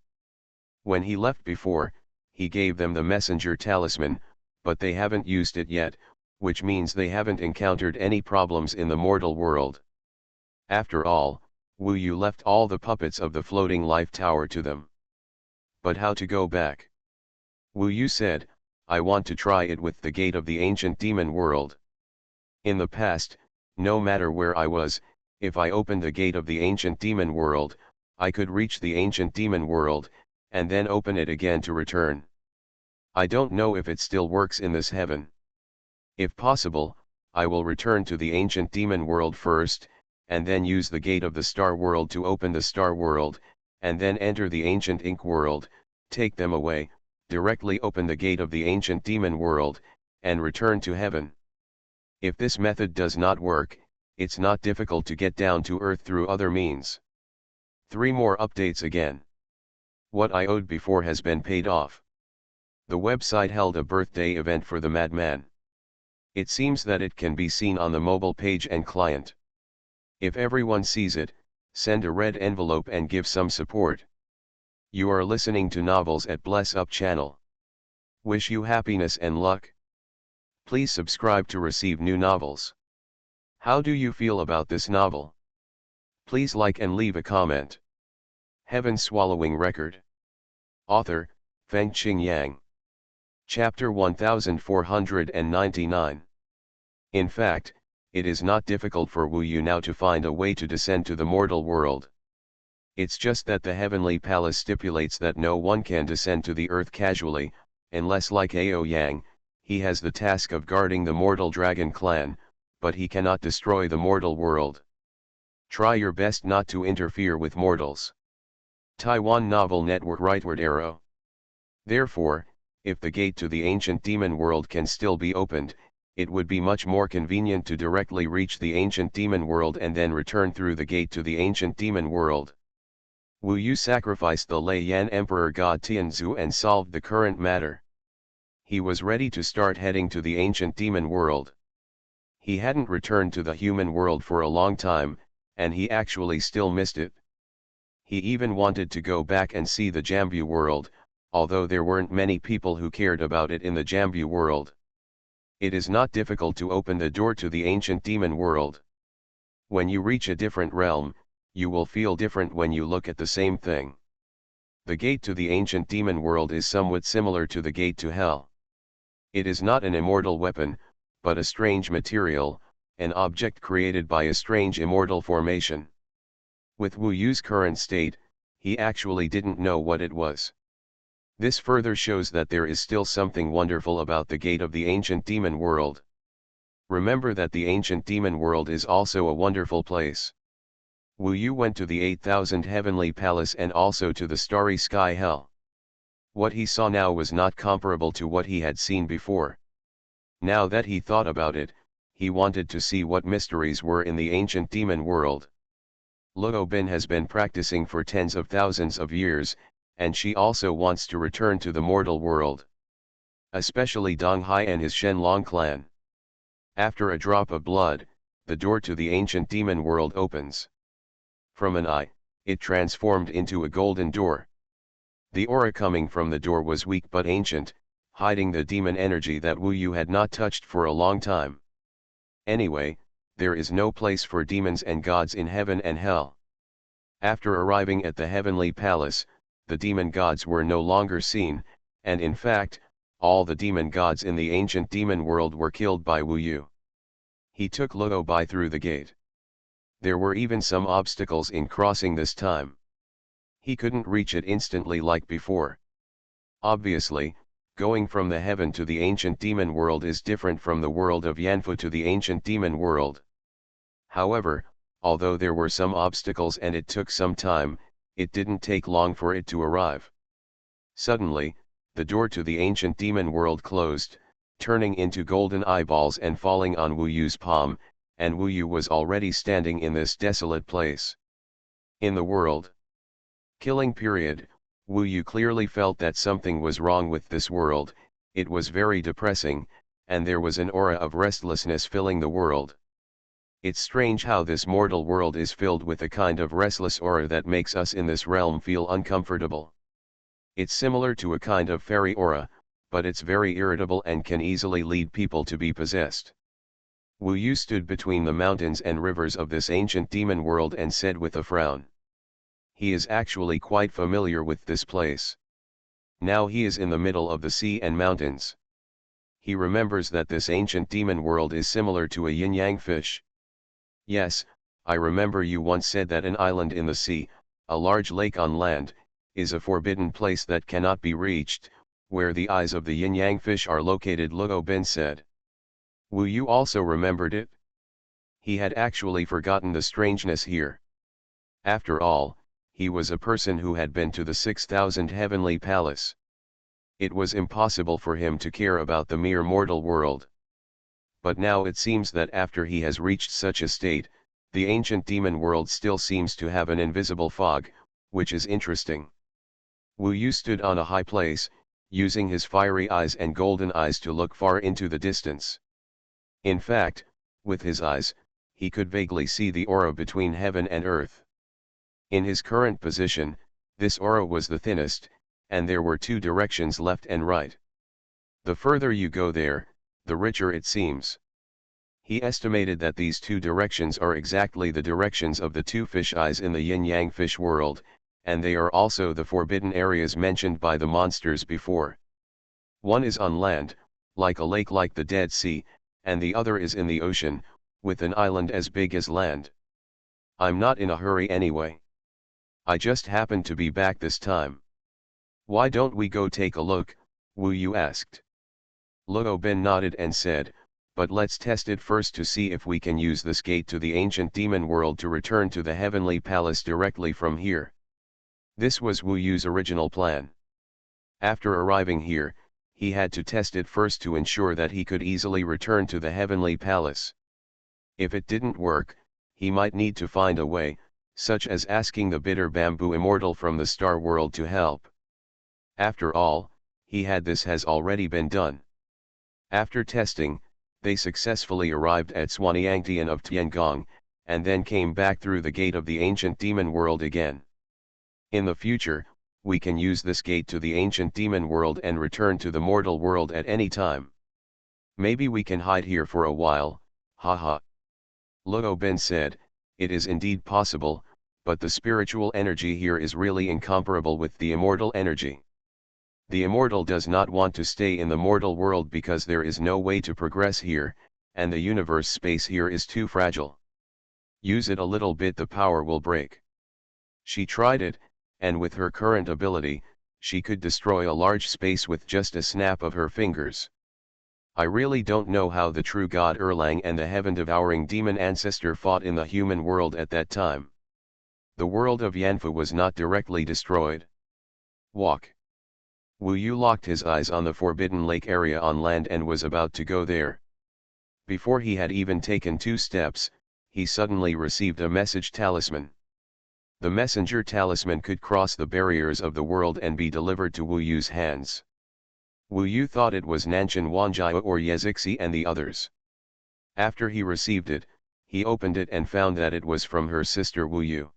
When he left before, he gave them the messenger talisman, but they haven't used it yet, which means they haven't encountered any problems in the mortal world. After all, Wu Yu left all the puppets of the floating life tower to them. But how to go back? Wu Yu said, "I want to try it with the gate of the ancient demon world. In the past, no matter where I was, if I opened the gate of the ancient demon world, I could reach the ancient demon world, and then open it again to return. I don't know if it still works in this heaven. If possible, I will return to the ancient demon world first, and then use the gate of the star world to open the star world, and then enter the ancient ink world, take them away, directly open the gate of the ancient demon world, and return to heaven. If this method does not work, it's not difficult to get down to earth through other means. 3 more updates again. What I owed before has been paid off. The website held a birthday event for the madman. It seems that it can be seen on the mobile page and client. If everyone sees it, send a red envelope and give some support. You are listening to Novels at Bless Up channel. Wish you happiness and luck. Please subscribe to receive new novels. How do you feel about this novel? Please like and leave a comment. Heaven Swallowing Record. Author, Fengqing Yang. Chapter 1499. In fact, it is not difficult for Wu Yu now to find a way to descend to the mortal world. It's just that the heavenly palace stipulates that no one can descend to the earth casually, unless like Ao Yang, he has the task of guarding the mortal dragon clan, but he cannot destroy the mortal world. Try your best not to interfere with mortals. Taiwan Novel Network Rightward Arrow. Therefore, if the gate to the ancient demon world can still be opened, it would be much more convenient to directly reach the ancient demon world and then return through the gate to the ancient demon world. Wu Yu sacrificed the Lei Yan Emperor God Tianzu and solved the current matter. He was ready to start heading to the ancient demon world. He hadn't returned to the human world for a long time, and he actually still missed it. He even wanted to go back and see the Jambu world, although there weren't many people who cared about it in the Jambu world. It is not difficult to open the door to the ancient demon world. When you reach a different realm, you will feel different when you look at the same thing. The gate to the ancient demon world is somewhat similar to the gate to hell. It is not an immortal weapon, but a strange material, an object created by a strange immortal formation. With Wu Yu's current state, he actually didn't know what it was. This further shows that there is still something wonderful about the gate of the ancient demon world. Remember that the ancient demon world is also a wonderful place. Wu Yu went to the 8,000 heavenly palace and also to the starry sky hell. What he saw now was not comparable to what he had seen before. Now that he thought about it, he wanted to see what mysteries were in the ancient demon world. Luo Bin has been practicing for tens of thousands of years, and she also wants to return to the mortal world. Especially Dong Hai and his Shenlong clan. After a drop of blood, the door to the ancient demon world opens. From an eye, it transformed into a golden door. The aura coming from the door was weak but ancient, hiding the demon energy that Wu Yu had not touched for a long time. Anyway, there is no place for demons and gods in heaven and hell. After arriving at the heavenly palace, the demon gods were no longer seen, and in fact, all the demon gods in the ancient demon world were killed by Wu Yu. He took Luo Bai through the gate. There were even some obstacles in crossing this time. He couldn't reach it instantly like before. Obviously, going from the heaven to the ancient demon world is different from the world of Yanfu to the ancient demon world. However, although there were some obstacles and it took some time, it didn't take long for it to arrive. Suddenly, the door to the ancient demon world closed, turning into golden eyeballs and falling on Wu Yu's palm, and Wu Yu was already standing in this desolate place. In the world. Killing period, Wu Yu clearly felt that something was wrong with this world. It was very depressing, and there was an aura of restlessness filling the world. It's strange how this mortal world is filled with a kind of restless aura that makes us in this realm feel uncomfortable. It's similar to a kind of fairy aura, but it's very irritable and can easily lead people to be possessed. Wu Yu stood between the mountains and rivers of this ancient demon world and said with a frown. He is actually quite familiar with this place. Now he is in the middle of the sea and mountains. He remembers that this ancient demon world is similar to a yin-yang fish. Yes, I remember you once said that an island in the sea, a large lake on land, is a forbidden place that cannot be reached, where the eyes of the yin-yang fish are located, Luo Bin said. Wu Yu also remembered it. He had actually forgotten the strangeness here. After all, he was a person who had been to the 6,000 heavenly palace. It was impossible for him to care about the mere mortal world. But now it seems that after he has reached such a state, the ancient demon world still seems to have an invisible fog, which is interesting. Wu Yu stood on a high place, using his fiery eyes and golden eyes to look far into the distance. In fact, with his eyes, he could vaguely see the aura between heaven and earth. In his current position, this aura was the thinnest, and there were two directions left and right. The further you go there, the richer it seems. He estimated that these two directions are exactly the directions of the two fish eyes in the yin-yang fish world, and they are also the forbidden areas mentioned by the monsters before. One is on land, like a lake like the Dead Sea, and the other is in the ocean, with an island as big as land. I'm not in a hurry anyway. I just happened to be back this time. Why don't we go take a look? Wu Yu asked. Luo Bin nodded and said, but let's test it first to see if we can use this gate to the ancient demon world to return to the heavenly palace directly from here. This was Wu Yu's original plan. After arriving here, he had to test it first to ensure that he could easily return to the heavenly palace. If it didn't work, he might need to find a way, such as asking the bitter bamboo immortal from the star world to help. After all, this has already been done. After testing, they successfully arrived at Xuanhuan of Tiangong, and then came back through the gate of the ancient demon world again. In the future, we can use this gate to the ancient demon world and return to the mortal world at any time. Maybe we can hide here for a while, haha. Luo Bin said, it is indeed possible, but the spiritual energy here is really incomparable with the immortal energy. The immortal does not want to stay in the mortal world because there is no way to progress here, and the universe space here is too fragile. Use it a little bit, the power will break. She tried it, and with her current ability, she could destroy a large space with just a snap of her fingers. I really don't know how the true god Erlang and the heaven-devouring demon ancestor fought in the human world at that time. The world of Yanfu was not directly destroyed. Walk. Wu Yu locked his eyes on the Forbidden Lake area on land and was about to go there. Before he had even taken 2 steps, he suddenly received a message talisman. The messenger talisman could cross the barriers of the world and be delivered to Wu Yu's hands. Wu Yu thought it was Nanshan Wanjiao or Yezixi and the others. After he received it, he opened it and found that it was from her sister Wu Yu.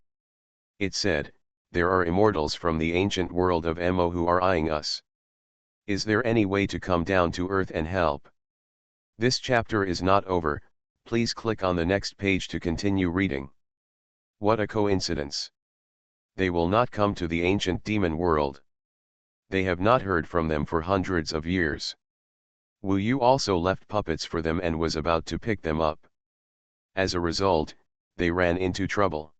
It said, there are immortals from the ancient world of Mo who are eyeing us. Is there any way to come down to earth and help? This chapter is not over, please click on the next page to continue reading. What a coincidence. They will not come to the ancient demon world. They have not heard from them for hundreds of years. Wu Yu also left puppets for them and was about to pick them up. As a result, they ran into trouble.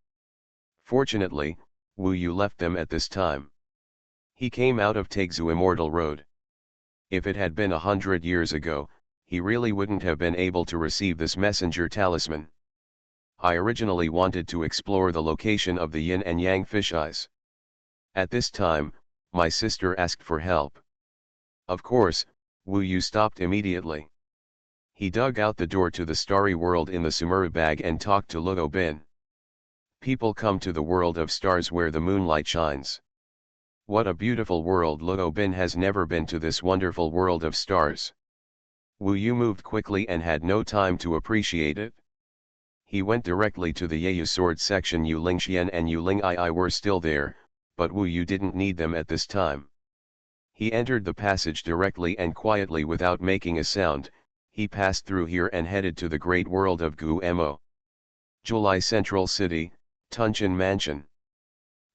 Fortunately, Wu Yu left them at this time. He came out of Taixu Immortal Road. If it had been 100 years ago, he really wouldn't have been able to receive this messenger talisman. I originally wanted to explore the location of the yin and yang fish eyes. At this time, my sister asked for help. Of course, Wu Yu stopped immediately. He dug out the door to the starry world in the Sumuru bag and talked to Luo Bin. People come to the world of stars where the moonlight shines. What a beautiful world! Luo Bin has never been to this wonderful world of stars. Wu Yu moved quickly and had no time to appreciate it. He went directly to the Yeyu sword section. Yu Lingxian and Yu Ling-ai were still there, but Wu Yu didn't need them at this time. He entered the passage directly and quietly without making a sound. He passed through here and headed to the great world of Gu Mo. July Central City, Tunchen Mansion.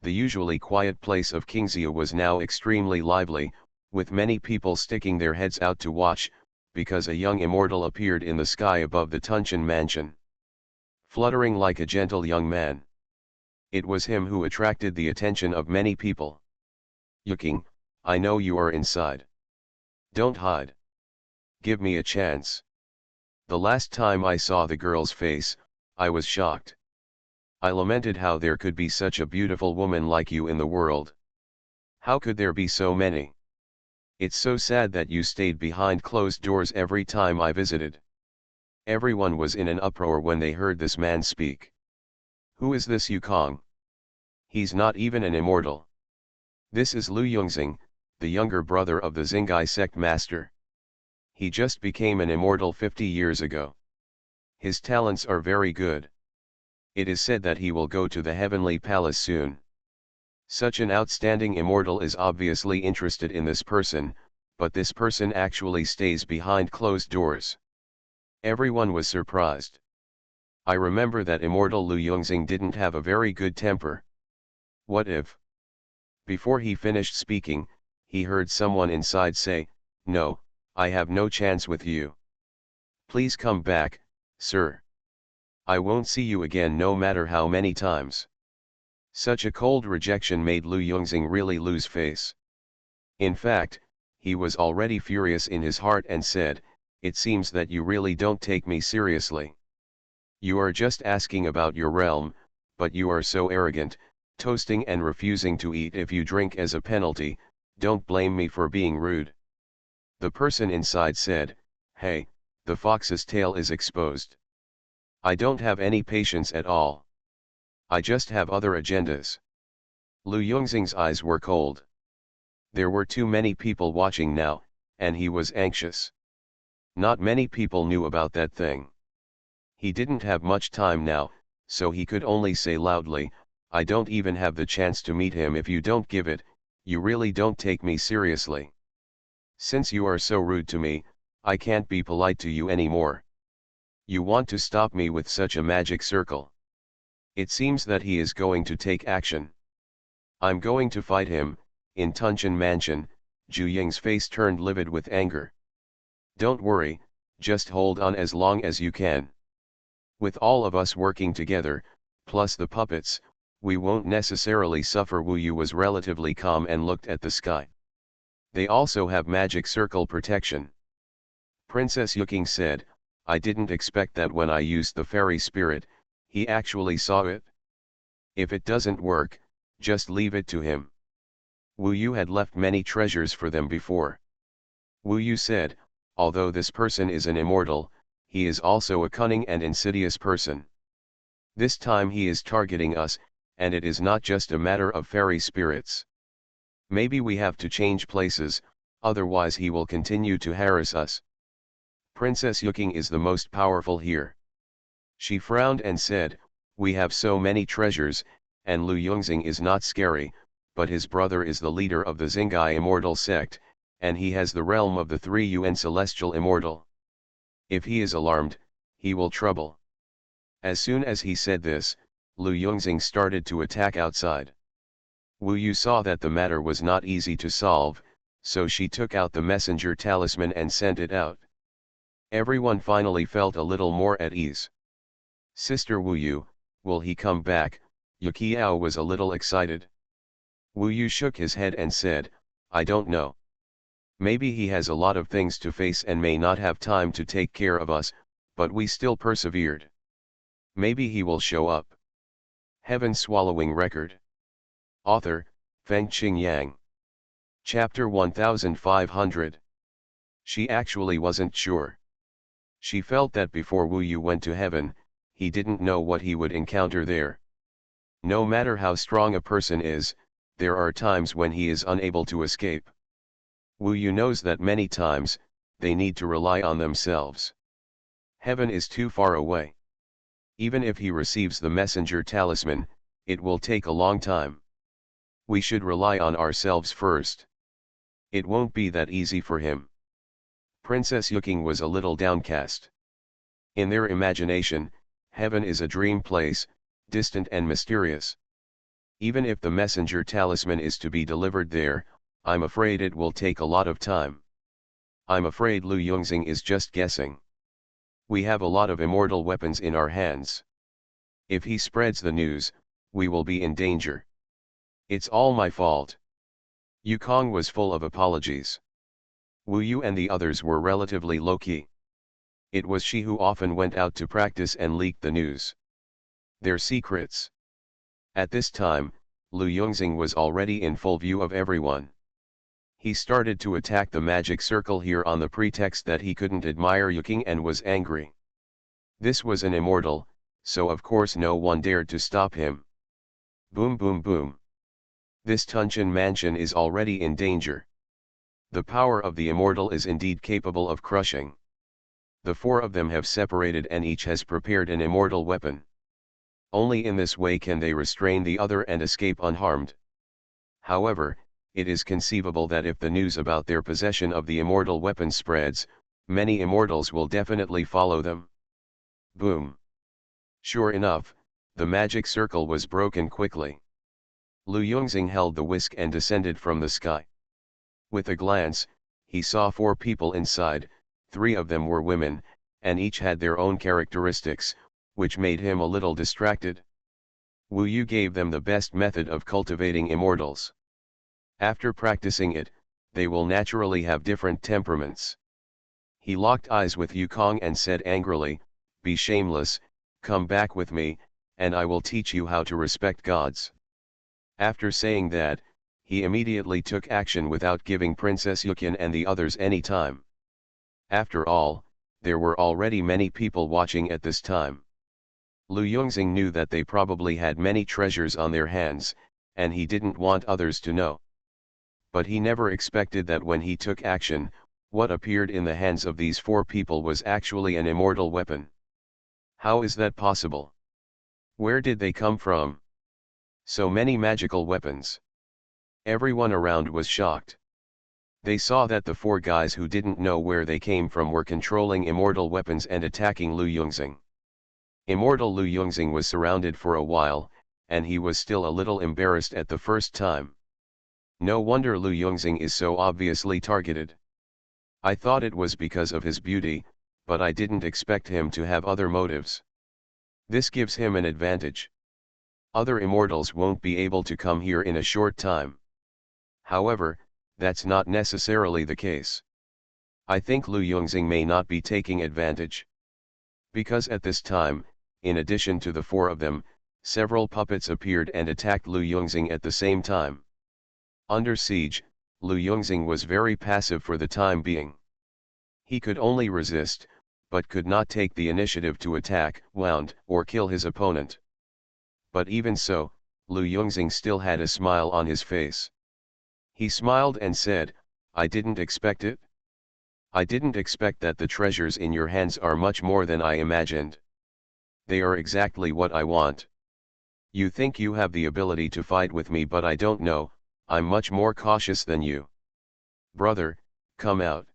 The usually quiet place of Qingxia was now extremely lively, with many people sticking their heads out to watch, because a young immortal appeared in the sky above the Tunchen Mansion. Fluttering like a gentle young man. It was him who attracted the attention of many people. Yuking, I know you are inside. Don't hide. Give me a chance. The last time I saw the girl's face, I was shocked. I lamented how there could be such a beautiful woman like you in the world. How could there be so many? It's so sad that you stayed behind closed doors every time I visited. Everyone was in an uproar when they heard this man speak. Who is this Yukong? He's not even an immortal. This is Lu Yongxing, the younger brother of the Xingai sect master. He just became an immortal 50 years ago. His talents are very good. It is said that he will go to the heavenly palace soon. Such an outstanding immortal is obviously interested in this person, but this person actually stays behind closed doors. Everyone was surprised. I remember that immortal Lu Yongxing didn't have a very good temper. What if? Before he finished speaking, he heard someone inside say, "No, I have no chance with you. Please come back, sir. I won't see you again no matter how many times." Such a cold rejection made Lu Yongxing really lose face. In fact, he was already furious in his heart and said, "It seems that you really don't take me seriously. You are just asking about your realm, but you are so arrogant, toasting and refusing to eat if you drink as a penalty. Don't blame me for being rude." The person inside said, "Hey, the fox's tail is exposed. I don't have any patience at all. I just have other agendas." Lu Yongxing's eyes were cold. There were too many people watching now, and he was anxious. Not many people knew about that thing. He didn't have much time now, so he could only say loudly, "I don't even have the chance to meet him if you don't give it. You really don't take me seriously. Since you are so rude to me, I can't be polite to you anymore. You want to stop me with such a magic circle. It seems that he is going to take action. I'm going to fight him." In Tunchen Mansion, Zhu Ying's face turned livid with anger. "Don't worry, just hold on as long as you can. With all of us working together, plus the puppets, we won't necessarily suffer." Wu Yu was relatively calm and looked at the sky. "They also have magic circle protection." Princess Yuking said, "I didn't expect that when I used the fairy spirit, he actually saw it. If it doesn't work, just leave it to him." Wu Yu had left many treasures for them before. Wu Yu said, "Although this person is an immortal, he is also a cunning and insidious person. This time he is targeting us, and it is not just a matter of fairy spirits. Maybe we have to change places, otherwise he will continue to harass us. Princess Yuking is the most powerful here." She frowned and said, "We have so many treasures, and Lu Yongxing is not scary, but his brother is the leader of the Xingai Immortal sect, and he has the realm of the 3 Yuan Celestial Immortal. If he is alarmed, he will trouble." As soon as he said this, Lu Yongxing started to attack outside. Wu Yu saw that the matter was not easy to solve, so she took out the messenger talisman and sent it out. Everyone finally felt a little more at ease. "Sister Wu Yu, will he come back?" Yukiao was a little excited. Wu Yu shook his head and said, "I don't know. Maybe he has a lot of things to face and may not have time to take care of us, but we still persevered. Maybe he will show up." Heaven Swallowing Record. Author, Fengqing Yang. Chapter 1500. She actually wasn't sure. She felt that before Wu Yu went to heaven, he didn't know what he would encounter there. No matter how strong a person is, there are times when he is unable to escape. Wu Yu knows that many times, they need to rely on themselves. Heaven is too far away. Even if he receives the messenger talisman, it will take a long time. We should rely on ourselves first. It won't be that easy for him. Princess Yuking was a little downcast. In their imagination, heaven is a dream place, distant and mysterious. Even if the messenger talisman is to be delivered there, I'm afraid it will take a lot of time. I'm afraid Lu Yongxing is just guessing. We have a lot of immortal weapons in our hands. If he spreads the news, we will be in danger. It's all my fault." Yukong was full of apologies. Wu Yu and the others were relatively low-key. It was she who often went out to practice and leaked the news. Their secrets. At this time, Lu Yongxing was already in full view of everyone. He started to attack the magic circle here on the pretext that he couldn't admire Yuking and was angry. This was an immortal, so of course no one dared to stop him. Boom boom boom. This Tunchen mansion is already in danger. The power of the immortal is indeed capable of crushing. The four of them have separated and each has prepared an immortal weapon. Only in this way can they restrain the other and escape unharmed. However, it is conceivable that if the news about their possession of the immortal weapon spreads, many immortals will definitely follow them. Boom. Sure enough, the magic circle was broken quickly. Lu Yongxing held the whisk and descended from the sky. With a glance, he saw four people inside, three of them were women, and each had their own characteristics, which made him a little distracted. Wu Yu gave them the best method of cultivating immortals. After practicing it, they will naturally have different temperaments. He locked eyes with Yukong and said angrily, "Be shameless, come back with me, and I will teach you how to respect gods." After saying that, he immediately took action without giving Princess Yukin and the others any time. After all, there were already many people watching at this time. Lu Yongxing knew that they probably had many treasures on their hands, and he didn't want others to know. But he never expected that when he took action, what appeared in the hands of these four people was actually an immortal weapon. How is that possible? Where did they come from? So many magical weapons. Everyone around was shocked. They saw that the four guys who didn't know where they came from were controlling immortal weapons and attacking Lu Yongxing. Immortal Lu Yongxing was surrounded for a while, and he was still a little embarrassed at the first time. No wonder Lu Yongxing is so obviously targeted. I thought it was because of his beauty, but I didn't expect him to have other motives. This gives him an advantage. Other immortals won't be able to come here in a short time. However, that's not necessarily the case. I think Lu Yongxing may not be taking advantage. Because at this time, in addition to the four of them, several puppets appeared and attacked Lu Yongxing at the same time. Under siege, Lu Yongxing was very passive for the time being. He could only resist, but could not take the initiative to attack, wound, or kill his opponent. But even so, Lu Yongxing still had a smile on his face. He smiled and said, "I didn't expect it. I didn't expect that the treasures in your hands are much more than I imagined. They are exactly what I want. You think you have the ability to fight with me, but I don't know, I'm much more cautious than you. Brother, come out."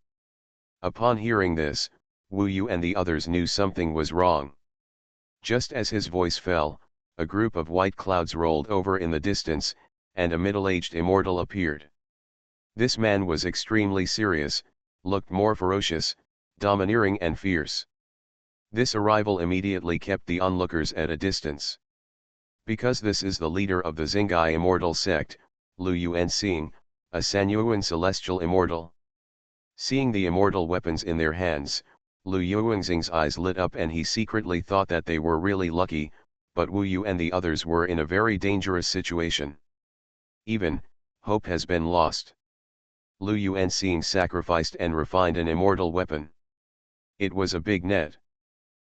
Upon hearing this, Wu Yu and the others knew something was wrong. Just as his voice fell, a group of white clouds rolled over in the distance, and a middle-aged immortal appeared. This man was extremely serious, looked more ferocious, domineering and fierce. This arrival immediately kept the onlookers at a distance. Because this is the leader of the Xingai immortal sect, Lu Yuanxing, a Xuanhuan celestial immortal. Seeing the immortal weapons in their hands, Lu Yuanxing's eyes lit up and he secretly thought that they were really lucky, but Wu Yu and the others were in a very dangerous situation. Even, hope has been lost. Lu Yuanxing sacrificed and refined an immortal weapon. It was a big net.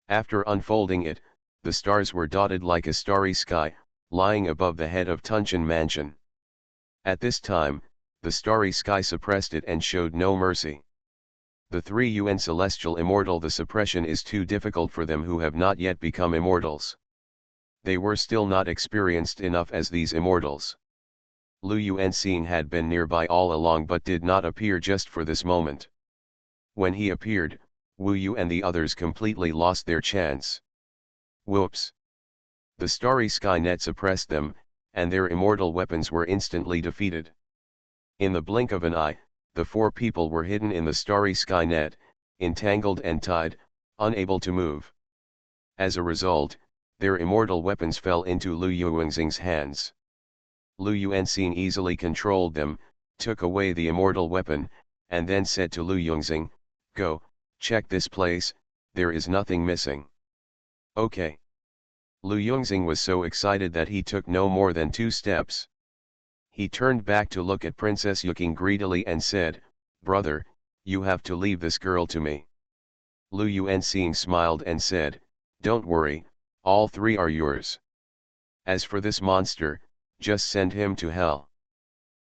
After unfolding it, the stars were dotted like a starry sky, lying above the head of Tunchen Mansion. At this time, the starry sky suppressed it and showed no mercy. The 3 UN celestial immortal, the suppression is too difficult for them who have not yet become immortals. They were still not experienced enough as these immortals. Lu Yuanxing had been nearby all along but did not appear just for this moment. When he appeared, Wu Yu and the others completely lost their chance. Whoops! The starry sky net suppressed them, and their immortal weapons were instantly defeated. In the blink of an eye, the 4 people were hidden in the starry sky net, entangled and tied, unable to move. As a result, their immortal weapons fell into Lu Yuanxing's hands. Lu Yuanxing easily controlled them, took away the immortal weapon, and then said to Lu Yongxing, "Go, check this place, there is nothing missing." Okay. Lu Yongxing was so excited that he took no more than 2 steps. He turned back to look at Princess Yuking greedily and said, "Brother, you have to leave this girl to me." Lu Yuanxing smiled and said, "Don't worry, all three are yours. As for this monster, just send him to hell."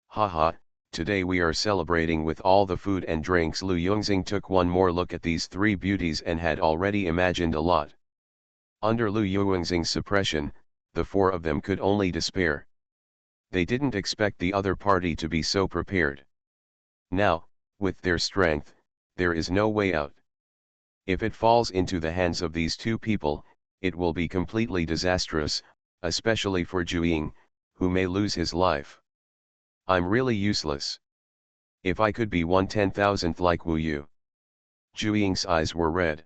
Haha, today we are celebrating with all the food and drinks. Lu Yongxing took one more look at these three beauties and had already imagined a lot. Under Lu Yuanxing's suppression, the four of them could only despair. They didn't expect the other party to be so prepared. Now, with their strength, there is no way out. If it falls into the hands of these two people, it will be completely disastrous, especially for Zhu, who may lose his life. I'm really useless. If I could be 1/10,000th like Wu Yu. Zhu Ying's eyes were red.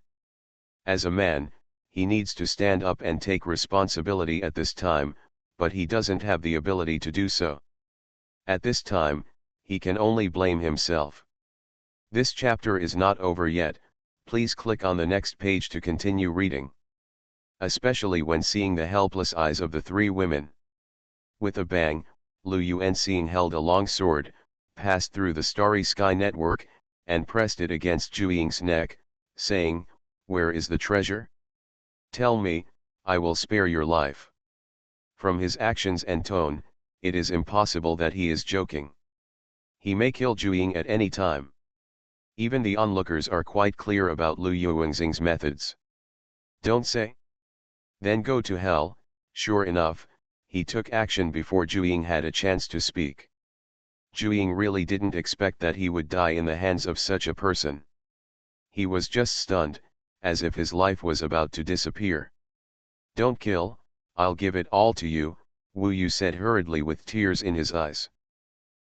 As a man, he needs to stand up and take responsibility at this time, but he doesn't have the ability to do so. At this time, he can only blame himself. This chapter is not over yet, please click on the next page to continue reading. Especially when seeing the helpless eyes of the three women. With a bang, Lu Yuanxing held a long sword, passed through the starry sky network, and pressed it against Zhu Ying's neck, saying, "Where is the treasure? Tell me, I will spare your life." From his actions and tone, it is impossible that he is joking. He may kill Zhu Ying at any time. Even the onlookers are quite clear about Lu Yuanxing's methods. Don't say? Then go to hell. Sure enough, he took action before Zhu Ying had a chance to speak. Zhu Ying really didn't expect that he would die in the hands of such a person. He was just stunned, as if his life was about to disappear. "Don't kill, I'll give it all to you," Wu Yu said hurriedly with tears in his eyes.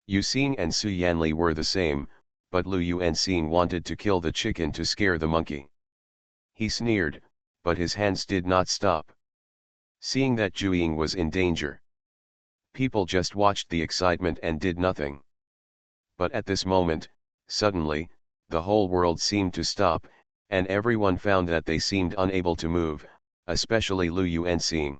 Yu Xing and Su Yanli were the same, but Lu Yuanxing wanted to kill the chicken to scare the monkey. He sneered, but his hands did not stop. Seeing that Zhu Ying was in danger, people just watched the excitement and did nothing. But at this moment, suddenly, the whole world seemed to stop, and everyone found that they seemed unable to move, especially Lu Yuanxing.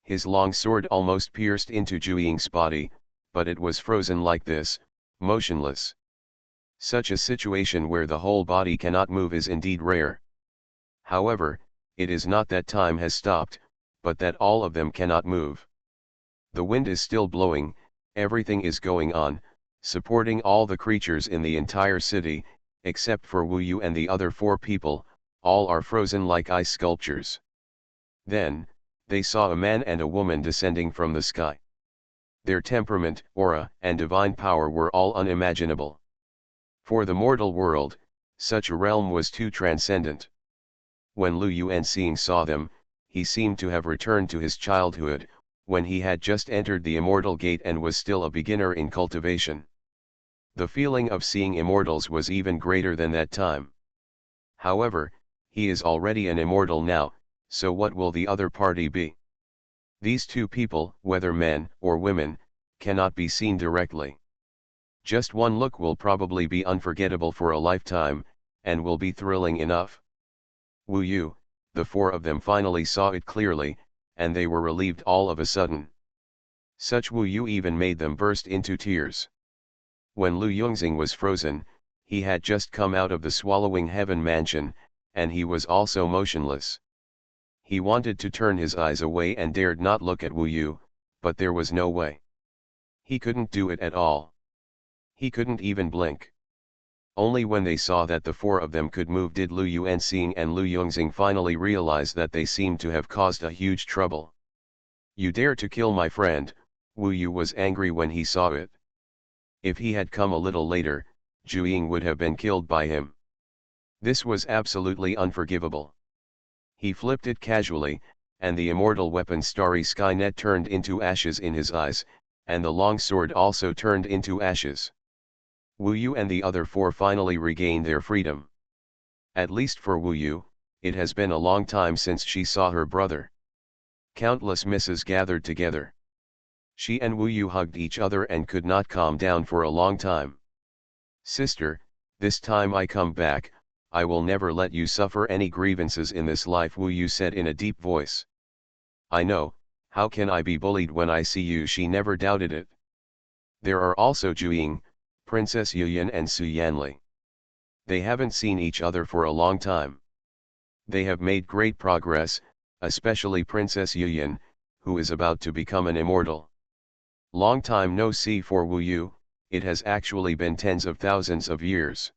His long sword almost pierced into Zhu Ying's body, but it was frozen like this, motionless. Such a situation where the whole body cannot move is indeed rare. However, it is not that time has stopped, but that all of them cannot move. The wind is still blowing, everything is going on, supporting all the creatures in the entire city, except for Wu Yu and the other four people, all are frozen like ice sculptures. Then, they saw a man and a woman descending from the sky. Their temperament, aura, and divine power were all unimaginable. For the mortal world, such a realm was too transcendent. When Lu Yuanxing saw them, he seemed to have returned to his childhood, when he had just entered the immortal gate and was still a beginner in cultivation. The feeling of seeing immortals was even greater than that time. However, he is already an immortal now, so what will the other party be? These two people, whether men or women, cannot be seen directly. Just one look will probably be unforgettable for a lifetime, and will be thrilling enough. Wu Yu, the four of them finally saw it clearly, and they were relieved all of a sudden. Such Wu Yu even made them burst into tears. When Lu Yongxing was frozen, he had just come out of the Swallowing Heaven mansion, and he was also motionless. He wanted to turn his eyes away and dared not look at Wu Yu, but there was no way. He couldn't do it at all. He couldn't even blink. Only when they saw that the four of them could move did Lu Yuanxing and Lu Yongxing finally realize that they seemed to have caused a huge trouble. "You dare to kill my friend," Wu Yu was angry when he saw it. If he had come a little later, Zhu Ying would have been killed by him. This was absolutely unforgivable. He flipped it casually, and the immortal weapon Starry Skynet turned into ashes in his eyes, and the long sword also turned into ashes. Wu Yu and the other four finally regained their freedom. At least for Wu Yu, it has been a long time since she saw her brother. Countless misses gathered together. She and Wu Yu hugged each other and could not calm down for a long time. "Sister, this time I come back, I will never let you suffer any grievances in this life," Wu Yu said in a deep voice. "I know, how can I be bullied when I see you?" She never doubted it. There are also Zhuying, Princess Yuyan and Su Yanli. They haven't seen each other for a long time. They have made great progress, especially Princess Yuyan, who is about to become an immortal. Long time no see for Wu Yu, it has actually been tens of thousands of years.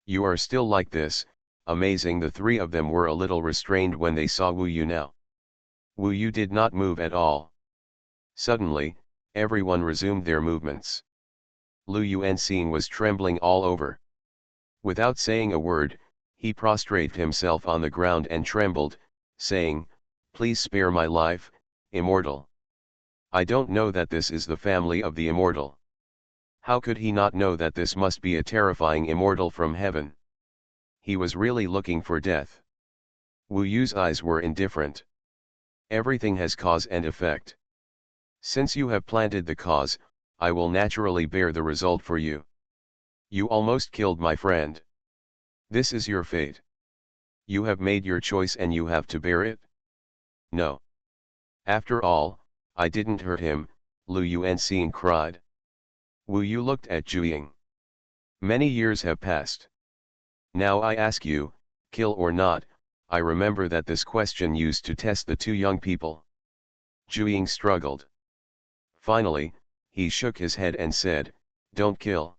You are still like this, amazing. The three of them were a little restrained when they saw Wu Yu now. Wu Yu did not move at all. Suddenly, everyone resumed their movements. Lu Yuanxing was trembling all over. Without saying a word, he prostrated himself on the ground and trembled, saying, "Please spare my life, immortal. I don't know that this is the family of the immortal." How could he not know that this must be a terrifying immortal from heaven? He was really looking for death. Wu Yu's eyes were indifferent. Everything has cause and effect. Since you have planted the cause, I will naturally bear the result for you. You almost killed my friend. This is your fate. You have made your choice and you have to bear it? No. After all, I didn't hurt him, Lu Yuanxing cried. Wu Yu looked at Zhuiying. Many years have passed. Now I ask you, kill or not. I remember that this question used to test the two young people. Zhuiying struggled. Finally, he shook his head and said, "Don't kill.